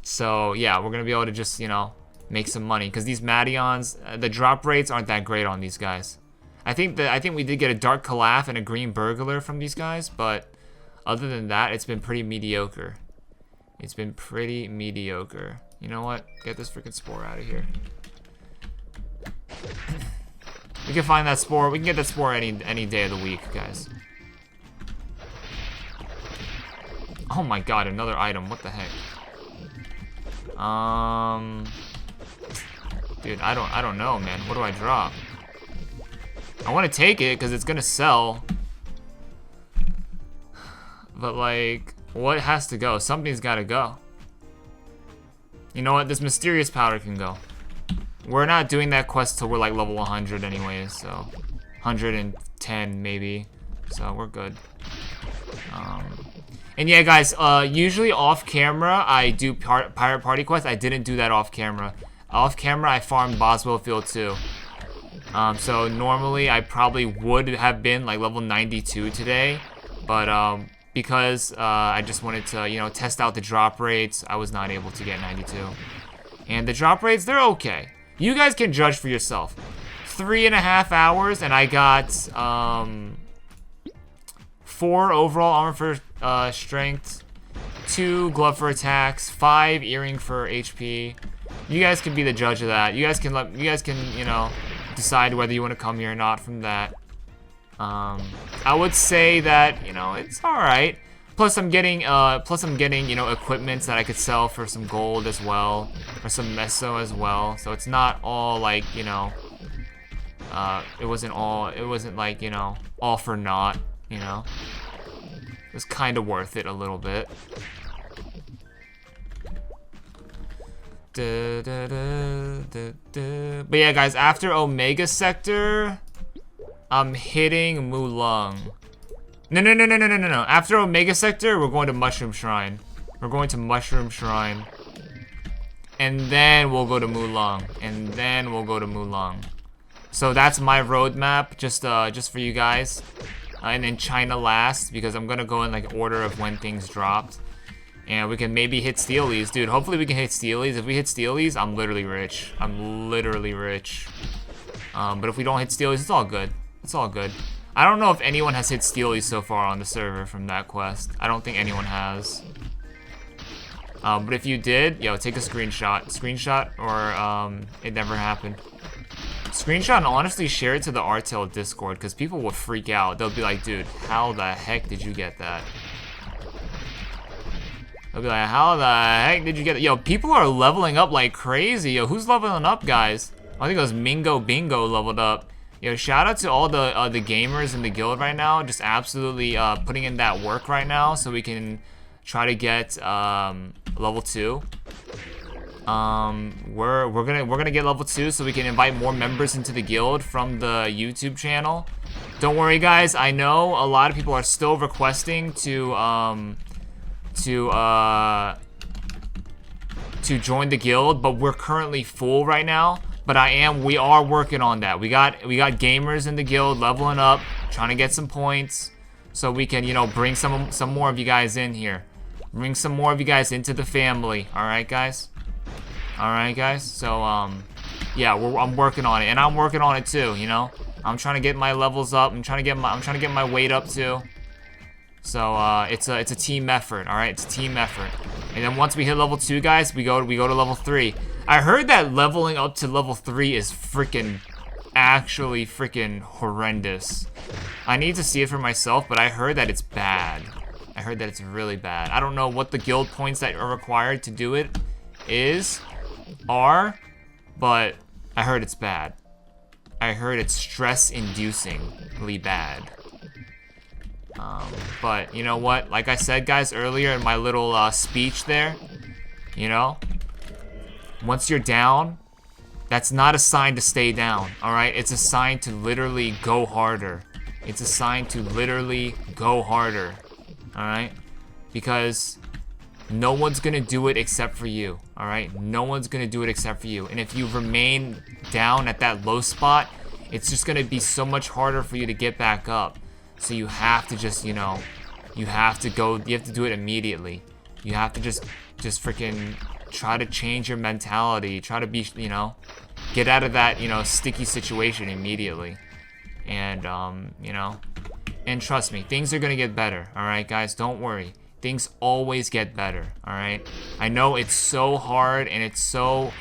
So yeah, we're going to be able to just, you know, make some money. Because these Mations, the drop rates aren't that great on these guys. I think we did get a Dark Calaf and a Green Burglar from these guys, but other than that, it's been pretty mediocre. It's been pretty mediocre. You know what? Get this freaking spore out of here. We can find that spore. We can get that spore any day of the week, guys. Oh my god, another item. What the heck? Dude, I don't know, man. What do I drop? I want to take it because it's gonna sell. But like, what has to go? Something's gotta go. You know what? This mysterious powder can go. We're not doing that quest till we're like level 100 anyways, so 110 maybe. So we're good. And yeah, guys, usually off camera I do pirate party quests. I didn't do that off camera. Off camera I farmed Boswell Field too. So normally I probably would have been like level 92 today, but because I just wanted to, you know, test out the drop rates, I was not able to get 92. And the drop rates, they're okay. You guys can judge for yourself. 3.5 hours, and I got 4 overall armor for strength, 2 glove for attacks, 5 earring for HP. You guys can be the judge of that. You guys can, you know, decide whether you want to come here or not from that. I would say that, you know, it's all right. Plus I'm getting, you know, equipments that I could sell for some gold as well, or some meso as well. So it's not all like, you know, it wasn't like, you know, all for naught, you know. It was kind of worth it a little bit. But yeah, guys, after Omega Sector, I'm hitting Mulung. No. After Omega Sector, we're going to Mushroom Shrine. We're going to Mushroom Shrine. And then we'll go to Mulung. And then we'll go to Mulung. So that's my roadmap, just for you guys. And then China last, because I'm gonna go in like order of when things dropped. And we can maybe hit Steelies. Dude, hopefully we can hit Steelies. If we hit Steelies, I'm literally rich. I'm literally rich. But if we don't hit Steelies, it's all good. It's all good. I don't know if anyone has hit Steelies so far on the server from that quest. I don't think anyone has. But if you did, yo, take a screenshot. Screenshot, or it never happened. Screenshot and honestly share it to the Artale Discord, because people will freak out. They'll be like, dude, how the heck did you get that? They'll be like, how the heck did you get that? Yo, people are leveling up like crazy. Yo, who's leveling up, guys? I think it was Mingo Bingo leveled up. Yo, shout out to all the gamers in the guild right now, just absolutely putting in that work right now, so we can try to get level 2. We're gonna get level 2 so we can invite more members into the guild from the YouTube channel. Don't worry, guys. I know a lot of people are still requesting to join the guild, but we're currently full right now. But we are working on that. We got gamers in the guild leveling up, trying to get some points, so we can, you know, bring some more of you guys in here. Bring some more of you guys into the family. All right, guys. All right, guys. So yeah, I'm working on it, and I'm working on it too. You know, I'm trying to get my levels up. I'm trying to get my weight up too. So it's a team effort. All right, it's a team effort. And then once we hit level 2, guys, we go to level 3. I heard that leveling up to level 3 is actually freaking horrendous. I need to see it for myself, but I heard that it's bad. I I heard that it's really bad. I don't know what the guild points that are required to do it are, but I heard it's bad. I heard it's stress-inducingly bad. But you know what? Like I said, guys, earlier in my little speech there, you know, once you're down, that's not a sign to stay down, all right? It's a sign to literally go harder. It's a sign to literally go harder, all right? Because no one's gonna do it except for you, all right? No one's gonna do it except for you. And if you remain down at that low spot, it's just gonna be so much harder for you to get back up. So you have to just, you know, you have to do it immediately. You have to just freaking try to change your mentality. Try to be, you know, get out of that, you know, sticky situation immediately. And, you know, and trust me, things are gonna get better, all right, guys? Don't worry. Things always get better, all right? I know it's so hard and it's so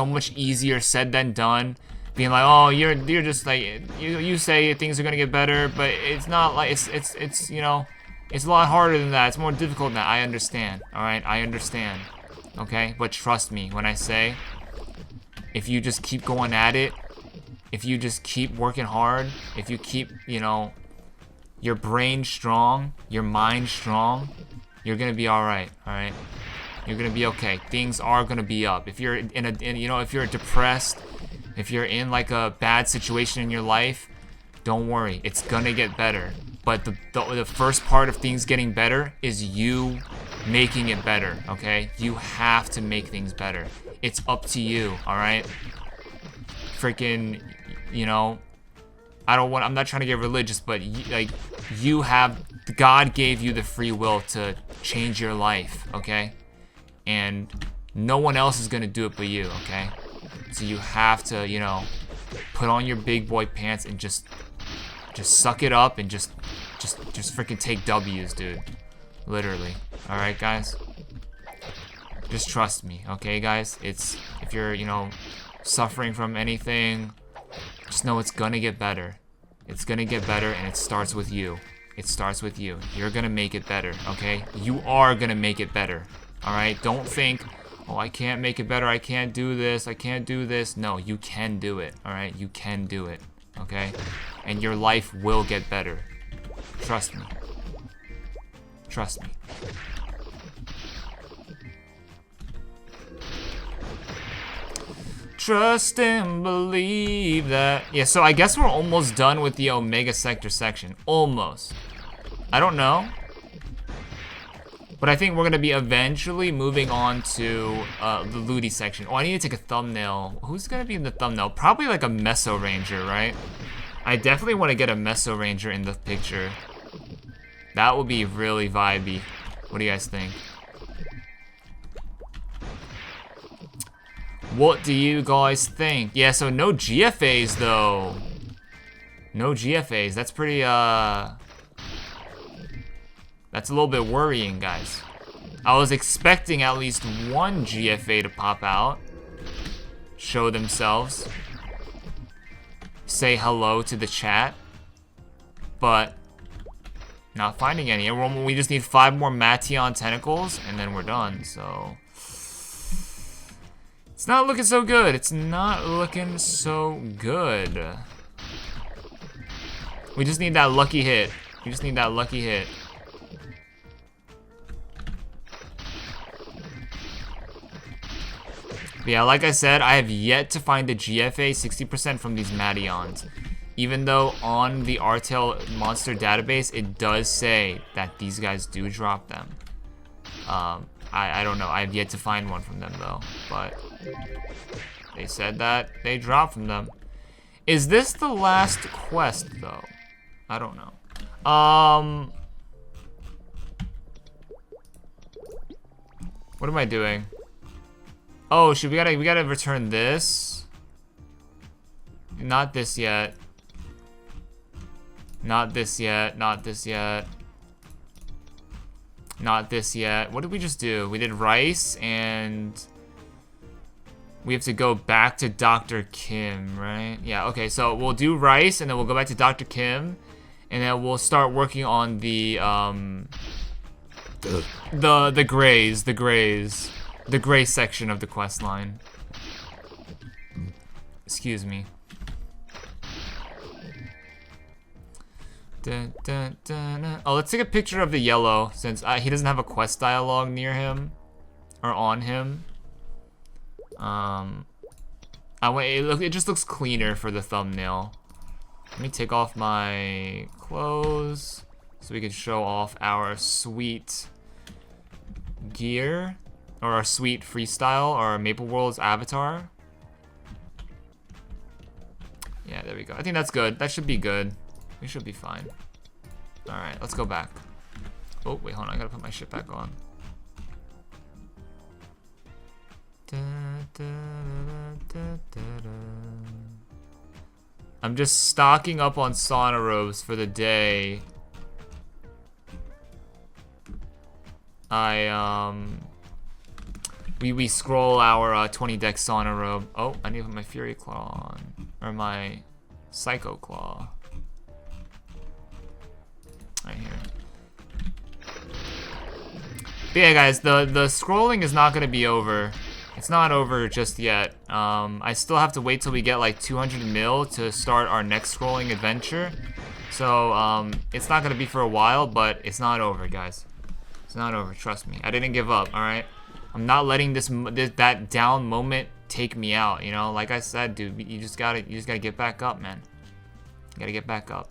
much easier said than done. Being like, oh, you're just like, you say things are gonna get better, but it's not like, it's you know, it's a lot harder than that. It's more difficult than that. I understand, all right? I understand, okay? But trust me when I say, if you just keep going at it, if you just keep working hard, if you keep, you know, your brain strong, your mind strong, you're gonna be all right, all right? You're gonna be okay. Things are gonna be up. If you're you know, if you're depressed, if you're in like a bad situation in your life, don't worry, it's gonna get better. But the first part of things getting better is you making it better, okay? You have to make things better. It's up to you, all right? Freaking, you know, I'm not trying to get religious, but God gave you the free will to change your life, okay? And no one else is gonna do it but you, okay? So you have to, you know, put on your big boy pants and just suck it up and just freaking take W's, dude. Literally. All right, guys. Just trust me, okay, guys? If you're, you know, suffering from anything, just know it's gonna get better. It's gonna get better, and it starts with you. It starts with you. You're gonna make it better, okay? You are gonna make it better. All right? Don't think, oh, I can't make it better. I can't do this. I can't do this. No, you can do it. All right? You can do it. Okay? And your life will get better. Trust me. Trust me. Trust and believe that. Yeah, so I guess we're almost done with the Omega Sector section. Almost. I don't know. But I think we're gonna be eventually moving on to the Ludi section. Oh, I need to take a thumbnail. Who's gonna be in the thumbnail? Probably like a Mesoranger, right? I definitely want to get a Mesoranger in the picture. That would be really vibey. What do you guys think? What do you guys think? Yeah, so no GFAs though. No GFAs. That's pretty that's a little bit worrying, guys. I was expecting at least one GFA to pop out, show themselves, say hello to the chat, but not finding any. And we just need 5 more Matteon tentacles, and then we're done, so it's not looking so good. It's not looking so good. We just need that lucky hit. We just need that lucky hit. But yeah, like I said, I have yet to find a GFA 60% from these Matteons. Even though on the Artale monster database, it does say that these guys do drop them. I don't know. I have yet to find one from them though, but they said that they dropped from them. Is this the last quest though? I don't know. What am I doing? Oh, we gotta return this. Not this yet. Not this yet. Not this yet. Not this yet. What did we just do? We did rice, and we have to go back to Dr. Kim, right? Yeah, okay, so we'll do rice, and then we'll go back to Dr. Kim, and then we'll start working on the The gray section of the quest line. Excuse me. Oh, let's take a picture of the yellow since he doesn't have a quest dialogue near him or on him. It just looks cleaner for the thumbnail. Let me take off my clothes so we can show off our sweet gear or our sweet freestyle or our Maple World's avatar. Yeah, there we go. I think that's good. That should be good. We should be fine. Alright, let's go back. Oh, wait, hold on. I gotta put my shit back on. I'm just stocking up on sauna robes for the day. We scroll our 20 deck sauna robe. Oh, I need to put my Fury Claw on. Or my Psycho Claw. Right here. But yeah, guys, the scrolling is not gonna be over. It's not over just yet. I still have to wait till we get like 200 mil to start our next scrolling adventure. So it's not gonna be for a while, but it's not over, guys. It's not over. Trust me. I didn't give up. All right. I'm not letting that down moment take me out. You know, like I said, dude, you just gotta get back up, man. You gotta get back up.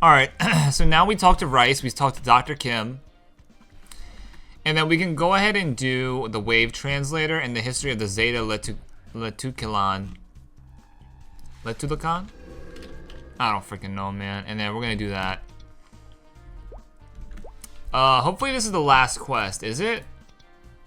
Alright, so now we talked to Rice, we talked to Dr. Kim. And then we can go ahead and do the wave translator and the history of the Zeta Letulican. Letulican? I don't freaking know, man. And then we're gonna do that. Hopefully this is the last quest, is it?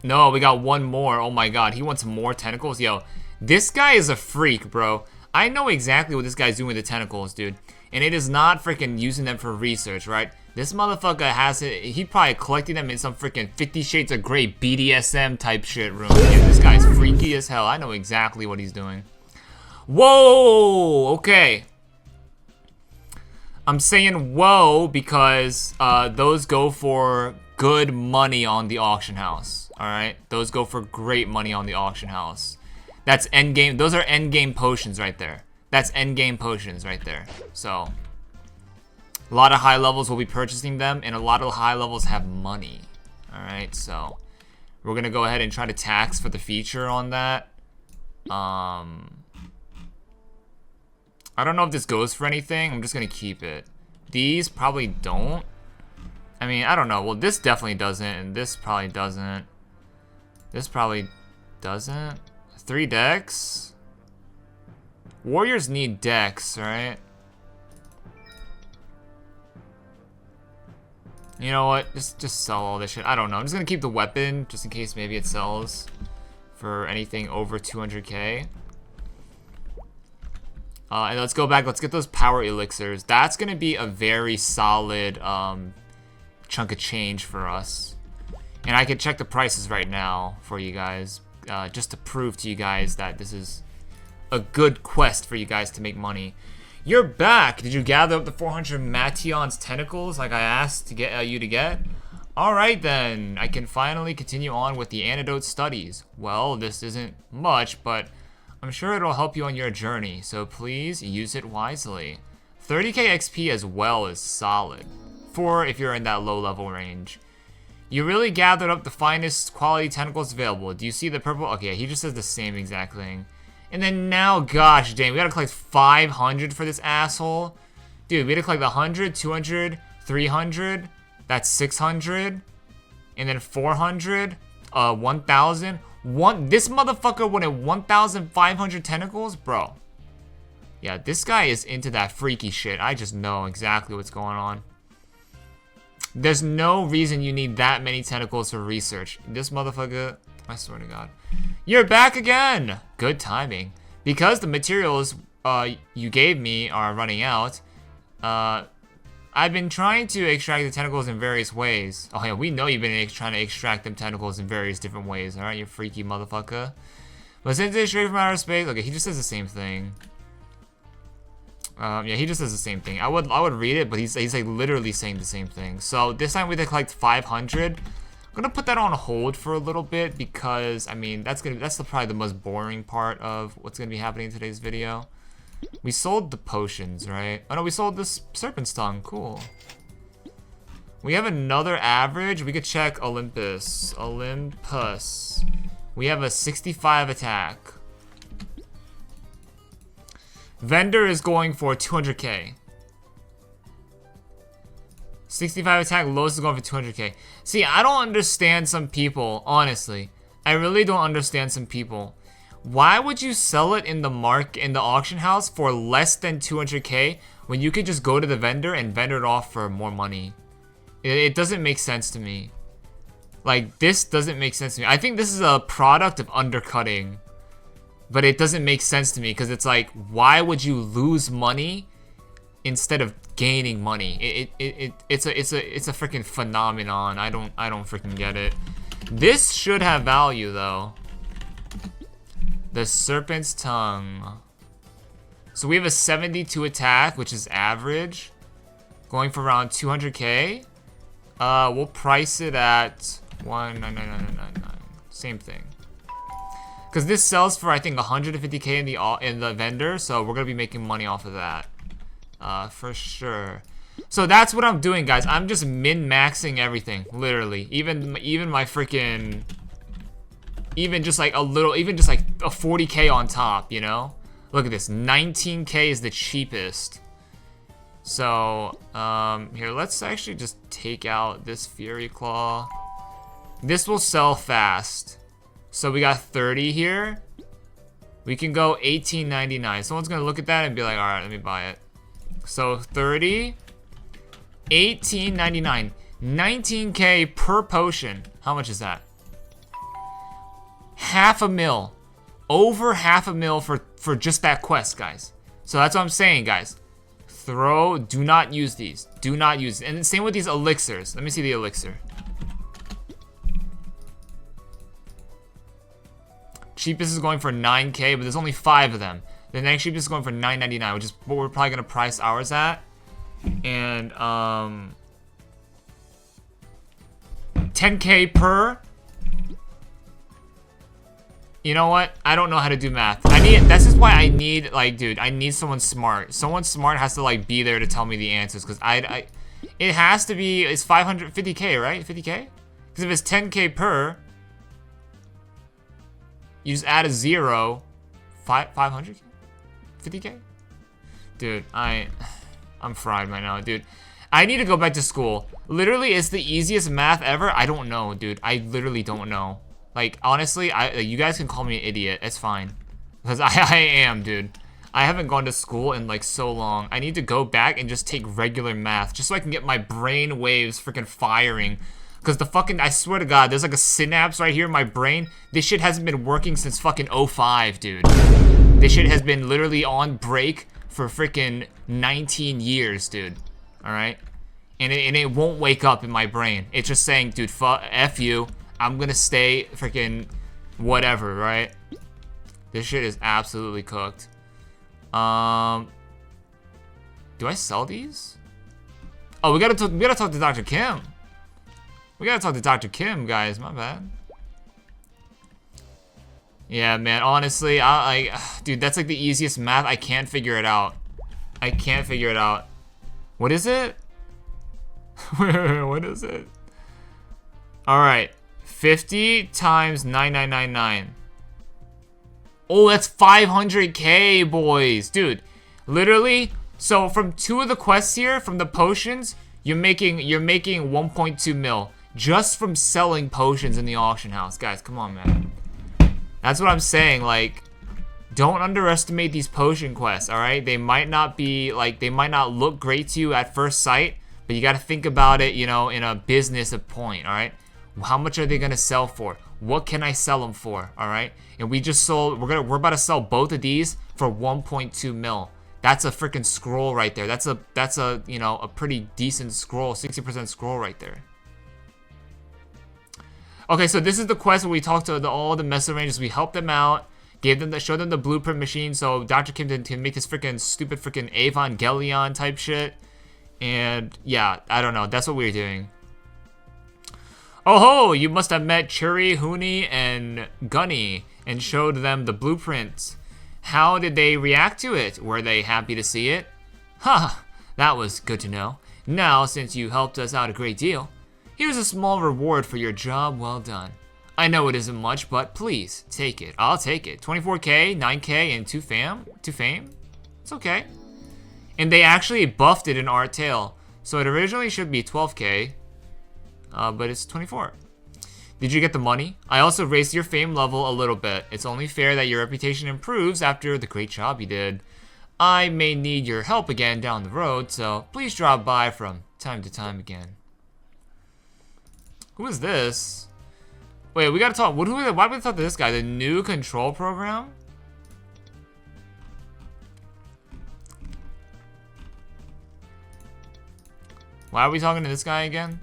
No, we got one more. Oh my god, he wants more tentacles? Yo, this guy is a freak, bro. I know exactly what this guy's doing with the tentacles, dude. And it is not freaking using them for research, right? This motherfucker has it. He probably collecting them in some freaking 50 Shades of Grey BDSM type shit room. Yeah, this guy's freaky as hell. I know exactly what he's doing. Whoa! Okay. I'm saying whoa because those go for good money on the auction house. Alright? Those go for great money on the auction house. That's endgame. Those are endgame potions right there. That's endgame potions right there. So, a lot of high levels will be purchasing them, and a lot of high levels have money. Alright, so we're gonna go ahead and try to tax for the feature on that. I don't know if this goes for anything. I'm just gonna keep it. These probably don't. I mean, I don't know. Well, this definitely doesn't, and this probably doesn't. This probably doesn't. 3 decks? Warriors need decks, right? You know what? Just sell all this shit. I don't know. I'm just gonna keep the weapon just in case maybe it sells for anything over 200k. And let's go back. Let's get those power elixirs. That's gonna be a very solid chunk of change for us. And I can check the prices right now for you guys, just to prove to you guys that this is a good quest for you guys to make money. You're back. Did you gather up the 400 Mation's tentacles like I asked to get you to get? Alright then, I can finally continue on with the antidote studies. Well, this isn't much, but I'm sure it'll help you on your journey, so please use it wisely. 30k XP as well is solid, for if you're in that low level range. You really gathered up the finest quality tentacles available. Do you see the purple? Okay, he just says the same exact thing. And then now, gosh dang, we gotta collect 500 for this asshole. Dude, we gotta collect 100, 200, 300. That's 600. And then 400. 1,000. This motherfucker wanted 1,500 tentacles? Bro. Yeah, this guy is into that freaky shit. I just know exactly what's going on. There's no reason you need that many tentacles for research. This motherfucker, I swear to God. You're back again! Good timing. Because the materials you gave me are running out, I've been trying to extract the tentacles in various ways. Oh yeah, we know you've been trying to extract them tentacles in various different ways, alright, you freaky motherfucker. But since it's straight from outer space, okay, he just says the same thing. Yeah, he just says the same thing. I would read it, but he's like literally saying the same thing. So this time we did collect 500. I'm gonna put that on hold for a little bit because I mean that's probably the most boring part of what's gonna be happening in today's video. We sold the potions, right? Oh no, we sold this serpent's tongue. Cool. We have another average. We could check Olympus. We have a 65 attack. Vendor is going for 200k. 65 attack, lowest is going for 200k. See, I don't understand some people, honestly. I really don't understand some people. Why would you sell it in the auction house for less than 200k when you could just go to the vendor and vendor it off for more money? It doesn't make sense to me. Like, this doesn't make sense to me. I think this is a product of undercutting. But it doesn't make sense to me because it's like, why would you lose money instead of gaining money? It's a freaking phenomenon. I don't freaking get it. This should have value though. The serpent's tongue. So we have a 72 attack, which is average, going for around 200k. We'll price it at 19999. Same thing. Because this sells for, I think, 150k in the vendor, so we're going to be making money off of that. For sure. So that's what I'm doing, guys. I'm just min-maxing everything, literally. Even my freaking... Even just like a 40k on top, you know? Look at this. 19k is the cheapest. So, here, let's actually just take out this Fury Claw. This will sell fast. So we got 30 here. We can go $18.99. Someone's gonna look at that and be like, all right, let me buy it. So 30, $18.99, 19k per potion. How much is that? $500,000, over $500,000 for just that quest, guys. So that's what I'm saying, guys. Do not use these. Do not use it. And same with these elixirs. Let me see the elixir. Cheapest is going for 9k, but there's only 5 of them. The next cheapest is going for $9.99, which is what we're probably gonna price ours at. And 10k per. You know what? I don't know how to do math. That's just why I need, like, dude, I need someone smart. Someone smart has to, like, be there to tell me the answers, because it has to be, it's 550k, right? 50k? Because if it's 10k per, you just add a 0, 500k? 50k? Dude, I'm fried right now, dude. I need to go back to school. Literally, it's the easiest math ever. I don't know, dude. I literally don't know. Like, honestly, you guys can call me an idiot. It's fine. Because I am, dude. I haven't gone to school in, like, so long. I need to go back and just take regular math. Just so I can get my brain waves freaking firing. Because I swear to God, there's, like, a synapse right here in my brain. This shit hasn't been working since fucking 05, dude. This shit has been literally on break for freaking 19 years, dude. Alright? And it won't wake up in my brain. It's just saying, dude, F you. I'm gonna stay freaking whatever, right? This shit is absolutely cooked. Do I sell these? Oh, we gotta talk to Dr. Kim. We gotta talk to Dr. Kim, guys. My bad. Yeah, man. Honestly, dude, that's like the easiest math. I can't figure it out. I can't figure it out. What is it? What is it? All right. 50 times 9999. Oh, that's 500k, boys. Dude, literally, so from 2 of the quests here, from the potions, you're making 1.2 mil just from selling potions in the auction house. Guys, come on, man. That's what I'm saying. Like, don't underestimate these potion quests, all right? They might not be, like, they might not look great to you at first sight, but you got to think about it, you know, in a business point, all right? How much are they gonna sell for? What can I sell them for? All right, and we just sold. We're about to sell both of these for 1.2 mil. That's a freaking scroll right there. That's a you know, a pretty decent scroll, 60% scroll right there. Okay, so this is the quest where we talked to all the Mesorangers. We helped them out. showed them the blueprint machine so Dr. Kim can make this freaking stupid freaking Evangelion type shit. And yeah, I don't know. That's what we were doing. Oh ho! You must have met Churi, Huni, and Gunny and showed them the blueprint. How did they react to it? Were they happy to see it? Ha! That was good to know. Now, since you helped us out a great deal, here's a small reward for your job well done. I know it isn't much, but please, take it. I'll take it. 24k, 9k, and 2 fame? It's okay. And they actually buffed it in Artale. So it originally should be 12k, but it's 24. Did you get the money? I also raised your fame level a little bit. It's only fair that your reputation improves after the great job you did. I may need your help again down the road, so please drop by from time to time again. Who is this? Wait, we gotta talk. Why do we talk to this guy? The new control program? Why are we talking to this guy again?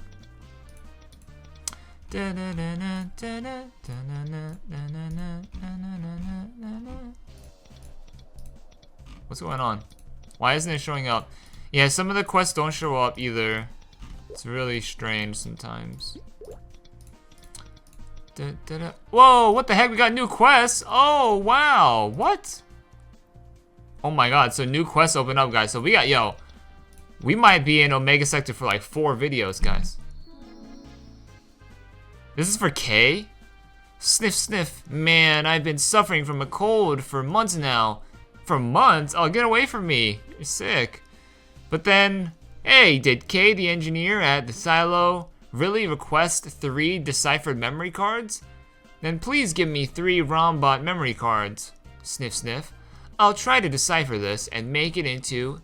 What's going on? Why isn't it showing up? Yeah, some of the quests don't show up either. It's really strange sometimes. Whoa, what the heck? We got new quests. Oh, wow. What? Oh my god, so new quests open up, guys. So we got, yo, we might be in Omega Sector for like 4 videos, guys. This is for K? Sniff, sniff. Man, I've been suffering from a cold for months now. For months? Oh, get away from me. You're sick. But then, hey, did K, the engineer at the silo, really request 3 deciphered memory cards? Then please give me 3 ROMbot memory cards. Sniff, sniff. I'll try to decipher this and make it into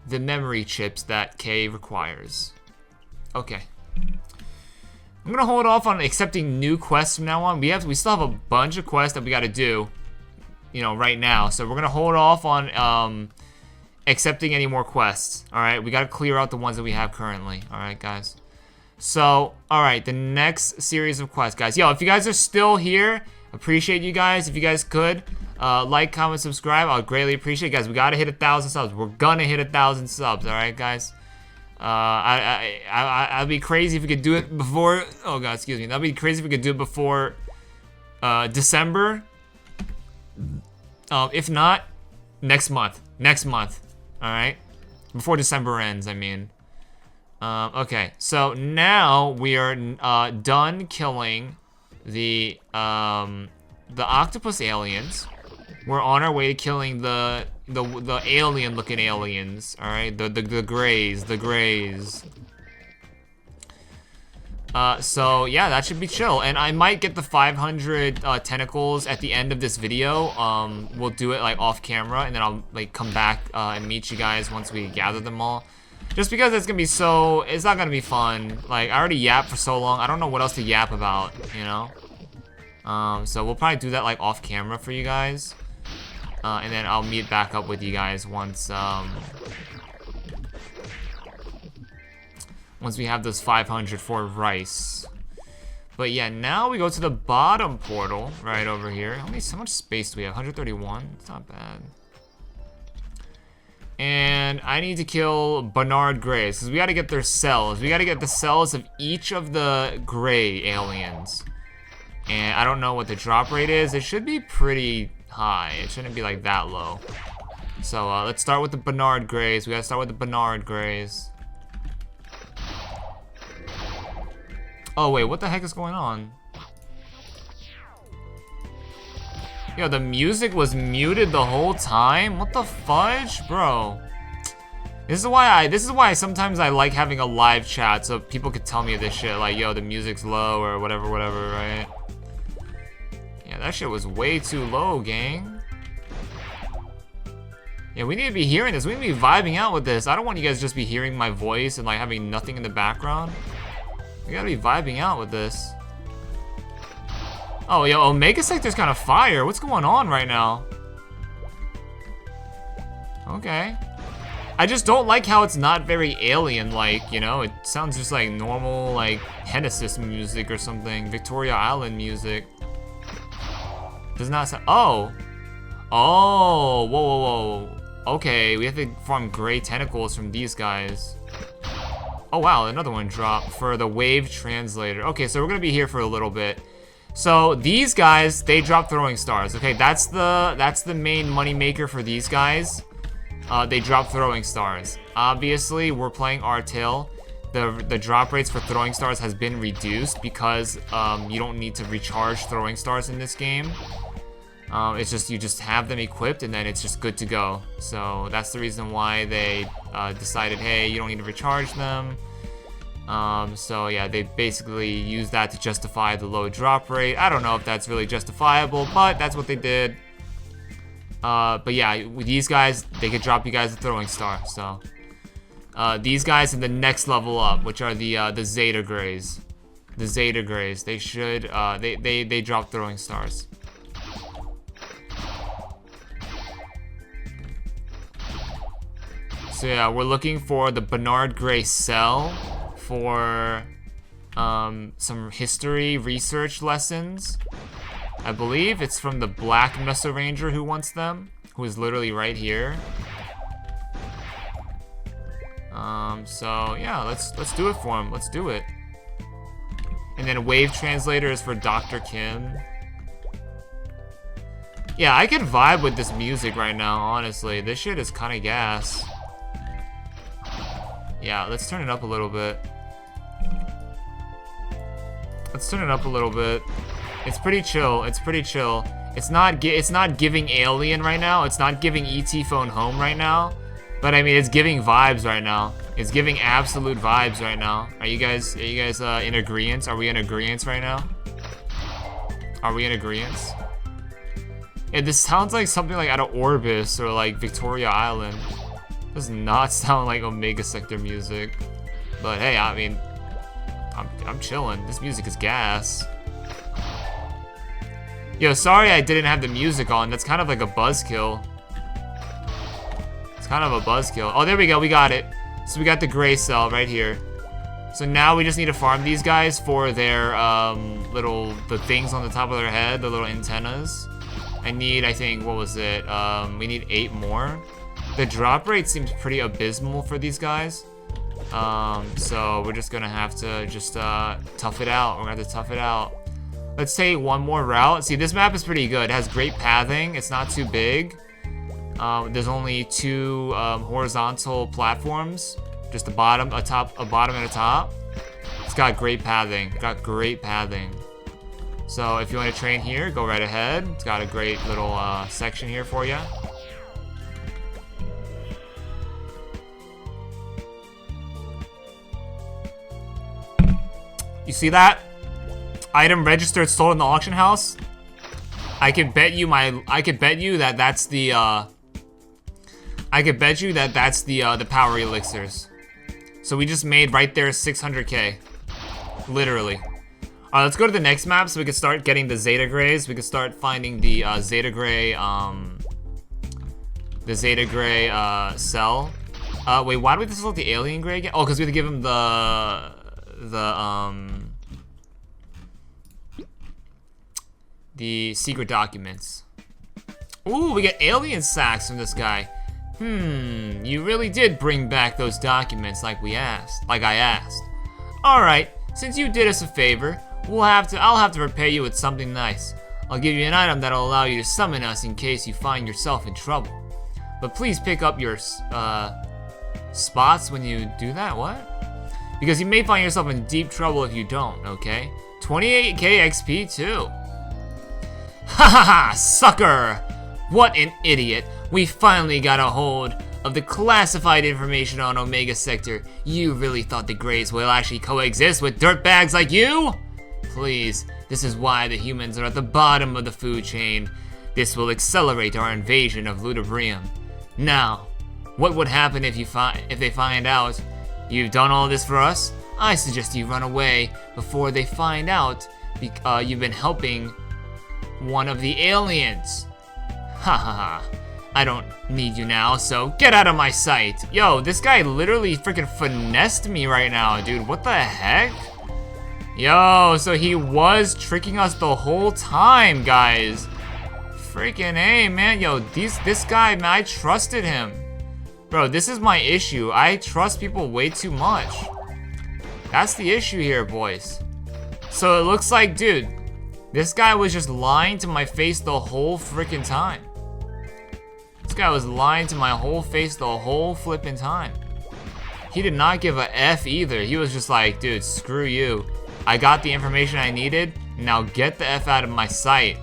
the memory chips that K requires. Okay. I'm gonna hold off on accepting new quests from now on. We still have a bunch of quests that we gotta do, you know, right now. So we're gonna hold off on accepting any more quests. Alright, we gotta clear out the ones that we have currently. Alright, guys. So, alright, the next series of quests, guys. Yo, if you guys are still here, appreciate you guys. If you guys could, like, comment, subscribe. I would greatly appreciate it, guys. We gotta hit 1,000 subs. We're gonna hit 1,000 subs, alright, guys? I'd be crazy if we could do it before, oh god, excuse me. That'd be crazy if we could do it before, December. If not, next month. Alright? Before December ends, I mean. Okay, so now we are, done killing the octopus aliens. We're on our way to killing the alien-looking aliens, all right? The grays. So yeah, that should be chill. And I might get the 500 tentacles at the end of this video. We'll do it like off camera, and then I'll like come back and meet you guys once we gather them all. Just because it's not gonna be fun. Like I already yapped for so long. I don't know what else to yap about, you know? So we'll probably do that like off camera for you guys. And then I'll meet back up with you guys once we have those 500 for rice. But yeah, now we go to the bottom portal right over here. How much space do we have? 131? It's not bad. And I need to kill Bernard Greys, because we gotta get their cells. We gotta get the cells of each of the gray aliens. And I don't know what the drop rate is. It should be pretty high. It shouldn't be like that low. So let's start with the Bernard Greys. We gotta start with the Bernard Greys. Oh wait, what the heck is going on? Yo, the music was muted the whole time? What the fudge? Bro. This is why sometimes I like having a live chat so people could tell me this shit, like, yo, the music's low or whatever, right? Yeah, that shit was way too low, gang. Yeah, we need to be hearing this. We need to be vibing out with this. I don't want you guys to just be hearing my voice and like having nothing in the background. We gotta be vibing out with this. Oh, yo, Omega Sector's kind of fire. What's going on right now? Okay. I just don't like how it's not very alien-like, you know? It sounds just like normal, like, Genesis music or something. Victoria Island music. Does not sound. Oh. Oh. Whoa, whoa, whoa. Okay, we have to farm gray tentacles from these guys. Oh wow, another one dropped for the wave translator. Okay, so we're gonna be here for a little bit. So these guys, they drop throwing stars. Okay, that's the main money maker for these guys. They drop throwing stars. Obviously, we're playing Artale. The drop rates for throwing stars has been reduced because you don't need to recharge throwing stars in this game. It's just you just have them equipped and then it's just good to go. So that's the reason why they decided, hey, you don't need to recharge them. So yeah, they basically use that to justify the low drop rate. I don't know if that's really justifiable, but that's what they did. But yeah, with these guys, they could drop you guys a throwing star. So these guys in the next level up, which are the Zeta Grays. The Zeta Grays, they should they drop throwing stars. So yeah, we're looking for the Bernard Gray cell for some history research lessons. I believe it's from the black Mesoranger who wants them, who is literally right here. So yeah, let's do it for him. Let's do it. And then a wave translator is for Dr. Kim. Yeah, I can vibe with this music right now, honestly. This shit is kind of gas. Yeah, let's turn it up a little bit. Let's turn it up a little bit. It's pretty chill. It's pretty chill. It's not giving Alien right now. It's not giving ET Phone Home right now. But I mean, it's giving vibes right now. It's giving absolute vibes right now. Are you guys in agreement? Are we in agreement right now? Are we in agreement? Yeah, this sounds like something like out of Orbis or like Victoria Island. Does not sound like Omega Sector music. But hey, I mean, I'm chilling. This music is gas. Yo, sorry I didn't have the music on. That's kind of like a buzzkill. It's kind of a buzzkill. Oh, there we go. We got it. So we got the gray cell right here. So now we just need to farm these guys for their the things on the top of their head, the little antennas. I need, I think, what was it? We need 8 more. The drop rate seems pretty abysmal for these guys. So we're just gonna have to just tough it out. We're gonna have to tough it out. Let's take one more route. See, this map is pretty good. It has great pathing. It's not too big. There's only 2 horizontal platforms. Just a bottom, a bottom, and a top. It's got great pathing. It's got great pathing. So if you want to train here, go right ahead. It's got a great little section here for you. You see that? Item registered sold in the auction house. I could bet you that that's the the power elixirs. So we just made right there 600k. Literally. Alright, let's go to the next map so we can start getting the Zeta Grays. We can start finding the Zeta Gray cell. Wait, why do we have to select the Alien Gray again? Oh, because we have to give him the secret documents. Ooh, we get alien sacks from this guy. You really did bring back those documents like I asked. Alright, since you did us a favor, I'll have to repay you with something nice. I'll give you an item that'll allow you to summon us in case you find yourself in trouble. But please pick up your spots when you do that. What? Because you may find yourself in deep trouble if you don't, okay? 28k XP too. Ha ha ha, sucker! What an idiot. We finally got a hold of the classified information on Omega Sector. You really thought the Greys will actually coexist with dirtbags like you? Please, this is why the humans are at the bottom of the food chain. This will accelerate our invasion of ludibrium. Now, what would happen if they find out you've done all this for us? I suggest you run away before they find out you've been helping one of the aliens. Ha ha ha. I don't need you now, so get out of my sight. Yo, this guy literally freaking finessed me right now, dude. What the heck? Yo, so he was tricking us the whole time, guys. Freaking A, man. Yo, this guy, man, I trusted him. Bro, this is my issue. I trust people way too much. That's the issue here, boys. So it looks like, dude, this guy was just lying to my face the whole freaking time. This guy was lying to my whole face the whole flipping time. He did not give a F either. He was just like, dude, screw you. I got the information I needed. Now get the F out of my sight.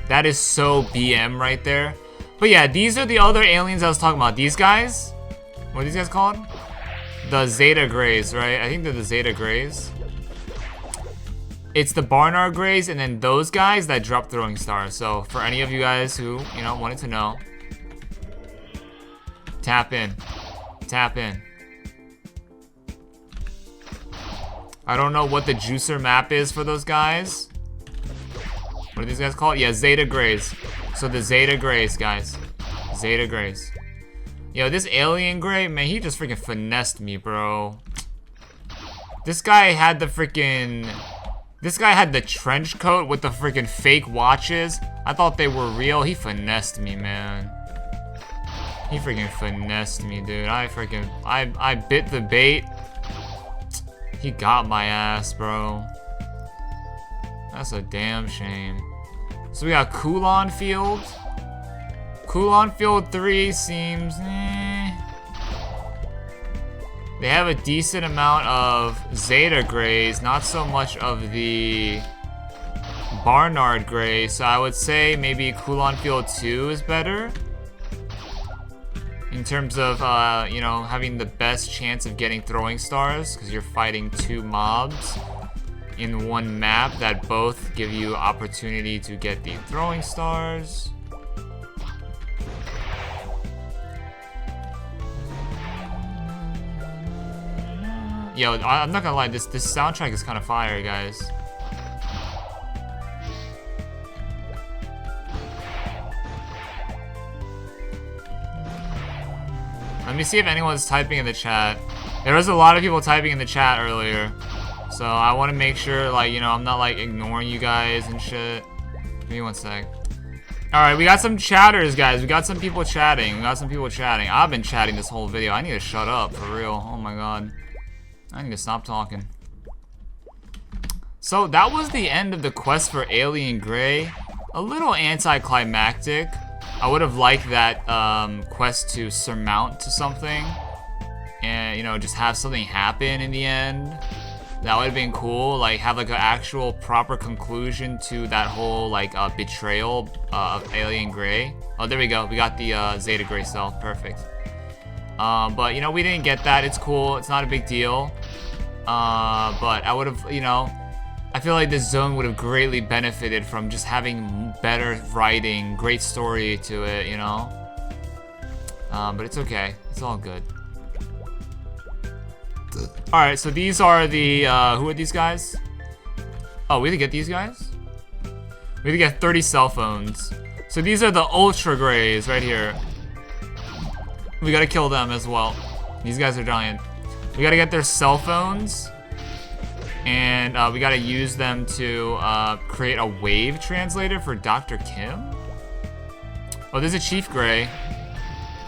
That is so BM right there. But yeah, these are the other aliens I was talking about. These guys, what are these guys called? The Zeta Greys, right? I think they're the Zeta Greys. It's the Barnard Greys and then those guys that drop throwing stars. So for any of you guys who, you know, wanted to know, tap in. Tap in. I don't know what the juicer map is for those guys. What are these guys called? Yeah, Zeta Greys. So the Zeta Greys, guys. Zeta Greys. Yo, this alien gray, man, he just freaking finessed me, bro. This guy had the freaking... This guy had the trench coat with the freaking fake watches. I thought they were real. He finessed me, man. He freaking finessed me, dude. I bit the bait. He got my ass, bro. That's a damn shame. So we got Coulon Field. Coulon Field 3 seems... They have a decent amount of Zeta Greys, not so much of the Barnard Greys. So I would say maybe Coulon Field 2 is better. In terms of, you know, having the best chance of getting throwing stars, because you're fighting two mobs in one map that both give you opportunity to get the throwing stars. Yo, I'm not gonna lie, this soundtrack is kind of fire, guys. Let me see if anyone's typing in the chat. There was a lot of people typing in the chat earlier. So I want to make sure, like, you know, I'm not, like, ignoring you guys and shit. Give me one sec. Alright, we got some chatters, guys. We got some people chatting. I've been chatting this whole video. I need to shut up, for real. Oh my god. I need to stop talking. So that was the end of the quest for Alien Grey. A little anticlimactic. I would have liked that quest to surmount to something. And, you know, just have something happen in the end. That would have been cool. Like, have like an actual proper conclusion to that whole, like, betrayal of Alien Grey. Oh, there we go. We got the Zeta Grey cell. Perfect. But, you know, we didn't get that. It's cool. It's not a big deal. But I would have, you know, I feel like this zone would have greatly benefited from just having better writing, great story to it, you know? But it's okay. It's all good. Alright, so these are the, who are these guys? Oh, we didn't get these guys? We didn't get 30 cell phones. So these are the Ultra Greys right here. We gotta kill them as well. These guys are giant. We gotta get their cell phones. And we gotta use them to create a wave translator for Dr. Kim. Oh, there's a Chief Grey.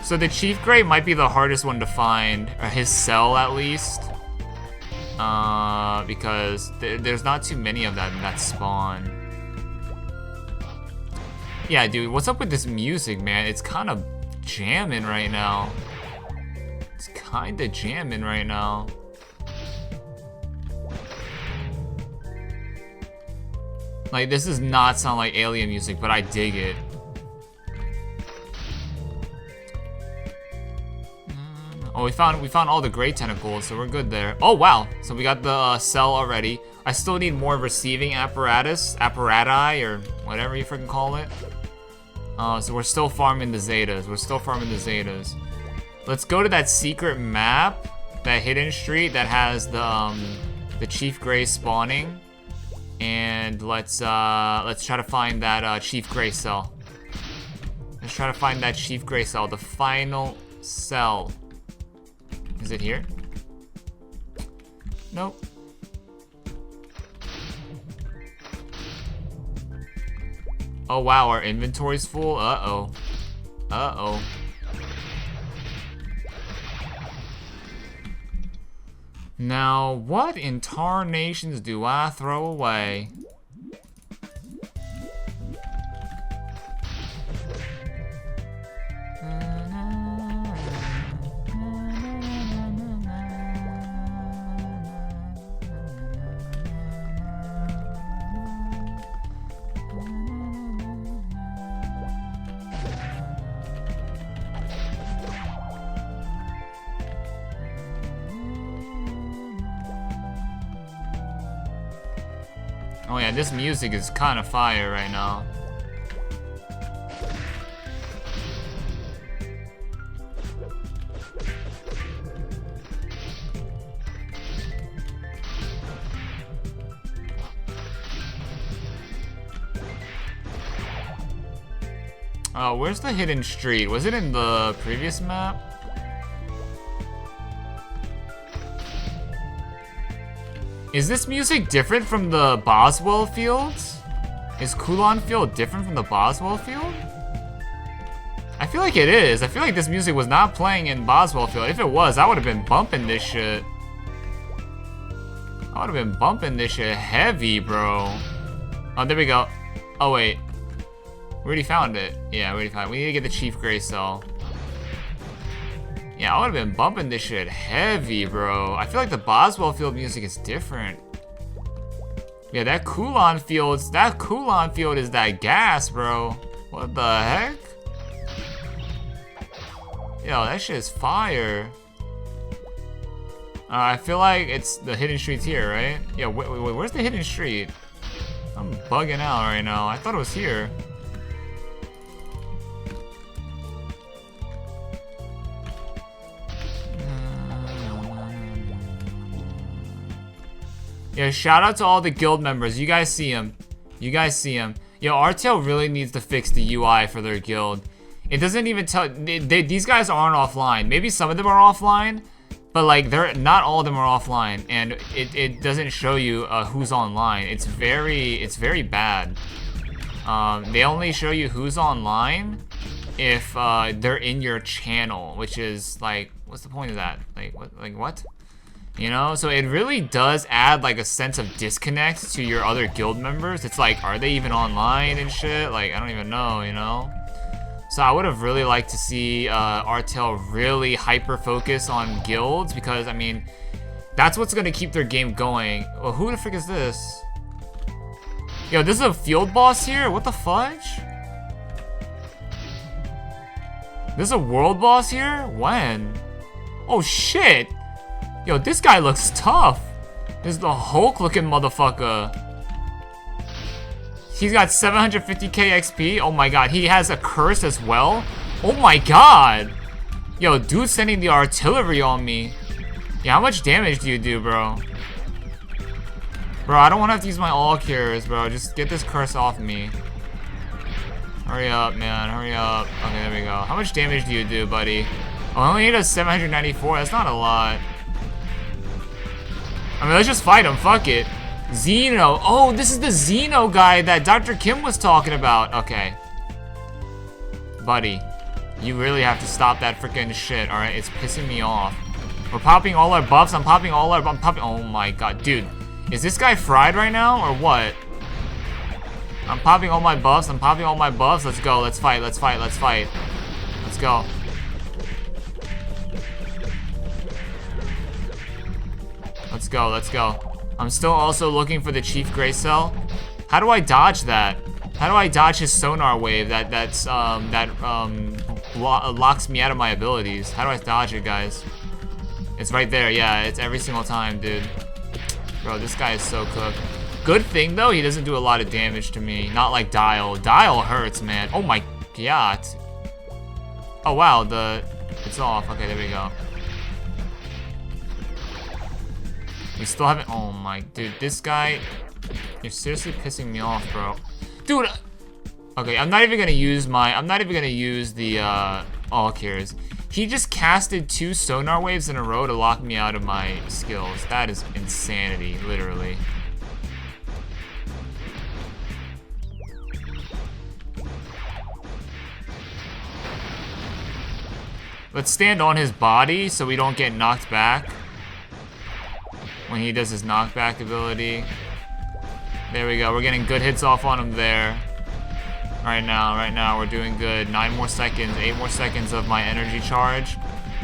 So the Chief Grey might be the hardest one to find, or his cell at least. Because there's not too many of them that spawn. Yeah, dude, what's up with this music, man? It's kind of jamming right now. It's kind of jamming right now. Like, this does not sound like alien music, but I dig it. Oh, we found all the gray tentacles, so we're good there. Oh, wow. So we got the cell already. I still need more receiving apparati, or whatever you freaking call it. So we're still farming the Zetas. Let's go to that secret map, that hidden street that has the Chief Grey spawning. And let's try to find that Chief Grey cell. Let's try to find that Chief Grey cell, the final cell. Is it here? Nope. Oh wow, our inventory's full. Uh-oh. Uh-oh. Now, what in tarnations do I throw away? Oh yeah, this music is kind of fire right now. Oh, where's the hidden street? Was it in the previous map? Is this music different from the Boswell fields? Is Coulon Field different from the Boswell field? I feel like it is. I feel like this music was not playing in Boswell field. If it was, I would have been bumping this shit. I would have been bumping this shit heavy, bro. Oh, there we go. Oh, wait. We already found it. Yeah, we already found it. We need to get the Chief Gray Cell. Yeah, I would have been bumping this shit heavy, bro. I feel like the Boswell field music is different. Yeah, that Coulon field is that gas, bro. What the heck? Yo, that shit is fire. I feel like it's the hidden street's here, right? Yeah, wait, where's the hidden street? I'm bugging out right now. I thought it was here. Yeah, shout out to all the guild members. You guys see them. You guys see them. Yo, Artale really needs to fix the UI for their guild. It doesn't even tell. These guys aren't offline. Maybe some of them are offline, but like not all of them are offline, and it doesn't show you who's online. It's very bad. They only show you who's online if they're in your channel, which is like, what's the point of that? Like what? You know, so it really does add like a sense of disconnect to your other guild members. It's like, are they even online and shit? Like, I don't even know, you know? So I would have really liked to see Artale really hyper-focus on guilds, because, I mean, that's what's gonna keep their game going. Well, who the frick is this? Yo, this is a field boss here? What the fudge? This is a world boss here? When? Oh, shit! Yo, this guy looks tough. This is the Hulk-looking motherfucker. He's got 750k XP. Oh my god, he has a curse as well. Oh my god. Yo, dude's sending the artillery on me. Yeah, how much damage do you do, bro? Bro, I don't want to have to use my all cures, bro. Just get this curse off me. Hurry up, man. Hurry up. Okay, there we go. How much damage do you do, buddy? Oh, I only need a 794. That's not a lot. I mean, let's just fight him. Fuck it. Xeno. Oh, this is the Xeno guy that Dr. Kim was talking about. Okay. Buddy, you really have to stop that freaking shit, alright? It's pissing me off. We're popping all our buffs. I'm popping. Oh my god. Dude, is this guy fried right now or what? I'm popping all my buffs. Let's go. Let's fight. Let's go. Let's go. I'm still also looking for the Chief Gray Cell. How do I dodge that? How do I dodge his sonar wave that locks me out of my abilities? How do I dodge it, guys? It's right there. Yeah, it's every single time, dude. Bro, this guy is so cooked. Good thing though, he doesn't do a lot of damage to me. Not like Dial. Dial hurts, man. Oh my god. Oh wow, it's off. Okay, there we go. We still haven't. Oh my, dude, this guy, you're seriously pissing me off, bro. Dude, okay, I'm not even gonna use the all cures. He just casted 2 sonar waves in a row to lock me out of my skills. That is insanity, literally. Let's stand on his body so we don't get knocked back when he does his knockback ability. There we go. We're getting good hits off on him there. Right now, we're doing good. 9 more seconds, 8 more seconds of my energy charge.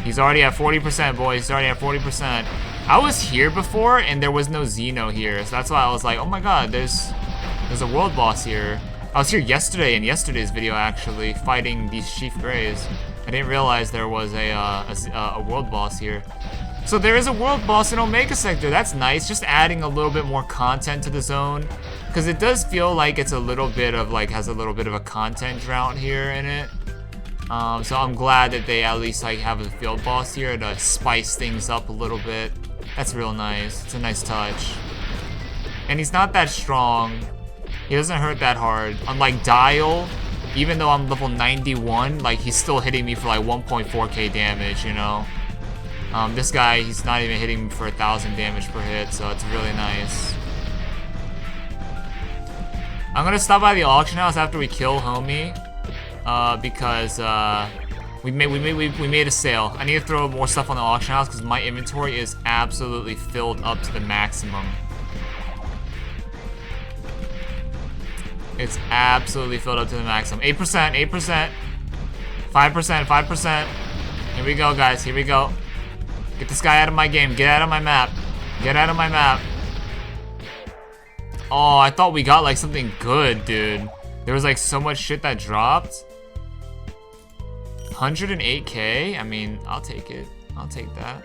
He's already at 40%, boys. He's already at 40%. I was here before, and there was no Xeno here. So that's why I was like, oh my god, there's a world boss here. I was here yesterday, in yesterday's video, actually, fighting these Chief Greys. I didn't realize there was a world boss here. So there is a world boss in Omega Sector. That's nice. Just adding a little bit more content to the zone. Because it does feel like it's a little bit of, like, has a little bit of a content drought here in it. So I'm glad that they at least, like, have a field boss here to spice things up a little bit. That's real nice. It's a nice touch. And he's not that strong. He doesn't hurt that hard. Unlike Dial, even though I'm level 91, like, he's still hitting me for, like, 1.4k damage, you know? This guy, he's not even hitting me for 1,000 damage per hit, so it's really nice. I'm gonna stop by the auction house after we kill Homie, because we made a sale. I need to throw more stuff on the auction house because my inventory is absolutely filled up to the maximum. It's absolutely filled up to the maximum. 8%, 8%, 5%, 5%. Here we go, guys. Here we go. Get this guy out of my game. Get out of my map. Get out of my map. Oh, I thought we got like something good, dude. There was like so much shit that dropped. 108k? I mean, I'll take it. I'll take that.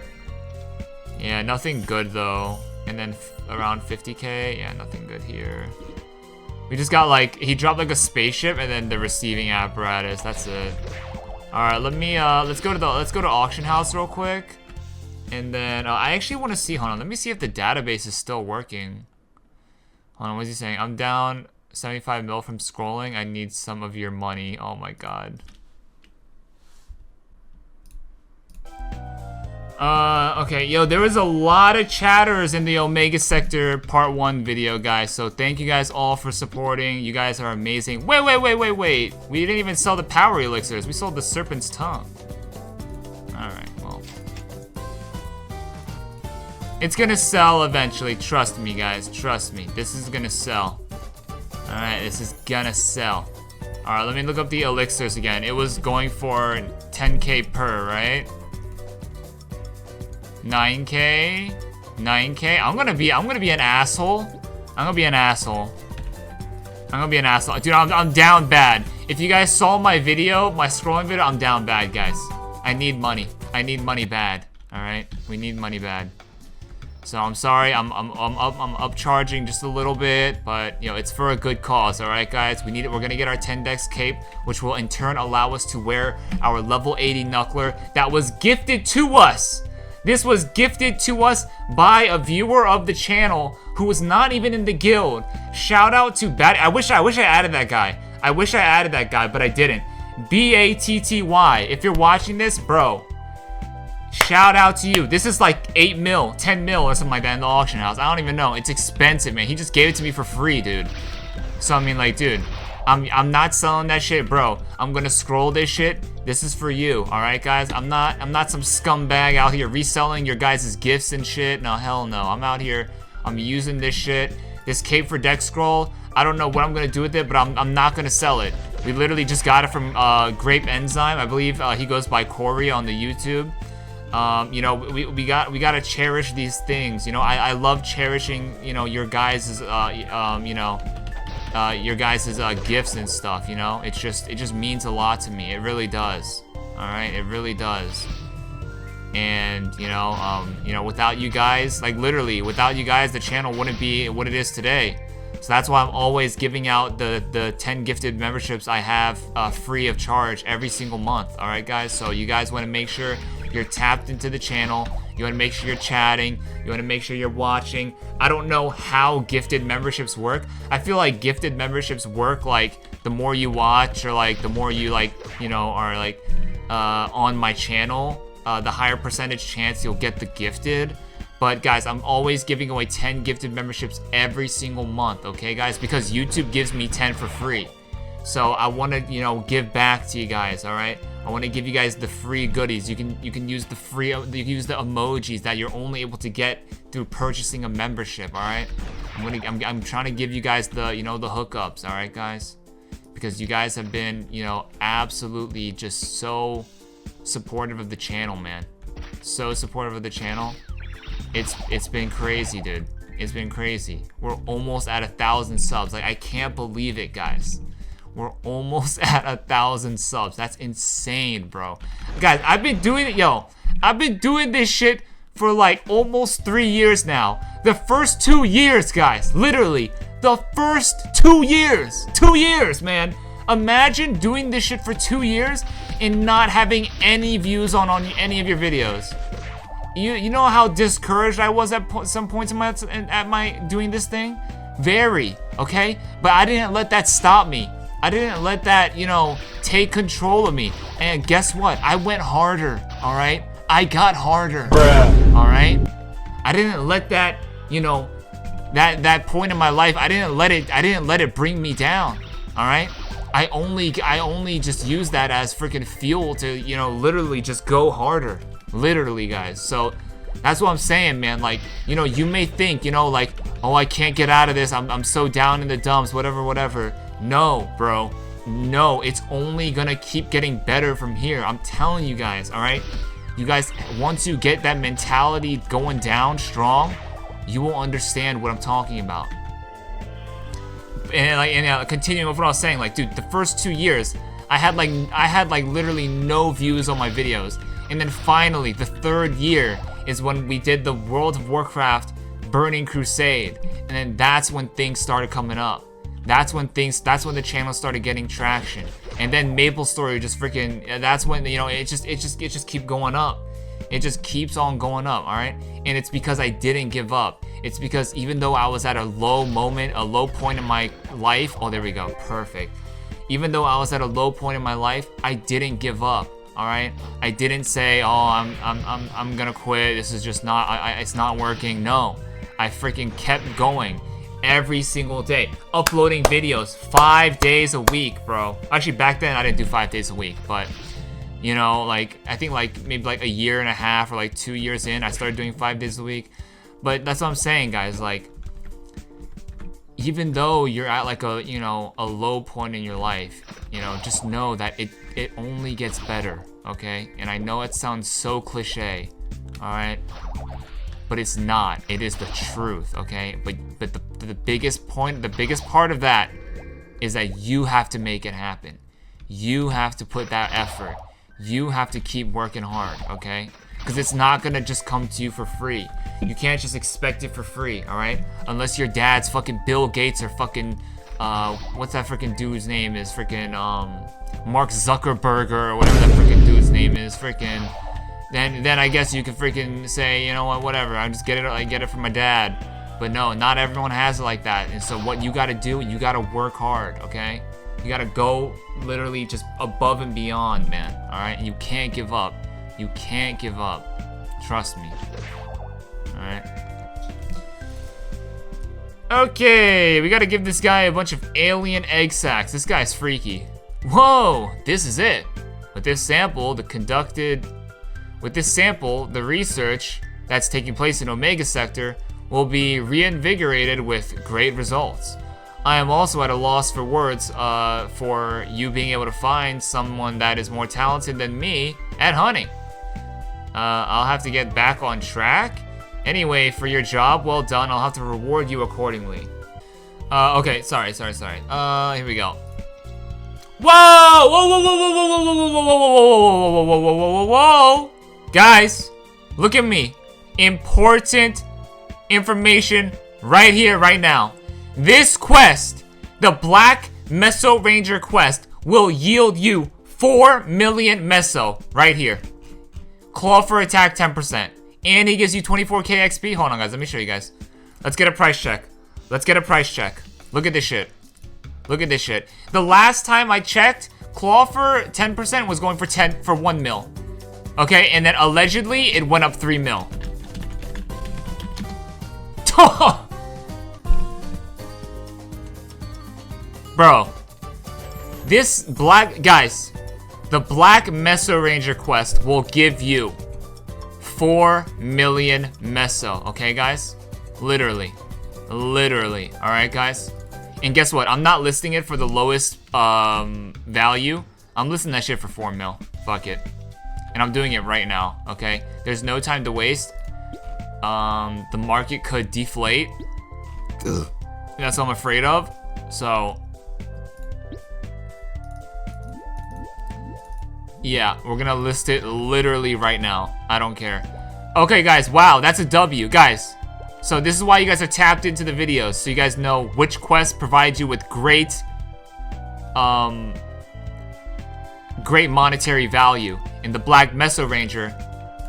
Yeah, nothing good though. And then around 50k? Yeah, nothing good here. We just got like, he dropped like a spaceship and then the receiving apparatus. That's it. Alright, let's go to auction house real quick. And then, I actually want to see, hold on, let me see if the database is still working. Hold on, what is he saying? I'm down 75 mil from scrolling. I need some of your money. Oh my god. Okay, yo, there was a lot of chatters in the Omega Sector Part 1 video, guys. So thank you guys all for supporting. You guys are amazing. Wait. We didn't even sell the power elixirs. We sold the Serpent's Tongue. Alright, well. It's gonna sell eventually. Trust me, guys. Trust me. This is gonna sell. Alright, this is gonna sell. Alright, let me look up the elixirs again. It was going for 10k per, right? 9k? 9k? I'm gonna be an asshole. I'm gonna be an asshole. Dude, I'm down bad. If you guys saw my video, my scrolling video, I'm down bad, guys. I need money. I need money bad. Alright? We need money bad. So I'm sorry, I'm upcharging just a little bit, but you know, it's for a good cause, alright guys? We need it. We're gonna get our 10 dex cape, which will in turn allow us to wear our level 80 knuckler that was gifted to us. This was gifted to us by a viewer of the channel who was not even in the guild. Shout out to Bat. I wish I added that guy. But I didn't. B-A-T-T-Y. If you're watching this, bro, shout out to you. This is like 8 mil, 10 mil or something like that in the auction house. I don't even know. It's expensive, man. He just gave it to me for free, dude. So I mean, like, dude, I'm not selling that shit, bro. I'm gonna scroll this shit. This is for you, all right, guys? I'm not some scumbag out here reselling your guys' gifts and shit. No, hell no. I'm out here. I'm using this shit. This cape for deck scroll. I don't know what I'm gonna do with it, but I'm not gonna sell it. We literally just got it from Grape Enzyme. I believe he goes by Corey on the YouTube. You know, we gotta cherish these things. You know, I love cherishing, you know, your guys' your guys' gifts and stuff, you know? It just means a lot to me. It really does. Alright, it really does. And, you know, without you guys, like literally, without you guys, the channel wouldn't be what it is today. So that's why I'm always giving out the 10 gifted memberships I have free of charge every single month. Alright guys, so you guys want to make sure you're tapped into the channel. You want to make sure you're chatting. You want to make sure you're watching. I don't know how gifted memberships work. I feel like gifted memberships work like the more you watch or like the more you like, you know, are like on my channel, the higher percentage chance you'll get the gifted. But guys, I'm always giving away 10 gifted memberships every single month, okay guys? Because YouTube gives me 10 for free. So I want to, you know, give back to you guys, all right? I want to give you guys the free goodies. You can use the emojis that you're only able to get through purchasing a membership. All right. I'm trying to give you guys the the hookups. All right, guys, because you guys have been absolutely just so supportive of the channel, man. So supportive of the channel. It's been crazy, dude. It's been crazy. We're almost at 1,000 subs. Like, I can't believe it, guys. We're almost at 1,000 subs. That's insane, bro. Guys, I've been doing it, I've been doing this shit for like almost 3 years now. The first 2 years, guys, literally, the first 2 years. 2 years, man. Imagine doing this shit for 2 years and not having any views on any of your videos. You know how discouraged I was at some points in my doing this thing? Very, okay? But I didn't let that stop me. I didn't let that, take control of me. And guess what? I went harder, all right? I got harder, all right? I didn't let that, that point in my life, I didn't let it bring me down, all right? I only just use that as freaking fuel to, literally just go harder. Literally, guys. So that's what I'm saying, man. Like, you may think, like, oh, I can't get out of this. I'm so down in the dumps, whatever. No, bro. No, it's only gonna keep getting better from here. I'm telling you guys, all right? You guys, once you get that mentality going down strong, you will understand what I'm talking about. And continuing with what I was saying, like, dude, the first 2 years, I had like literally no views on my videos. And then finally, the 3rd year is when we did the World of Warcraft Burning Crusade. And then that's when things started coming up. That's when the channel started getting traction. And then Maplestory just freaking, that's when, it just keep going up. It just keeps on going up, all right? And it's because I didn't give up. It's because even though I was at a low moment, a low point in my life, oh, there we go, perfect. Even though I was at a low point in my life, I didn't give up. All right, I didn't say, oh, I'm gonna quit. This is just not, it's not working. No, I freaking kept going every single day, uploading videos 5 days a week, bro. Actually, back then I didn't do 5 days a week, but like I think like maybe like a year and a half or like 2 years in, I started doing 5 days a week. But that's what I'm saying, guys. Like, even though you're at like a a low point in your life, just know that it only gets better, okay? And I know it sounds so cliche, all right, but it's not. It is the truth, okay? But the biggest part of that is that you have to make it happen. You have to put that effort. You have to keep working hard, okay? Because it's not gonna just come to you for free. You can't just expect it for free, all right? Unless your dad's fucking Bill Gates or fucking, what's that freaking dude's name is? Freaking, Mark Zuckerberg or whatever that freaking dude's name is. Freaking, then I guess you could freaking say, you know what, whatever. I get it from my dad. But no, not everyone has it like that. And so what you gotta do, you gotta work hard, okay? You gotta go literally just above and beyond, man, all right? You can't give up. You can't give up. Trust me. Alright. Okay, we gotta give this guy a bunch of alien egg sacs. This guy's freaky. Whoa, this is it. With this sample, the research that's taking place in Omega Sector will be reinvigorated with great results. I am also at a loss for words for you being able to find someone that is more talented than me at hunting. I'll have to get back on track. Anyway, for your job, well done. I'll have to reward you accordingly. Okay, sorry. Here we go. Whoa! Whoa! Guys, look at me. Important information right here, right now. This quest, the Black Mesoranger quest, will yield you 4 million meso right here. Claw for attack 10%. And he gives you 24k XP. Hold on, guys. Let me show you guys. Let's get a price check. Look at this shit. The last time I checked, Claw for 10% was going for 1 mil. Okay, and then allegedly it went up 3 mil. Bro. This black... Guys. The Black Mesoranger quest will give you 4 million meso. Okay, guys? Literally. Literally. Alright, guys? And guess what? I'm not listing it for the lowest value. I'm listing that shit for 4 mil. Fuck it. And I'm doing it right now, okay? There's no time to waste. The market could deflate. Ugh. That's what I'm afraid of. So, yeah, we're gonna list it literally right now. I don't care. Okay, guys, wow, that's a W. Guys, so this is why you guys are tapped into the videos, so you guys know which quest provides you with great monetary value. In the Black Mesoranger,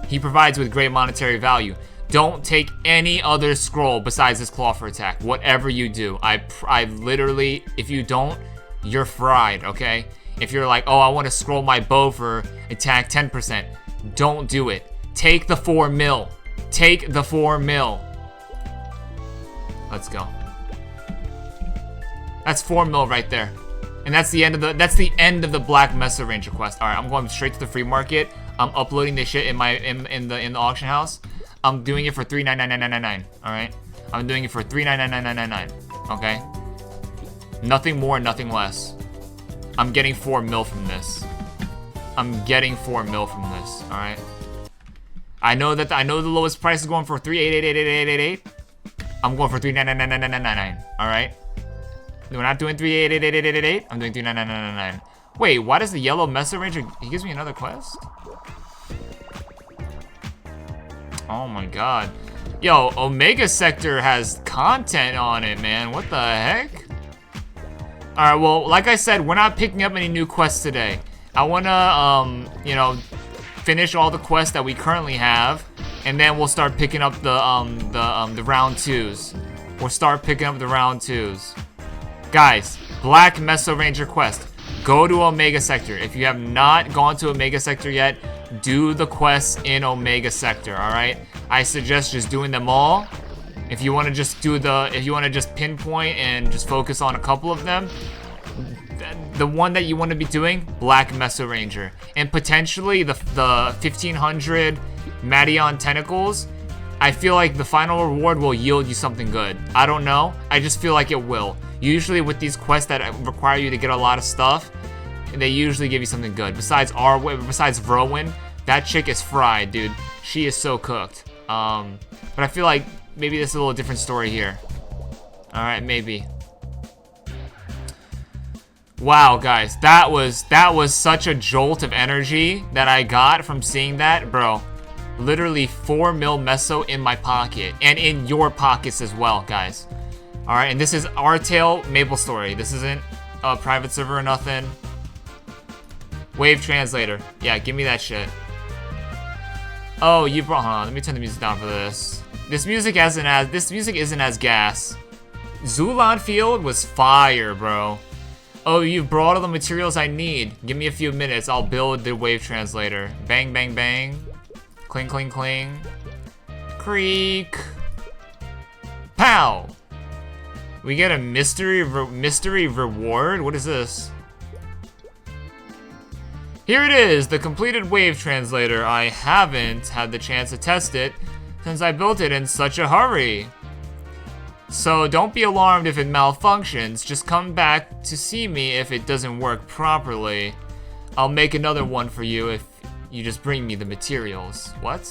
he provides with great monetary value. Don't take any other scroll besides this claw for attack. Whatever you do, I literally, if you don't, you're fried, okay? If you're like, oh, I want to scroll my bow for attack 10%, don't do it. Take the 4 mil. Take the 4 mil. Let's go. That's 4 mil right there. And that's the end of the Black Mesoranger quest. All right, I'm going straight to the free market. I'm uploading this shit in the auction house. I'm doing it for $3.9999. All right, I'm doing it for $3.9999. Okay, nothing more, nothing less. I'm getting 4 mil from this. I'm getting 4 mil from this. All right. I know the lowest price is going for 3888888. I'm going for 3999999. All right. We're not doing 3888888. I'm doing 39999. Wait, why does the yellow Mesoranger? He gives me another quest. Oh my god. Yo, Omega Sector has content on it, man. What the heck? Alright, well, like I said, we're not picking up any new quests today. I wanna, you know, finish all the quests that we currently have, and then we'll start picking up the round 2s. We'll start picking up the round 2s. Guys, Black Mesoranger quest. Go to Omega Sector. If you have not gone to Omega Sector yet, do the quests in Omega Sector, alright? I suggest just doing them all. If you want to just pinpoint and just focus on a couple of them, the one that you want to be doing, Black Mesoranger. And potentially the 1500 Madion Tentacles, I feel like the final reward will yield you something good. I don't know, I just feel like it will. Usually with these quests that require you to get a lot of stuff, they usually give you something good. Besides Rowan, that chick is fried, dude. She is so cooked. But I feel like maybe this is a little different story here. Alright, maybe. Wow, guys, that was such a jolt of energy that I got from seeing that, bro. Literally 4 mil meso in my pocket, and in your pockets as well, guys. Alright, and this is Artale Maplestory. This isn't a private server or nothing. Wave translator. Yeah, give me that shit. Oh, you brought, hold on, let me turn the music down for this. This music isn't as gas. Zulan Field was fire, bro. Oh, you brought all the materials I need. Give me a few minutes, I'll build the wave translator. Bang, bang, bang. Cling, cling, cling. Creak. Pow! We get a mystery reward? What is this? Here it is, the completed wave translator. I haven't had the chance to test it since I built it in such a hurry. So don't be alarmed if it malfunctions. Just come back to see me if it doesn't work properly. I'll make another one for you if you just bring me the materials. What?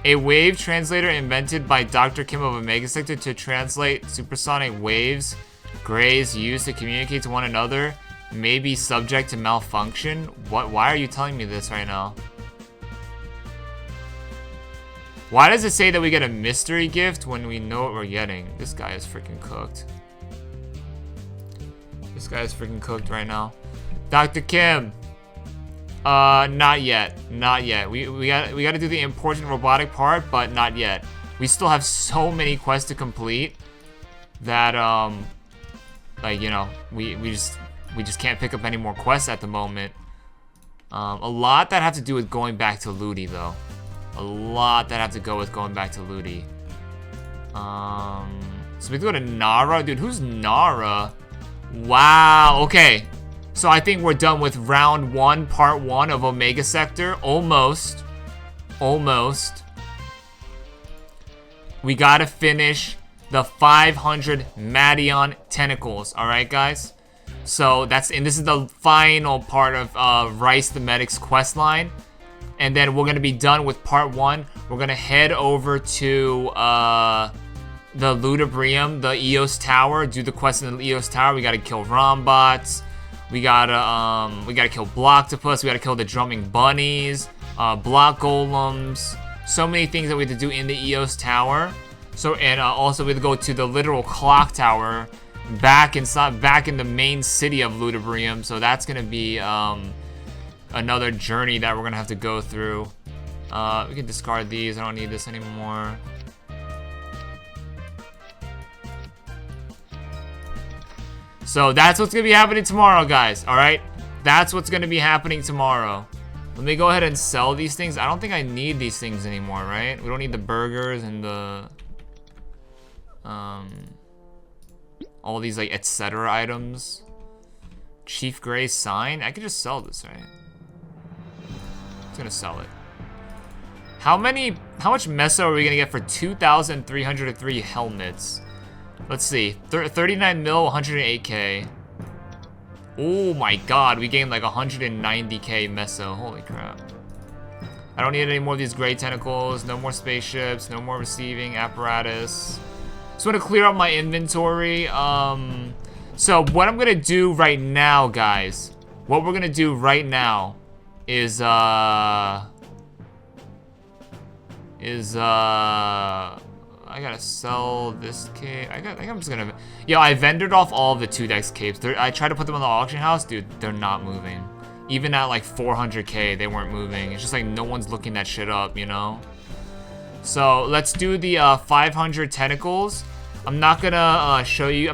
A wave translator invented by Dr. Kim of Omega Sector to translate supersonic waves Greys used to communicate to one another may be subject to malfunction? What? Why are you telling me this right now? Why does it say that we get a mystery gift when we know what we're getting? This guy is freaking cooked. This guy is freaking cooked right now. Dr. Kim. Not yet. Not yet. We gotta do the important robotic part, but not yet. We still have so many quests to complete that, like, you know, we just can't pick up any more quests at the moment. A lot that have to do with going back to Ludi, though. A lot that have to go with going back to Ludi. So we go to Nara. Dude, who's Nara? Wow, okay. So I think we're done with round 1, part 1 of Omega Sector. Almost. Almost. We gotta finish the 500 Madion tentacles. Alright, guys? So this is the final part of Rice the Medic's quest line. And then we're gonna be done with part 1. We're gonna head over to the ludibrium, the Eos Tower, do the quest in the Eos Tower. We gotta kill Rombots. We gotta kill Blocktopus. We gotta kill the drumming bunnies, block golems. So many things that we have to do in the Eos Tower. So and also we have to go to the literal clock tower, back in the main city of ludibrium. So that's gonna be another journey that we're gonna have to go through. We can discard these. I don't need this anymore. So that's what's gonna be happening tomorrow, guys. All right, that's what's gonna be happening tomorrow. Let me go ahead and sell these things. I don't think I need these things anymore, right? We don't need the burgers and the all these like etc. items. Chief Gray's sign. I could just sell this, right? I'm gonna sell it. How much meso are we gonna get for 2,303 helmets? Let's see, 39 mil, 108k. Oh my god, we gained like 190k meso, holy crap. I don't need any more of these gray tentacles, no more spaceships, no more receiving apparatus. Just want to clear up my inventory. So what I'm gonna do right now, guys, what we're gonna do right now is I gotta sell this cape. I think I'm just gonna... Yo, I vendored off all of the 2-dex capes. I tried to put them on the auction house. Dude, they're not moving. Even at like 400k, they weren't moving. It's just like no one's looking that shit up, you know? So let's do the 500 tentacles. I'm not gonna show you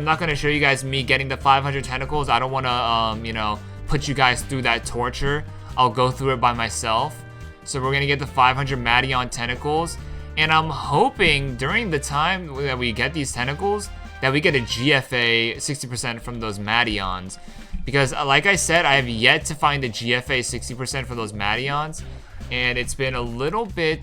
guys me getting the 500 tentacles. I don't wanna, you know, put you guys through that torture. I'll go through it by myself. So we're gonna get the 500 Madion tentacles. And I'm hoping during the time that we get these tentacles that we get a GFA 60% from those Madions. Because like I said, I have yet to find a GFA 60% for those Madions. And it's been a little bit,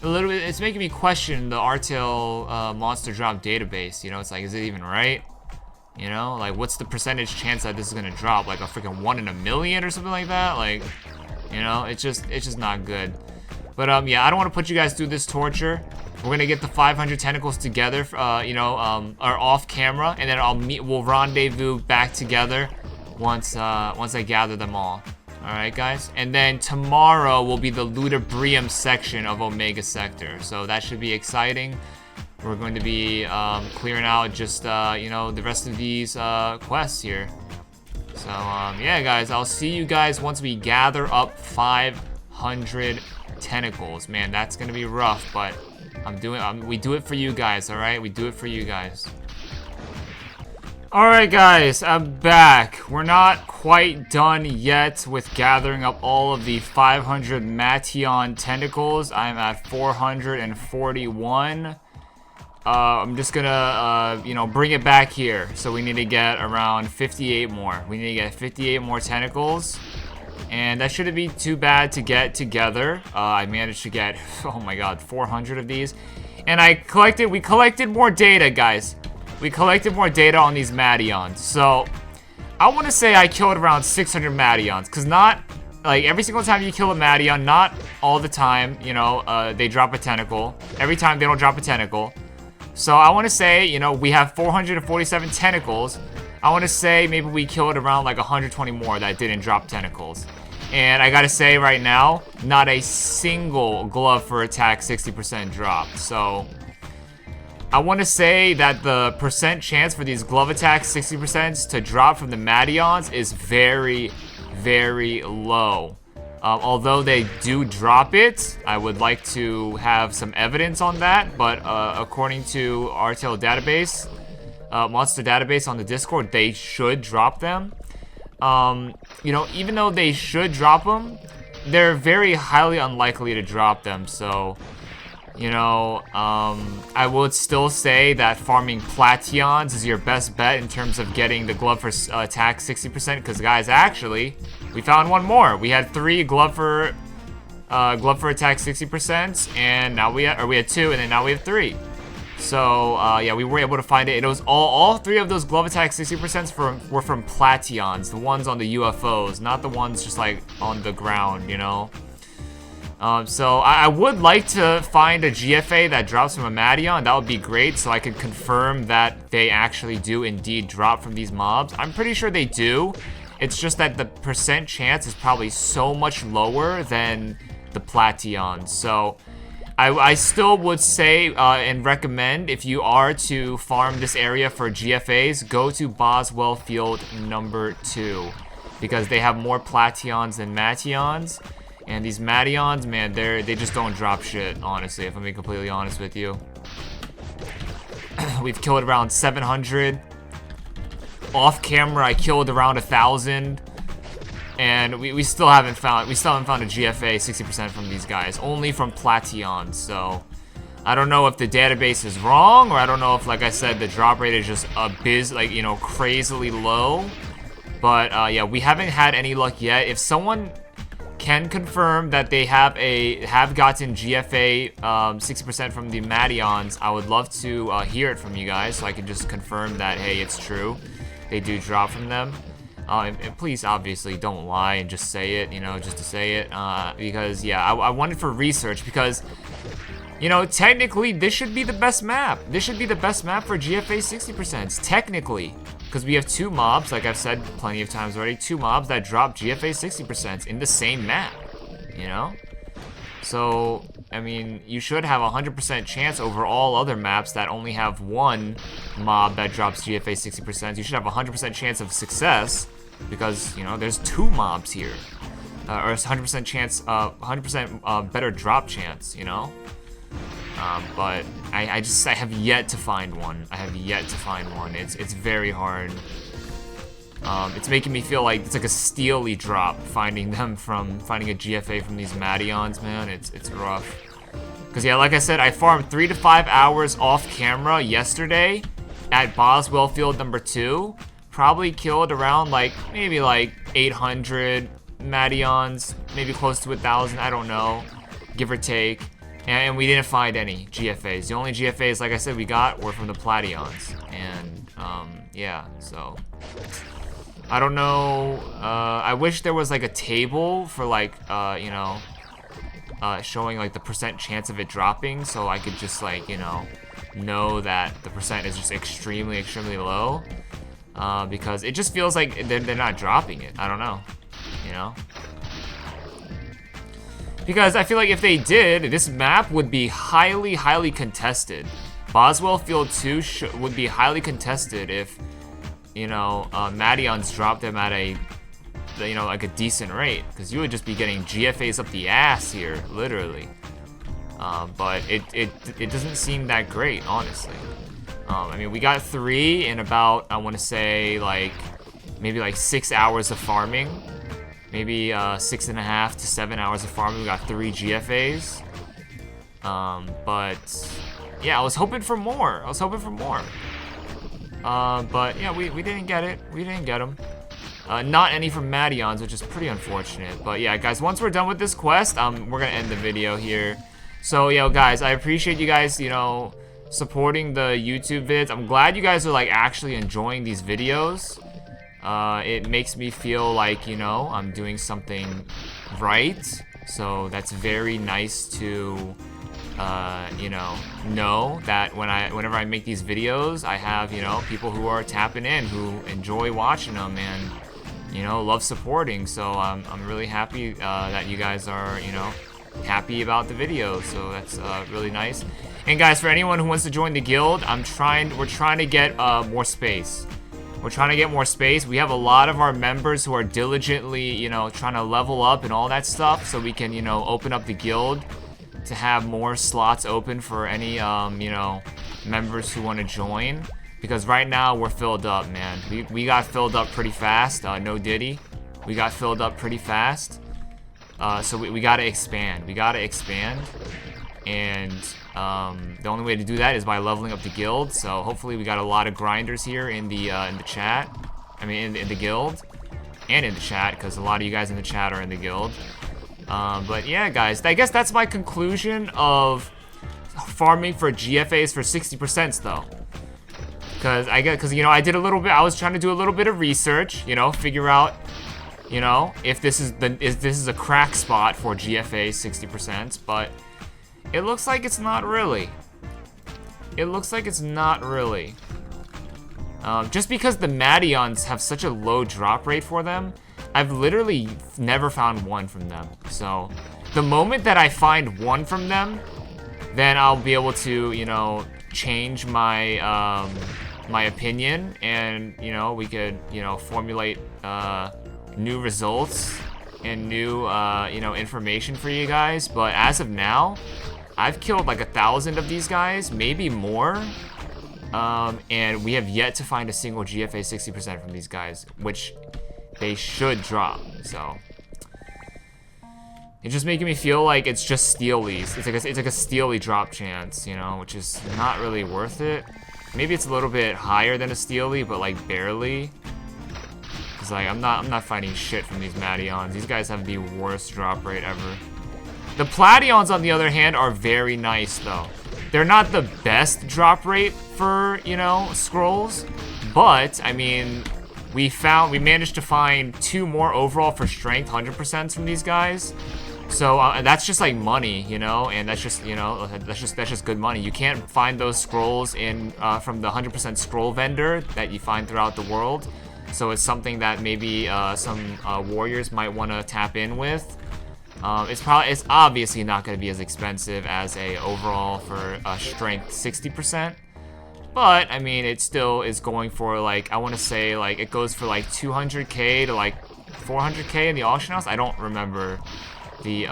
it's making me question the Artale monster drop database. You know, it's like, is it even right? You know, like what's the percentage chance that this is gonna drop? Like a freaking 1 in a million or something like that? Like, you know, it's just not good. But yeah, I don't want to put you guys through this torture. We're gonna get the 500 tentacles together, you know, or off camera, and then we'll rendezvous back together once I gather them all. All right, guys. And then tomorrow will be the ludibrium section of Omega Sector, so that should be exciting. We're going to be clearing out just you know, the rest of these quests here. So yeah, guys, I'll see you guys once we gather up 500 tentacles. Man, that's gonna be rough, but we do it for you guys. All right, we do it for you guys. All right, guys, I'm back. We're not quite done yet with gathering up all of the 500 Mation tentacles. I'm at 441. I'm just gonna you know, bring it back here. So we need to get around 58 more. We need to get 58 more tentacles. And that shouldn't be too bad to get together. I managed to get, oh my god, 400 of these. And we collected more data, guys. We collected more data on these Madions. So, I want to say I killed around 600 Madions. Because not, like, every single time you kill a Madion, not all the time, you know, they drop a tentacle. Every time they don't drop a tentacle. So, I want to say, you know, we have 447 tentacles. I want to say maybe we killed around like 120 more that didn't drop tentacles. And I gotta say right now, not a single glove for attack 60% dropped. So I want to say that the percent chance for these glove attacks 60% to drop from the Madions is very, very low. Although they do drop it, I would like to have some evidence on that. But according to Artale database, monster database on the Discord, they should drop them. You know, even though they should drop them, they're very highly unlikely to drop them. So, You know, I would still say that farming plations is your best bet in terms of getting the glove for attack 60%. Because guys, actually, we found one more. We had 3 glove for attack 60%, and now we had 2, and then now we have 3. So yeah, we were able to find it. It was all 3 of those glove attack 60% were from plations, the ones on the UFOs, not the ones just like on the ground, you know. So I would like to find a GFA that drops from a Madion. That would be great, so I could confirm that they actually do indeed drop from these mobs. I'm pretty sure they do. It's just that the percent chance is probably so much lower than the Plations. So I still would say and recommend, if you are to farm this area for GFAs, go to Boswell Field number 2, because they have more Plations than Mations. And these Madions, man, they just don't drop shit, honestly, if I'm being completely honest with you. We've killed around 700. Off camera, I killed around 1,000. And we still haven't found a GFA 60% from these guys, only from Plations. So I don't know if the database is wrong, or I don't know if, like I said, the drop rate is just like, you know, crazily low. But yeah, we haven't had any luck yet. If someone can confirm that they have gotten GFA 60% from the Madions, I would love to hear it from you guys, so I can just confirm that, hey, it's true, they do drop from them. And please, obviously, don't lie and just say it, you know, just to say it, because yeah, I want it for research, because, you know, technically this should be the best map. This should be the best map for GFA 60%, technically. Because we have 2 mobs, like I've said plenty of times already, 2 mobs that drop GFA 60% in the same map, you know? So, I mean, you should have a 100% chance over all other maps that only have 1 mob that drops GFA 60%. You should have a 100% chance of success, because, you know, there's 2 mobs here. Or it's 100% chance, 100% better drop chance, you know? But I have yet to find one. I have yet to find one. It's very hard. It's making me feel like it's like a steely drop finding a GFA from these Madions, man. It's rough. Cause yeah, like I said, I farmed 3 to 5 hours off camera yesterday at Boswell Field number 2. Probably killed around maybe 800 Madions, maybe close to 1,000. I don't know, give or take. And we didn't find any GFAs. The only GFAs, like I said, we got were from the Plations. And, yeah, so I don't know. I wish there was, like, a table for, like, you know, showing, like, the percent chance of it dropping, so I could just, like, you know that the percent is just extremely, extremely low. Because it just feels like they're not dropping it. I don't know, you know? Because I feel like if they did, this map would be highly, highly contested. Boswell Field 2 would be highly contested if, you know, Madions dropped them at a, you know, like a decent rate. Because you would just be getting GFAs up the ass here, literally. But it doesn't seem that great, honestly. I mean, we got 3 in about, I want to say, maybe 6 hours of farming. Maybe 6.5 to 7 hours of farming. We got 3 GFAs. But yeah, I was hoping for more. But yeah, we didn't get it. We didn't get them. Not any from Madions, which is pretty unfortunate. But yeah, guys, once we're done with this quest, we're gonna end the video here. So yeah, guys, I appreciate you guys, you know, supporting the YouTube vids. I'm glad you guys are actually enjoying these videos. It makes me feel like, you know, I'm doing something right. So that's very nice to, you know that whenever I make these videos, I have, you know, people who are tapping in, who enjoy watching them and, you know, love supporting. So I'm really happy that you guys are, you know, happy about the videos. So that's really nice. And guys, for anyone who wants to join the guild, we're trying to get more space. We're trying to get more space. We have a lot of our members who are diligently, you know, trying to level up and all that stuff, so we can, you know, open up the guild to have more slots open for any, you know, members who want to join. Because right now we're filled up, man. We got filled up pretty fast. No diddy. We got filled up pretty fast. So we gotta expand. We gotta expand. and the only way to do that is by leveling up the guild. So hopefully we got a lot of grinders here in the chat. I mean, in the guild and in the chat, because a lot of you guys in the chat are in the guild. But yeah, guys, I guess that's my conclusion of farming for GFAs for 60% though. Because you know, I did a little bit. I was trying to do a little bit of research. You know, figure out, you know, if this is a crack spot for GFA 60%. But it looks like it's not really. It looks like it's not really. Just because the Madions have such a low drop rate for them, I've literally never found one from them. So the moment that I find one from them, then I'll be able to, you know, change my my opinion, and you know, we could, you know, formulate new results and new you know, information for you guys. But as of now, I've killed like 1,000 of these guys, maybe more, and we have yet to find a single GFA 60% from these guys, which they should drop. So it's just making me feel like it's just steelies. It's like a steely drop chance, you know, which is not really worth it. Maybe it's a little bit higher than a steely, but like barely. Cause like I'm not finding shit from these Madions. These guys have the worst drop rate ever. The Plations, on the other hand, are very nice though. They're not the best drop rate for, you know, scrolls, but I mean, we managed to find 2 more overall for strength 100% from these guys. So that's just like money, you know, and that's just, you know, that's just good money. You can't find those scrolls in from the 100% scroll vendor that you find throughout the world. So it's something that maybe some warriors might want to tap in with. It's obviously not going to be as expensive as a overall for strength 60%. But, I mean, it still is going for, like, I want to say, like, it goes for, like, 200k to, like, 400k in the auction house. I don't remember the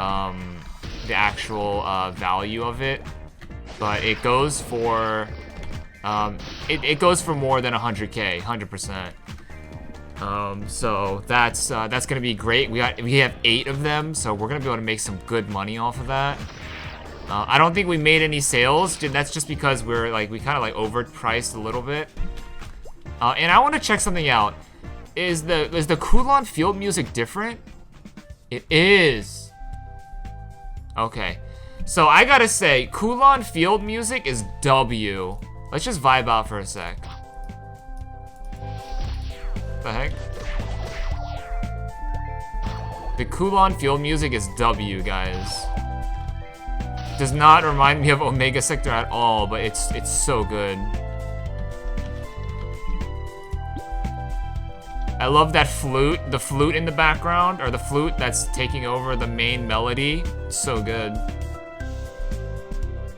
actual value of it. But it goes for, it goes for more than 100k, 100%. So that's going to be great. We have 8 of them, so we're going to be able to make some good money off of that. I don't think we made any sales. That's just because we kind of like overpriced a little bit. And I want to check something out. Is the Kulon field music different? It is. Okay. So I gotta say, Kulon field music is W. Let's just vibe out for a sec. What the heck? The Kulon field music is W, guys. Does not remind me of Omega Sector at all, but it's so good. I love that flute, the flute in the background, or the flute that's taking over the main melody. It's so good.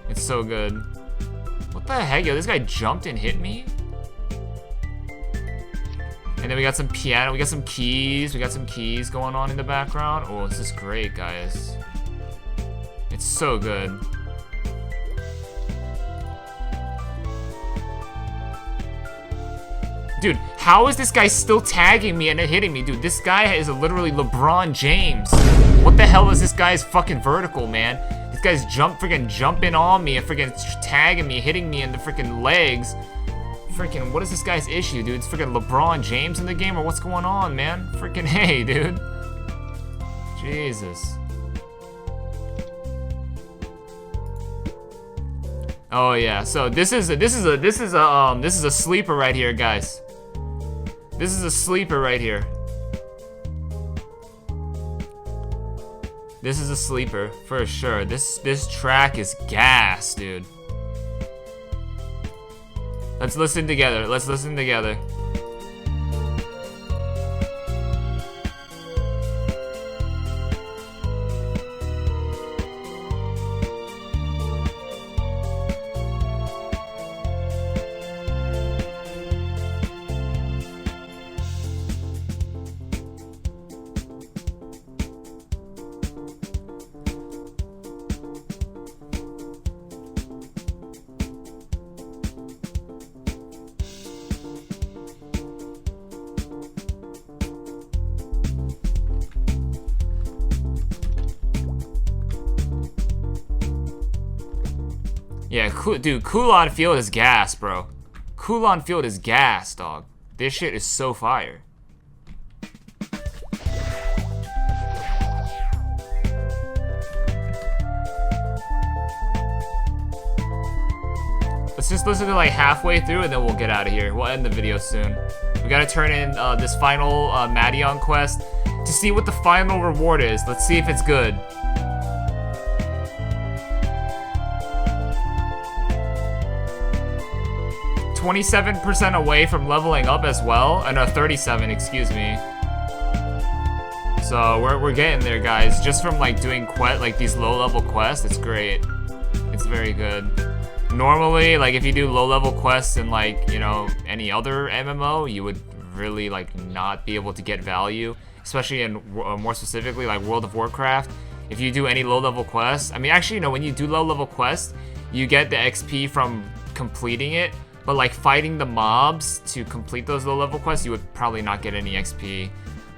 It's so good. What the heck, yo, this guy jumped and hit me? And then we got some piano, we got some keys going on in the background. Oh, this is great, guys. It's so good. Dude, how is this guy still tagging me and hitting me? Dude, this guy is literally LeBron James. What the hell is this guy's fucking vertical, man? This guy's freaking jumping on me and freaking tagging me, hitting me in the freaking legs. Freaking, what is this guy's issue, dude? It's freaking LeBron James in the game, or what's going on, man? Freaking hey, dude. Jesus. Oh yeah, so this is a sleeper right here, guys. This is a sleeper right here. This is a sleeper for sure. This track is gas, dude. Let's listen together. Let's listen together. Yeah, dude, Kulon Field is gas, bro. Kulon Field is gas, dog. This shit is so fire. Let's just listen to like halfway through and then we'll get out of here. We'll end the video soon. We gotta turn in this final Madion quest to see what the final reward is. Let's see if it's good. %27 away from leveling up as well. No, 37, excuse me. So we're getting there, guys. Just from like doing these low-level quests, it's great. It's very good. Normally, like if you do low-level quests in like, you know, any other MMO, you would really like not be able to get value, especially in more specifically like World of Warcraft. If you do any low-level quests, I mean, actually, you know, when you do low-level quests, you get the XP from completing it, but like fighting the mobs to complete those low-level quests, you would probably not get any XP.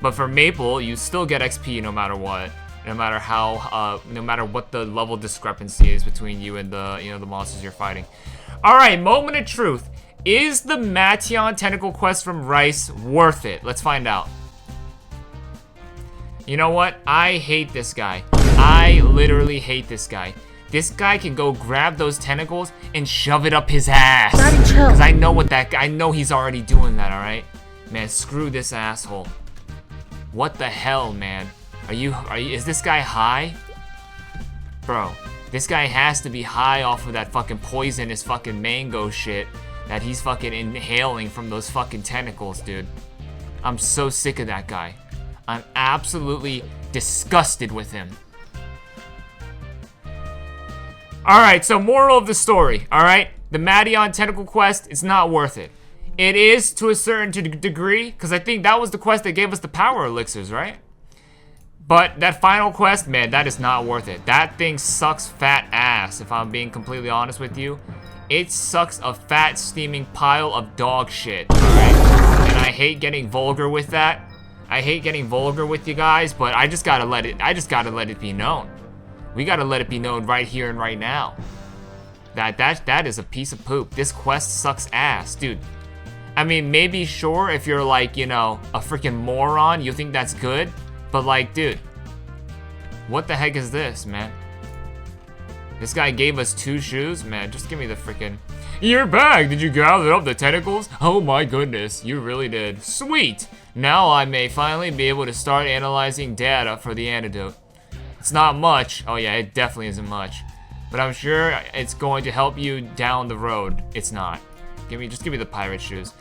But for Maple, you still get XP no matter what. No matter how, no matter what the level discrepancy is between you and the, you know, the monsters you're fighting. All right, moment of truth. Is the Mation Tentacle quest from Rice worth it? Let's find out. You know what? I hate this guy. I literally hate this guy. This guy can go grab those tentacles and shove it up his ass. Because I know what that guy, I know he's already doing that, all right? Man, screw this asshole. What the hell, man? Is this guy high? Bro, this guy has to be high off of that fucking poisonous fucking mango shit that he's fucking inhaling from those fucking tentacles, dude. I'm so sick of that guy. I'm absolutely disgusted with him. Alright, so moral of the story, alright? The Madion Tentacle quest, it's not worth it. It is to a certain degree, because I think that was the quest that gave us the power elixirs, right? But that final quest, man, that is not worth it. That thing sucks fat ass, if I'm being completely honest with you. It sucks a fat, steaming pile of dog shit, alright? And I hate getting vulgar with that. I hate getting vulgar with you guys, but I just gotta let it be known. We gotta let it be known right here and right now. That is a piece of poop. This quest sucks ass, dude. I mean, maybe sure, if you're like, you know, a freaking moron, you think that's good. But like, dude, what the heck is this, man? This guy gave us 2 shoes? Man, just give me the freaking... You're back! Did you gather up the tentacles? Oh my goodness, you really did. Sweet! Now I may finally be able to start analyzing data for the antidote. It's not much. Oh yeah, it definitely isn't much. But I'm sure it's going to help you down the road. It's not. Just give me the pirate shoes.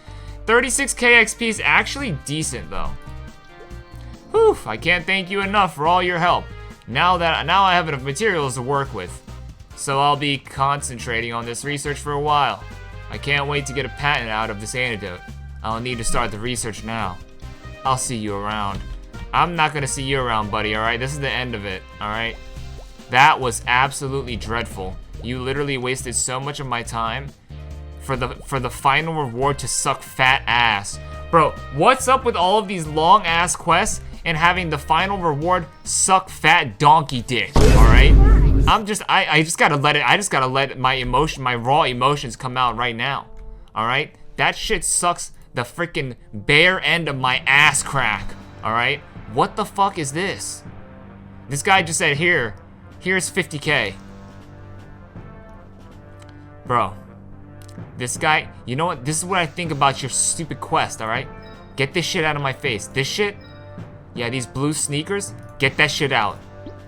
36k XP is actually decent though. Whew, I can't thank you enough for all your help. Now I have enough materials to work with. So I'll be concentrating on this research for a while. I can't wait to get a patent out of this antidote. I'll need to start the research now. I'll see you around. I'm not gonna see you around, buddy, alright? This is the end of it, alright? That was absolutely dreadful. You literally wasted so much of my time for the final reward to suck fat ass. Bro, what's up with all of these long ass quests and having the final reward suck fat donkey dick, alright? I just gotta let my raw emotions come out right now. Alright? That shit sucks the freaking bare end of my ass crack. Alright? What the fuck is this? This guy just said here's 50k. Bro. This guy, you know what? This is what I think about your stupid quest, alright? Get this shit out of my face. This shit, yeah, these blue sneakers, get that shit out.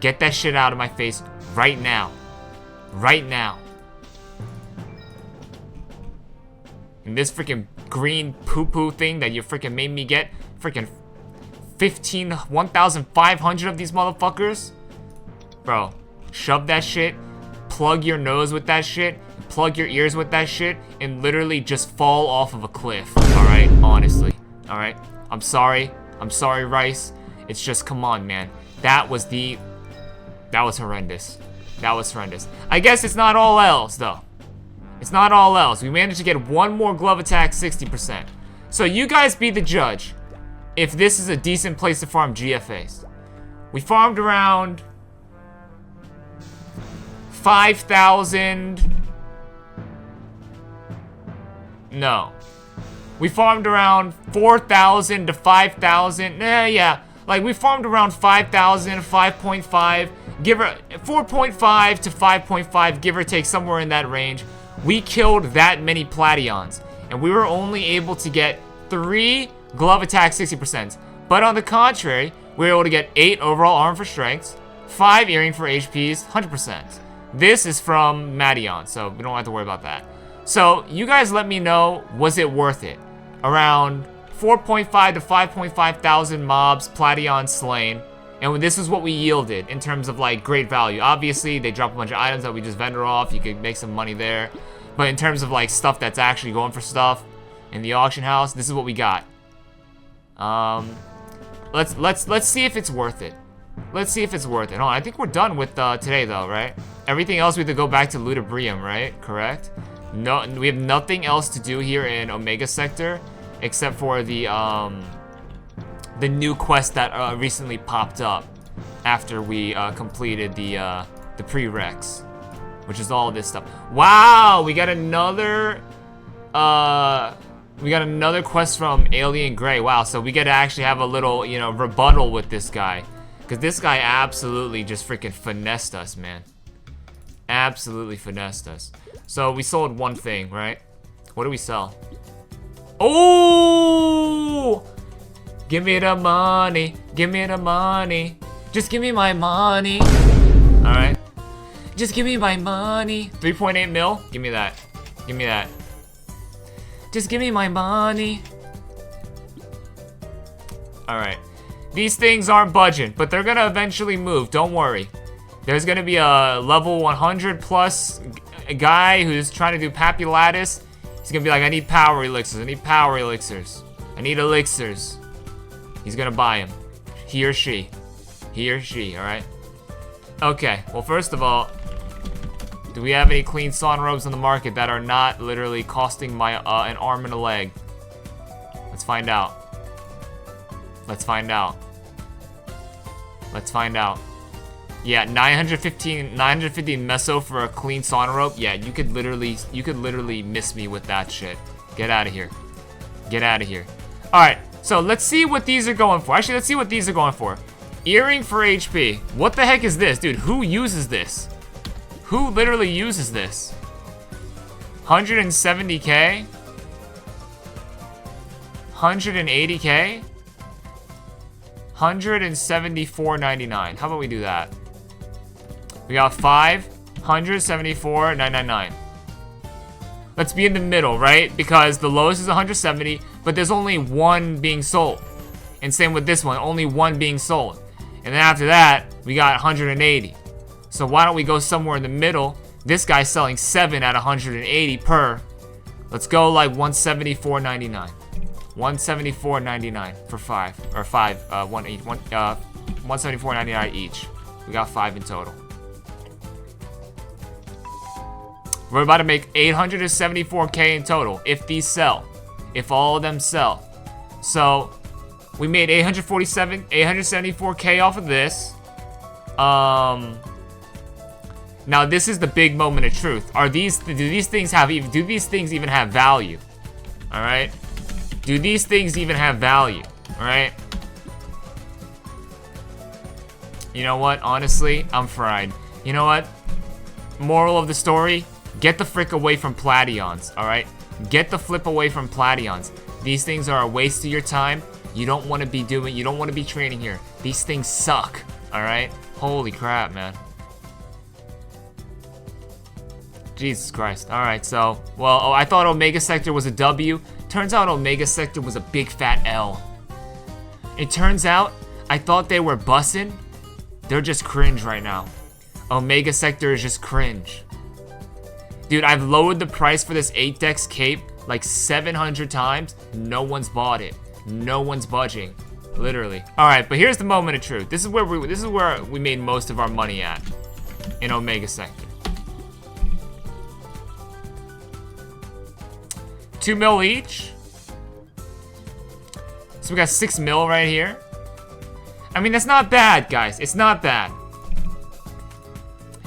Get that shit out of my face right now. Right now. And this freaking green poo-poo thing that you freaking made me get, freaking 1,500 of these motherfuckers. Bro, shove that shit, plug your nose with that shit, plug your ears with that shit, and literally just fall off of a cliff, alright? Honestly, alright? I'm sorry, Rice. It's just, come on, man. That was horrendous. That was horrendous. I guess it's not all else, though. It's not all else. We managed to get one more glove attack, 60%. So you guys be the judge if this is a decent place to farm GFAs. We farmed around 5,000 No. We farmed around 4,000 to 5,000. Yeah. Like, we farmed around 5,000, 5.5. Give or 4.5 to 5.5, give or take, somewhere in that range. We killed that many platyons. And we were only able to get 3 glove attack 60%. But on the contrary, we were able to get 8 overall armor for strengths, 5 earring for HPs, 100%. This is from Madion, so we don't have to worry about that. So, you guys let me know, was it worth it? Around 4.5 to 5.5 thousand mobs, Platyons slain. And this is what we yielded in terms of, like, great value. Obviously, they drop a bunch of items that we just vendor off. You could make some money there. But in terms of, like, stuff that's actually going for stuff in the auction house, this is what we got. Let's see if it's worth it. Let's see if it's worth it. Oh, I think we're done with today, though, right? Everything else we have to go back to ludibrium, right? Correct? No, we have nothing else to do here in Omega Sector except for the new quest that recently popped up after we completed the prereqs, which is all this stuff. Wow, we got another quest from Alien Gray. Wow, so we get to actually have a little, you know, rebuttal with this guy, because this guy absolutely just freaking finessed us, man. Absolutely finessed us. So we sold one thing, right? What do we sell? Oh! Give me the money. Give me the money. Just give me my money. Alright. Just give me my money. 3.8 mil? Give me that. Give me that. Just give me my money. Alright. These things aren't budging, but they're gonna eventually move. Don't worry. There's gonna be a level 100 plus guy who's trying to do Papulatus. He's gonna be like, I need power elixirs. I need power elixirs. I need elixirs. He's gonna buy him. He or she. He or she, alright? Okay, well, first of all, do we have any clean sawn robes on the market that are not literally costing my an arm and a leg? Let's find out. Let's find out. Let's find out. Yeah, 950 meso for a clean sawn rope. Yeah, you could literally miss me with that shit. Get out of here. Get out of here. All right, so let's see what these are going for. Actually, let's see what these are going for. Earring for HP. What the heck is this, dude? Who uses this? Who literally uses this? 170k? 180k? 174.99. How about we do that? We got 574.999. Let's be in the middle, right? Because the lowest is 170, but there's only one being sold. And same with this one, only one being sold. And then after that, we got 180. So why don't we go somewhere in the middle? This guy's selling 7 at 180 per. Let's go like 174.99. 174.99 for 5 or 5 174.99 each. We got 5 in total. We're about to make 874k in total if these sell. If all of them sell. So we made 874k off of this. Now this is the big moment of truth. Do these things even have value? All right? Do these things even have value? All right? You know what? Honestly, I'm fried. You know what? Moral of the story, get the frick away from Platyons, all right? Get the flip away from Platyons. These things are a waste of your time. You don't want to be training here. These things suck, all right? Holy crap, man. Jesus Christ. All right, so, well, oh, I thought Omega Sector was a W. Turns out Omega Sector was a big fat L. It turns out I thought they were bussin'. They're just cringe right now. Omega Sector is just cringe. Dude, I've lowered the price for this 8 Dex cape like 700 times. No one's bought it. No one's budging. Literally. All right, but here's the moment of truth. This is where we made most of our money at in Omega Sector. 2 mil each. So we got 6 mil right here. I mean, that's not bad, guys. It's not bad.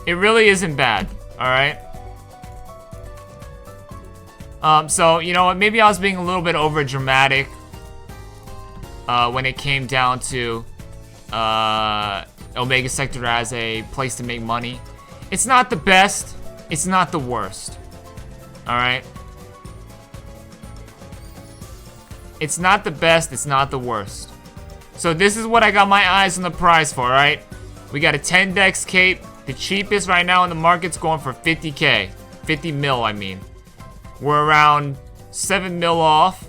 It really isn't bad. All right. So, you know what, maybe I was being a little bit over dramatic when it came down to Omega Sector as a place to make money. It's not the best, it's not the worst. Alright? It's not the best, it's not the worst. So this is what I got my eyes on the prize for, alright? We got a 10 dex cape. The cheapest right now in the market's going for 50k. 50 mil, I mean. We're around 7 mil off.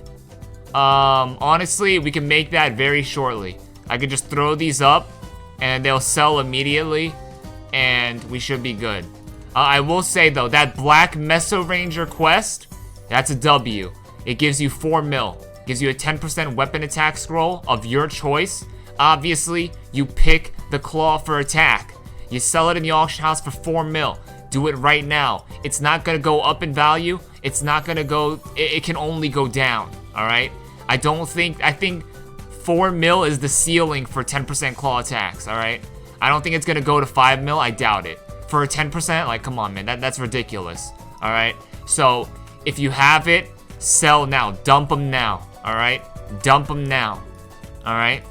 Honestly, we can make that very shortly. I could just throw these up and they'll sell immediately and we should be good. I will say though, that black Mesoranger quest, that's a W. It gives you 4 mil. Gives you a 10% weapon attack scroll of your choice. Obviously, you pick the claw for attack. You sell it in the auction house for 4 mil. Do it right now. It's not gonna go up in value. It's not gonna go, it can only go down, alright? I think 4 mil is the ceiling for 10% claw attacks, alright? I don't think it's gonna go to 5 mil, I doubt it. For a 10%, like, come on, man, that's ridiculous, alright? So, if you have it, sell now, dump them now, alright? Dump them now, alright?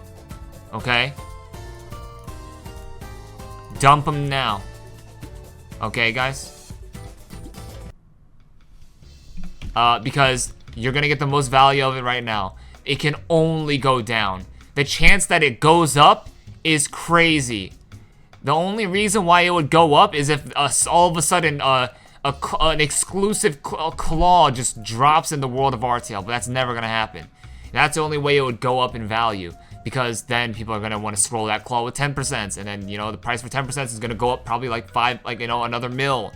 Okay? Dump them now. Okay, guys? Because you're gonna get the most value of it right now. It can only go down. The chance that it goes up is crazy. The only reason why it would go up is if all of a sudden an exclusive claw just drops in the world of Artale, but that's never gonna happen. That's the only way it would go up in value, because then people are gonna want to scroll that claw with 10%, and then, you know, the price for 10% is gonna go up probably like another mil,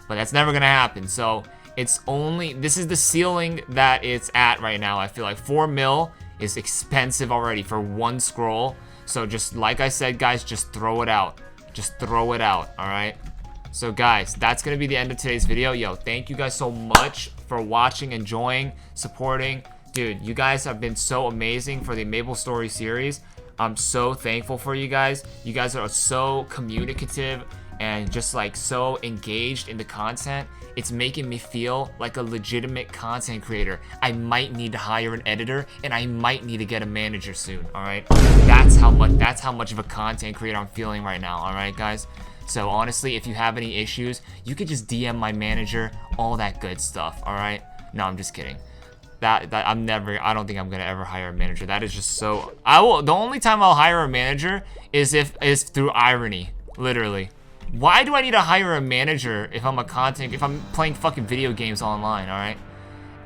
but that's never gonna happen. So it's only, this is the ceiling that it's at right now. I feel like 4 mil is expensive already for one scroll. So just like I said, guys, just throw it out. Just throw it out, all right? So guys, that's gonna be the end of today's video. Yo, thank you guys so much for watching, enjoying, supporting. Dude, you guys have been so amazing for the Maplestory series. I'm so thankful for you guys. You guys are so communicative and just like so engaged in the content. It's making me feel like a legitimate content creator. I might need to hire an editor and I might need to get a manager soon, all right? That's how much of a content creator I'm feeling right now, all right, guys? So honestly, if you have any issues, you could just DM my manager, all that good stuff, all right? No, I'm just kidding. I don't think I'm gonna ever hire a manager. That is just so, the only time I'll hire a manager is through irony, literally. Why do I need to hire a manager if I'm playing fucking video games online, all right?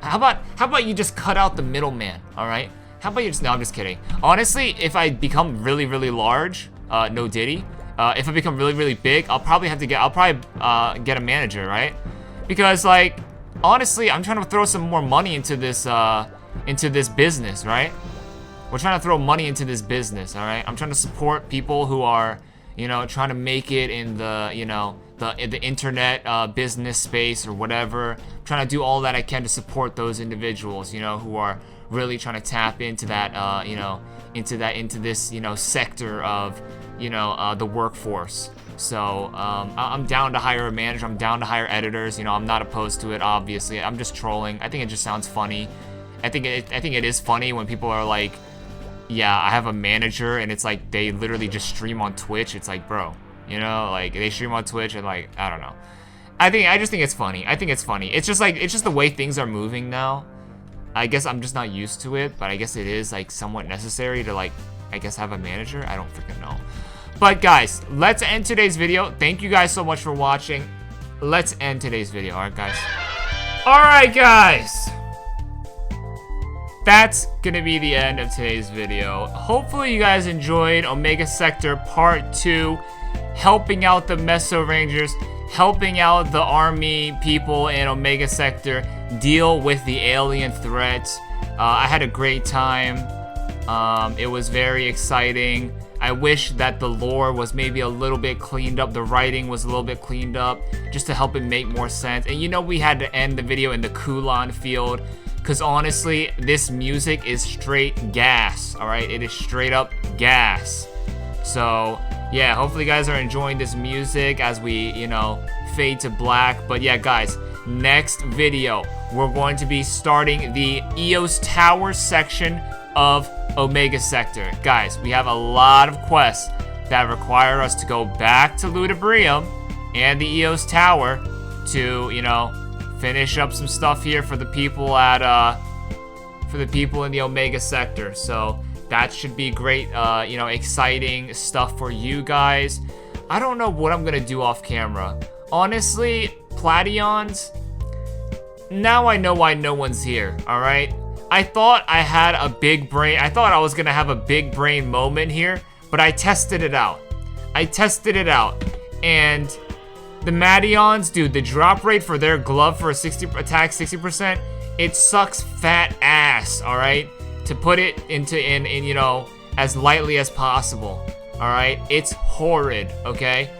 How about you just cut out the middleman, all right? How about you just, no, I'm just kidding. Honestly, if I become really, really large, no diddy, if I become really, really big, I'll probably get a manager, right? Because like, honestly, I'm trying to throw some more money into this business, right? We're trying to throw money into this business, all right? I'm trying to support people who are, you know, trying to make it in the, you know, the internet business space or whatever. I'm trying to do all that I can to support those individuals, you know, who are really trying to tap into that, you know, into this, you know, sector of, you know, the workforce. So I'm down to hire a manager. I'm down to hire editors. You know, I'm not opposed to it. Obviously, I'm just trolling. I think it just sounds funny. I think it is funny when people are like, yeah, I have a manager, and it's like they literally just stream on Twitch. It's like, bro, you know, like they stream on Twitch and like, I don't know. I just think it's funny. I think it's funny. It's just like, it's just the way things are moving now. I guess I'm just not used to it, but I guess it is like somewhat necessary to like, I guess have a manager. I don't freaking know. But guys, let's end today's video. Thank you guys so much for watching. Let's end today's video, all right, guys? All right, guys. That's gonna be the end of today's video. Hopefully you guys enjoyed Omega Sector Part 2, helping out the Mesorangers, helping out the army people in Omega Sector deal with the alien threat. I had a great time. It was very exciting. I wish that the lore was maybe a little bit cleaned up, the writing was a little bit cleaned up, just to help it make more sense. And you know, we had to end the video in the Kulan field, because honestly, this music is straight gas, alright? It is straight up gas. So, yeah, hopefully you guys are enjoying this music as we, you know, fade to black. But yeah, guys, next video, we're going to be starting the EOS Tower section of Omega Sector. Guys, we have a lot of quests that require us to go back to Ludibrium and the EOS Tower to, you know, finish up some stuff here for the people at, for the people in the Omega Sector. So that should be great, you know, exciting stuff for you guys. I don't know what I'm gonna do off camera. Honestly, Plations, now I know why no one's here, alright? I thought I had a big brain, I thought I was gonna have a big brain moment here, but I tested it out. And the Madions, dude, the drop rate for their glove for a 60 attack 60%, it sucks fat ass, alright? To put it in you know, as lightly as possible, alright? It's horrid, okay?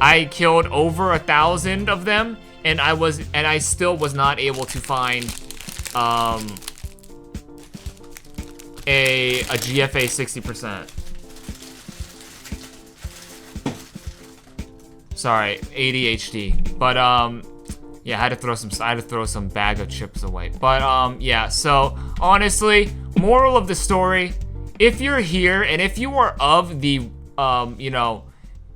I killed over 1,000 of them, and I still was not able to find a GFA 60%. Sorry, ADHD. But yeah, I had to throw some bag of chips away. But yeah, so honestly, moral of the story, if you're here and if you are of the you know,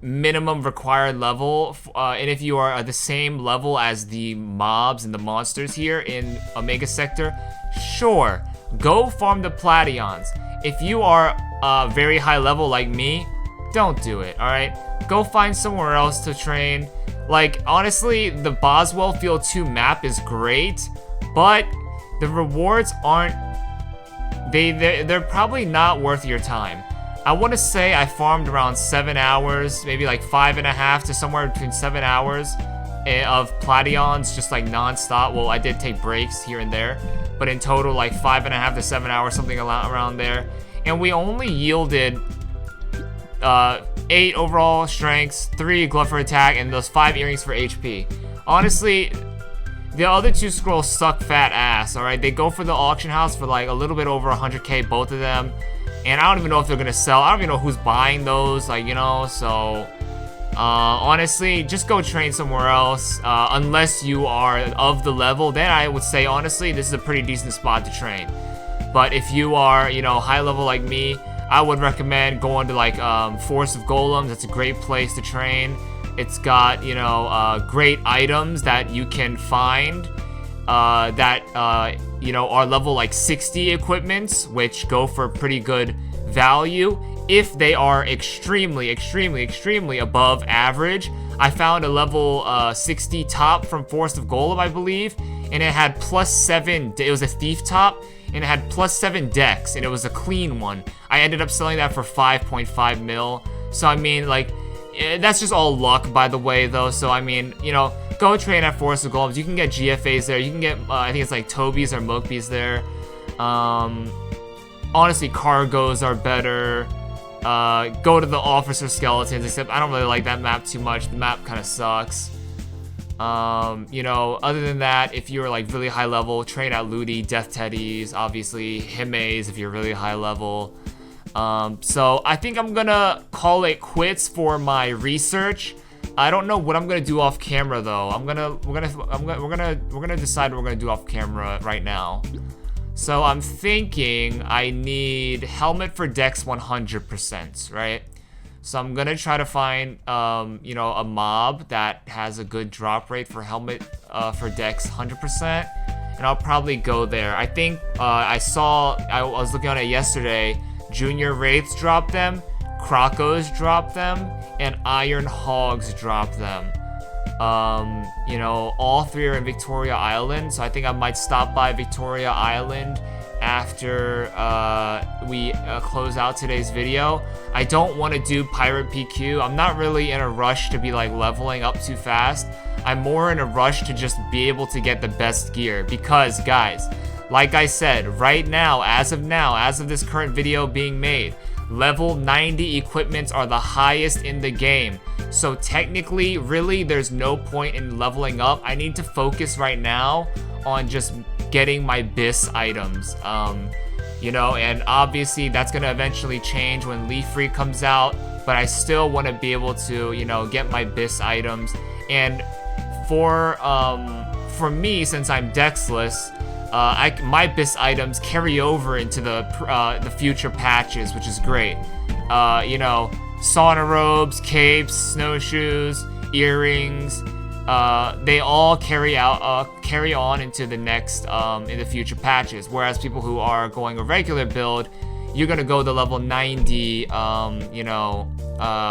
minimum required level, and if you are at the same level as the mobs and the monsters here in Omega Sector, sure, go farm the Plations. If you are very high level like me, don't do it, alright? Go find somewhere else to train. Like, honestly, the Boswell Field 2 map is great, but the rewards aren't, they're probably not worth your time. I want to say I farmed around 7 hours, maybe like 5.5 to somewhere between 7 hours of Plations, just like non-stop. Well, I did take breaks here and there, but in total like 5.5 to 7 hours, something around there. And we only yielded 8 overall strengths, 3 glove for attack, and those 5 earrings for HP. Honestly, the other 2 scrolls suck fat ass, alright? They go for the auction house for like a little bit over 100k, both of them. And I don't even know if they're gonna sell. I don't even know who's buying those, like, you know, so honestly, just go train somewhere else. Unless you are of the level, then I would say, honestly, this is a pretty decent spot to train. But if you are, you know, high level like me, I would recommend going to like Forest of Golems. That's a great place to train. It's got, you know, great items that you can find that you know, are level like 60 equipments, which go for pretty good value if they are extremely above average. I found a level 60 top from Forest of Golem, I believe, and it had +7, it was a thief top, and it had +7 dex, and it was a clean one. I ended up selling that for 5.5 mil. So I mean, like, that's just all luck, by the way, though. So I mean, you know, go train at Forest of Golems. You can get GFAs there. You can get, I think it's like Tobies or Mokebees there. Honestly, cargos are better. Go to the Officer Skeletons, except I don't really like that map too much. The map kind of sucks. You know, other than that, if you're like really high level, train at Ludi, Death Teddies, obviously, Himes if you're really high level. So I think I'm gonna call it quits for my research. I don't know what I'm gonna do off camera though. We're gonna decide what we're gonna do off camera right now. So I'm thinking I need helmet for Dex 100%, right? So I'm gonna try to find, you know, a mob that has a good drop rate for helmet for Dex 100%, and I'll probably go there. I think I was looking at it yesterday. Junior Wraiths drop them, Krokos drop them, and Iron Hogs drop them. You know, all 3 are in Victoria Island, so I think I might stop by Victoria Island after we close out today's video. I don't want to do Pirate PQ. I'm not really in a rush to be like leveling up too fast. I'm more in a rush to just be able to get the best gear, because guys, like I said, right now, as of this current video being made, level 90 equipments are the highest in the game. So technically, really, there's no point in leveling up. I need to focus right now on just getting my BIS items. You know, and obviously that's gonna eventually change when Leaf Free comes out, but I still want to be able to, you know, get my BIS items. And for for me, since I'm dexless, my BIS items carry over into the future patches, which is great. You know, sauna robes, capes, snowshoes, earrings, they all carry on into the next in the future patches. Whereas people who are going a regular build, you're gonna go the level 90, you know,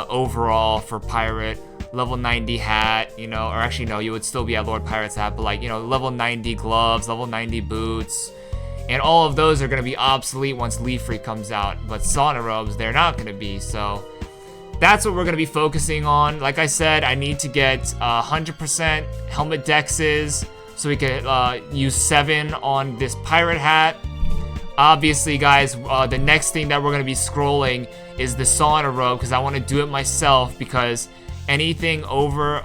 overall for pirate, level 90 hat, you know, or actually no, you would still be at Lord Pirate's hat, but like, you know, level 90 gloves, level 90 boots, and all of those are gonna be obsolete once Leaf Free comes out. But sauna robes, they're not gonna be, so that's what we're gonna be focusing on. Like I said, I need to get 100% helmet dexes so we can use 7 on this pirate hat. Obviously, guys, the next thing that we're gonna be scrolling is the sauna robe, because I want to do it myself, because anything over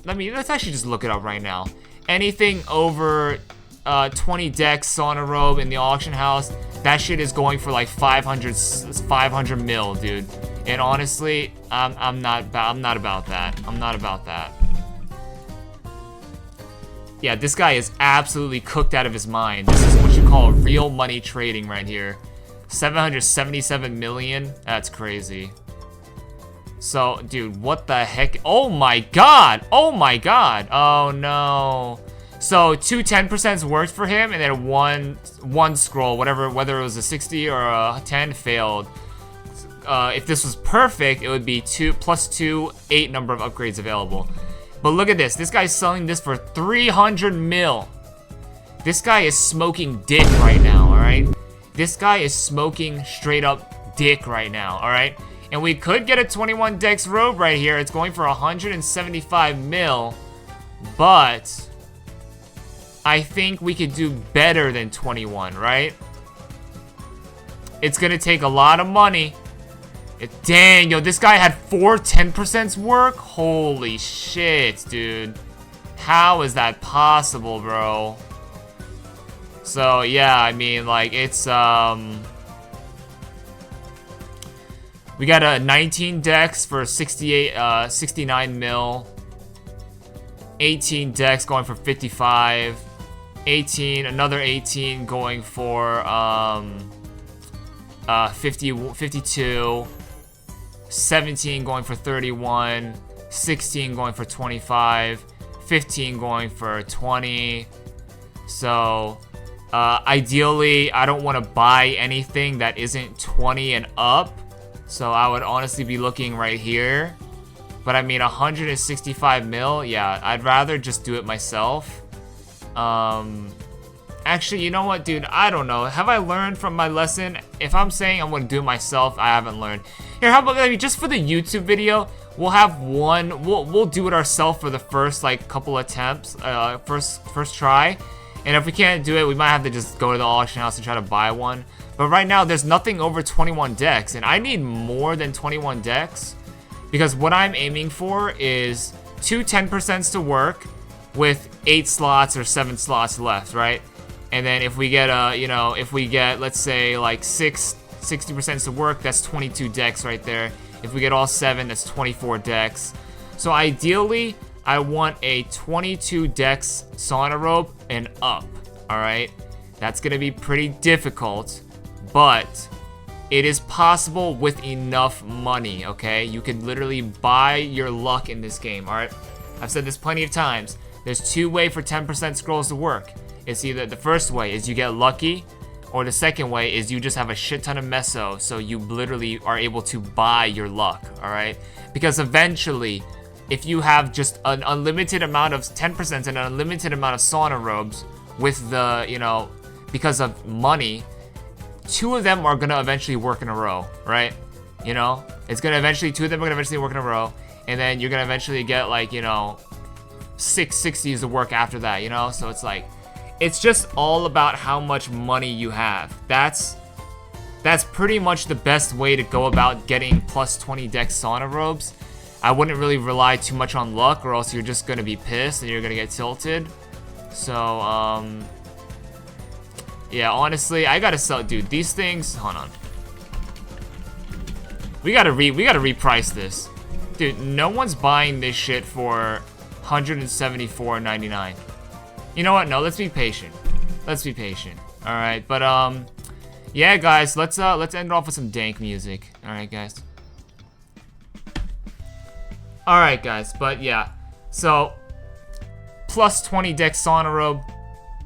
let's actually just look it up right now. Anything over 20 dex sauna robe in the auction house, that shit is going for like 500 mil, dude. And honestly, I'm not about that. I'm not about that. Yeah, this guy is absolutely cooked out of his mind. This is what you call real money trading right here. 777 million? That's crazy. So, dude, what the heck? Oh my god! Oh my god! Oh no. So, 2 10%s worked for him, and then one scroll, whether it was a 60 or a 10, failed. If this was perfect, it would be 2 + 2, 8 number of upgrades available. But look at this. This guy's selling this for 300 mil. This guy is smoking dick right now, alright? This guy is smoking straight up dick right now, alright? And we could get a 21 dex robe right here. It's going for 175 mil. But I think we could do better than 21, right? It's gonna take a lot of money. Dang, yo, this guy had 4 10%s work? Holy shit, dude. How is that possible, bro? So, yeah, I mean, like, it's, we got a 19 dex for 69 mil. 18 dex going for 55. 18, another 18 going for, 52. 17 going for 31, 16 going for 25, 15 going for 20. So, ideally, I don't want to buy anything that isn't 20 and up. So, I would honestly be looking right here. But I mean, 165 mil, yeah, I'd rather just do it myself. Actually, you know what, dude? I don't know. Have I learned from my lesson? If I'm saying I'm going to do it myself, I haven't learned. Here, how about, I mean, just for the YouTube video, we'll have one. We'll do it ourselves for the first, like, couple attempts. First try. And if we can't do it, we might have to just go to the auction house and try to buy one. But right now, there's nothing over 21 decks. And I need more than 21 decks. Because what I'm aiming for is 2 10%s to work with 8 slots or 7 slots left, right? And then if we get you know, if we get, let's say, like 60% to work, that's 22 decks right there. If we get all 7, that's 24 decks. So ideally, I want a 22 decks sauna robe and up, alright? That's gonna be pretty difficult, but it is possible with enough money, okay? You can literally buy your luck in this game, alright? I've said this plenty of times. There's 2 ways for 10% scrolls to work. It's either the first way is you get lucky, or the second way is you just have a shit ton of meso, so you literally are able to buy your luck, alright? Because eventually, if you have just an unlimited amount of 10% and an unlimited amount of sauna robes with the, you know, because of money, 2 of them are gonna eventually work in a row, right? You know? It's gonna eventually, 2 of them are gonna eventually work in a row, and then you're gonna eventually get, like, you know, 660s to work after that, you know? So it's like, it's just all about how much money you have. That's pretty much the best way to go about getting plus 20 dex sauna robes. I wouldn't really rely too much on luck, or else you're just gonna be pissed and you're gonna get tilted. So, yeah, honestly, I gotta sell, dude, these things, hold on. We gotta reprice this. Dude, no one's buying this shit for $174.99. You know what? No, let's be patient. Let's be patient. All right, but yeah, guys, let's end it off with some dank music. All right, guys. All right, guys, but yeah, so plus 20 dex Sonarobe,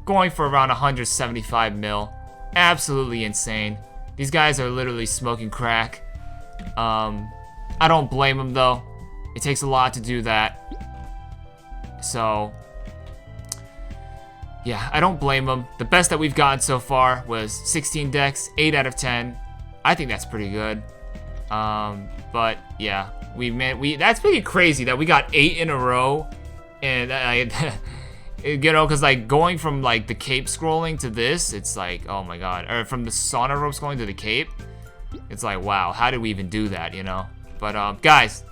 going for around 175 mil. Absolutely insane. These guys are literally smoking crack. I don't blame them though. It takes a lot to do that. So yeah, I don't blame them. The best that we've gotten so far was 16 dex, 8 out of 10. I think that's pretty good. But yeah, that's pretty crazy that we got 8 in a row, and you know, cause like going from like the cape scrolling to this, it's like, oh my god, or from the sauna rope scrolling to the cape, it's like, wow, how did we even do that, you know? But guys,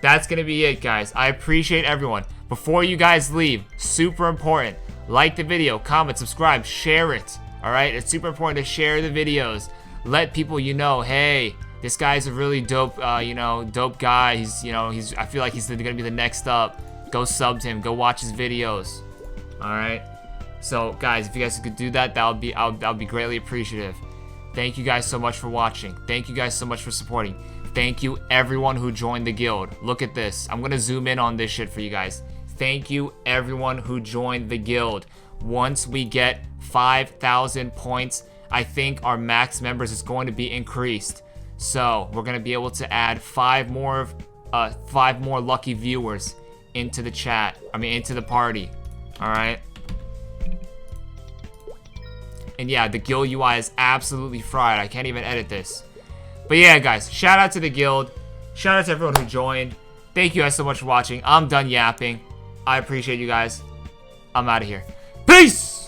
that's gonna be it, guys. I appreciate everyone. Before you guys leave, super important, like the video, comment, subscribe, share it. All right, it's super important to share the videos. Let people you know, hey, this guy's a really dope, you know, dope guy. He's, you know, I feel like he's gonna be the next up. Go sub to him. Go watch his videos. All right. So, guys, if you guys could do that, I'll be greatly appreciative. Thank you guys so much for watching. Thank you guys so much for supporting. Thank you everyone who joined the guild. Look at this. I'm gonna zoom in on this shit for you guys. Thank you everyone who joined the guild. Once we get 5,000 points, I think our max members is going to be increased. So we're gonna be able to add 5 more lucky viewers into the chat. I mean, into the party. All right. And yeah, the guild UI is absolutely fried. I can't even edit this. But yeah, guys, shout out to the guild. Shout out to everyone who joined. Thank you guys so much for watching. I'm done yapping. I appreciate you guys. I'm out of here. Peace!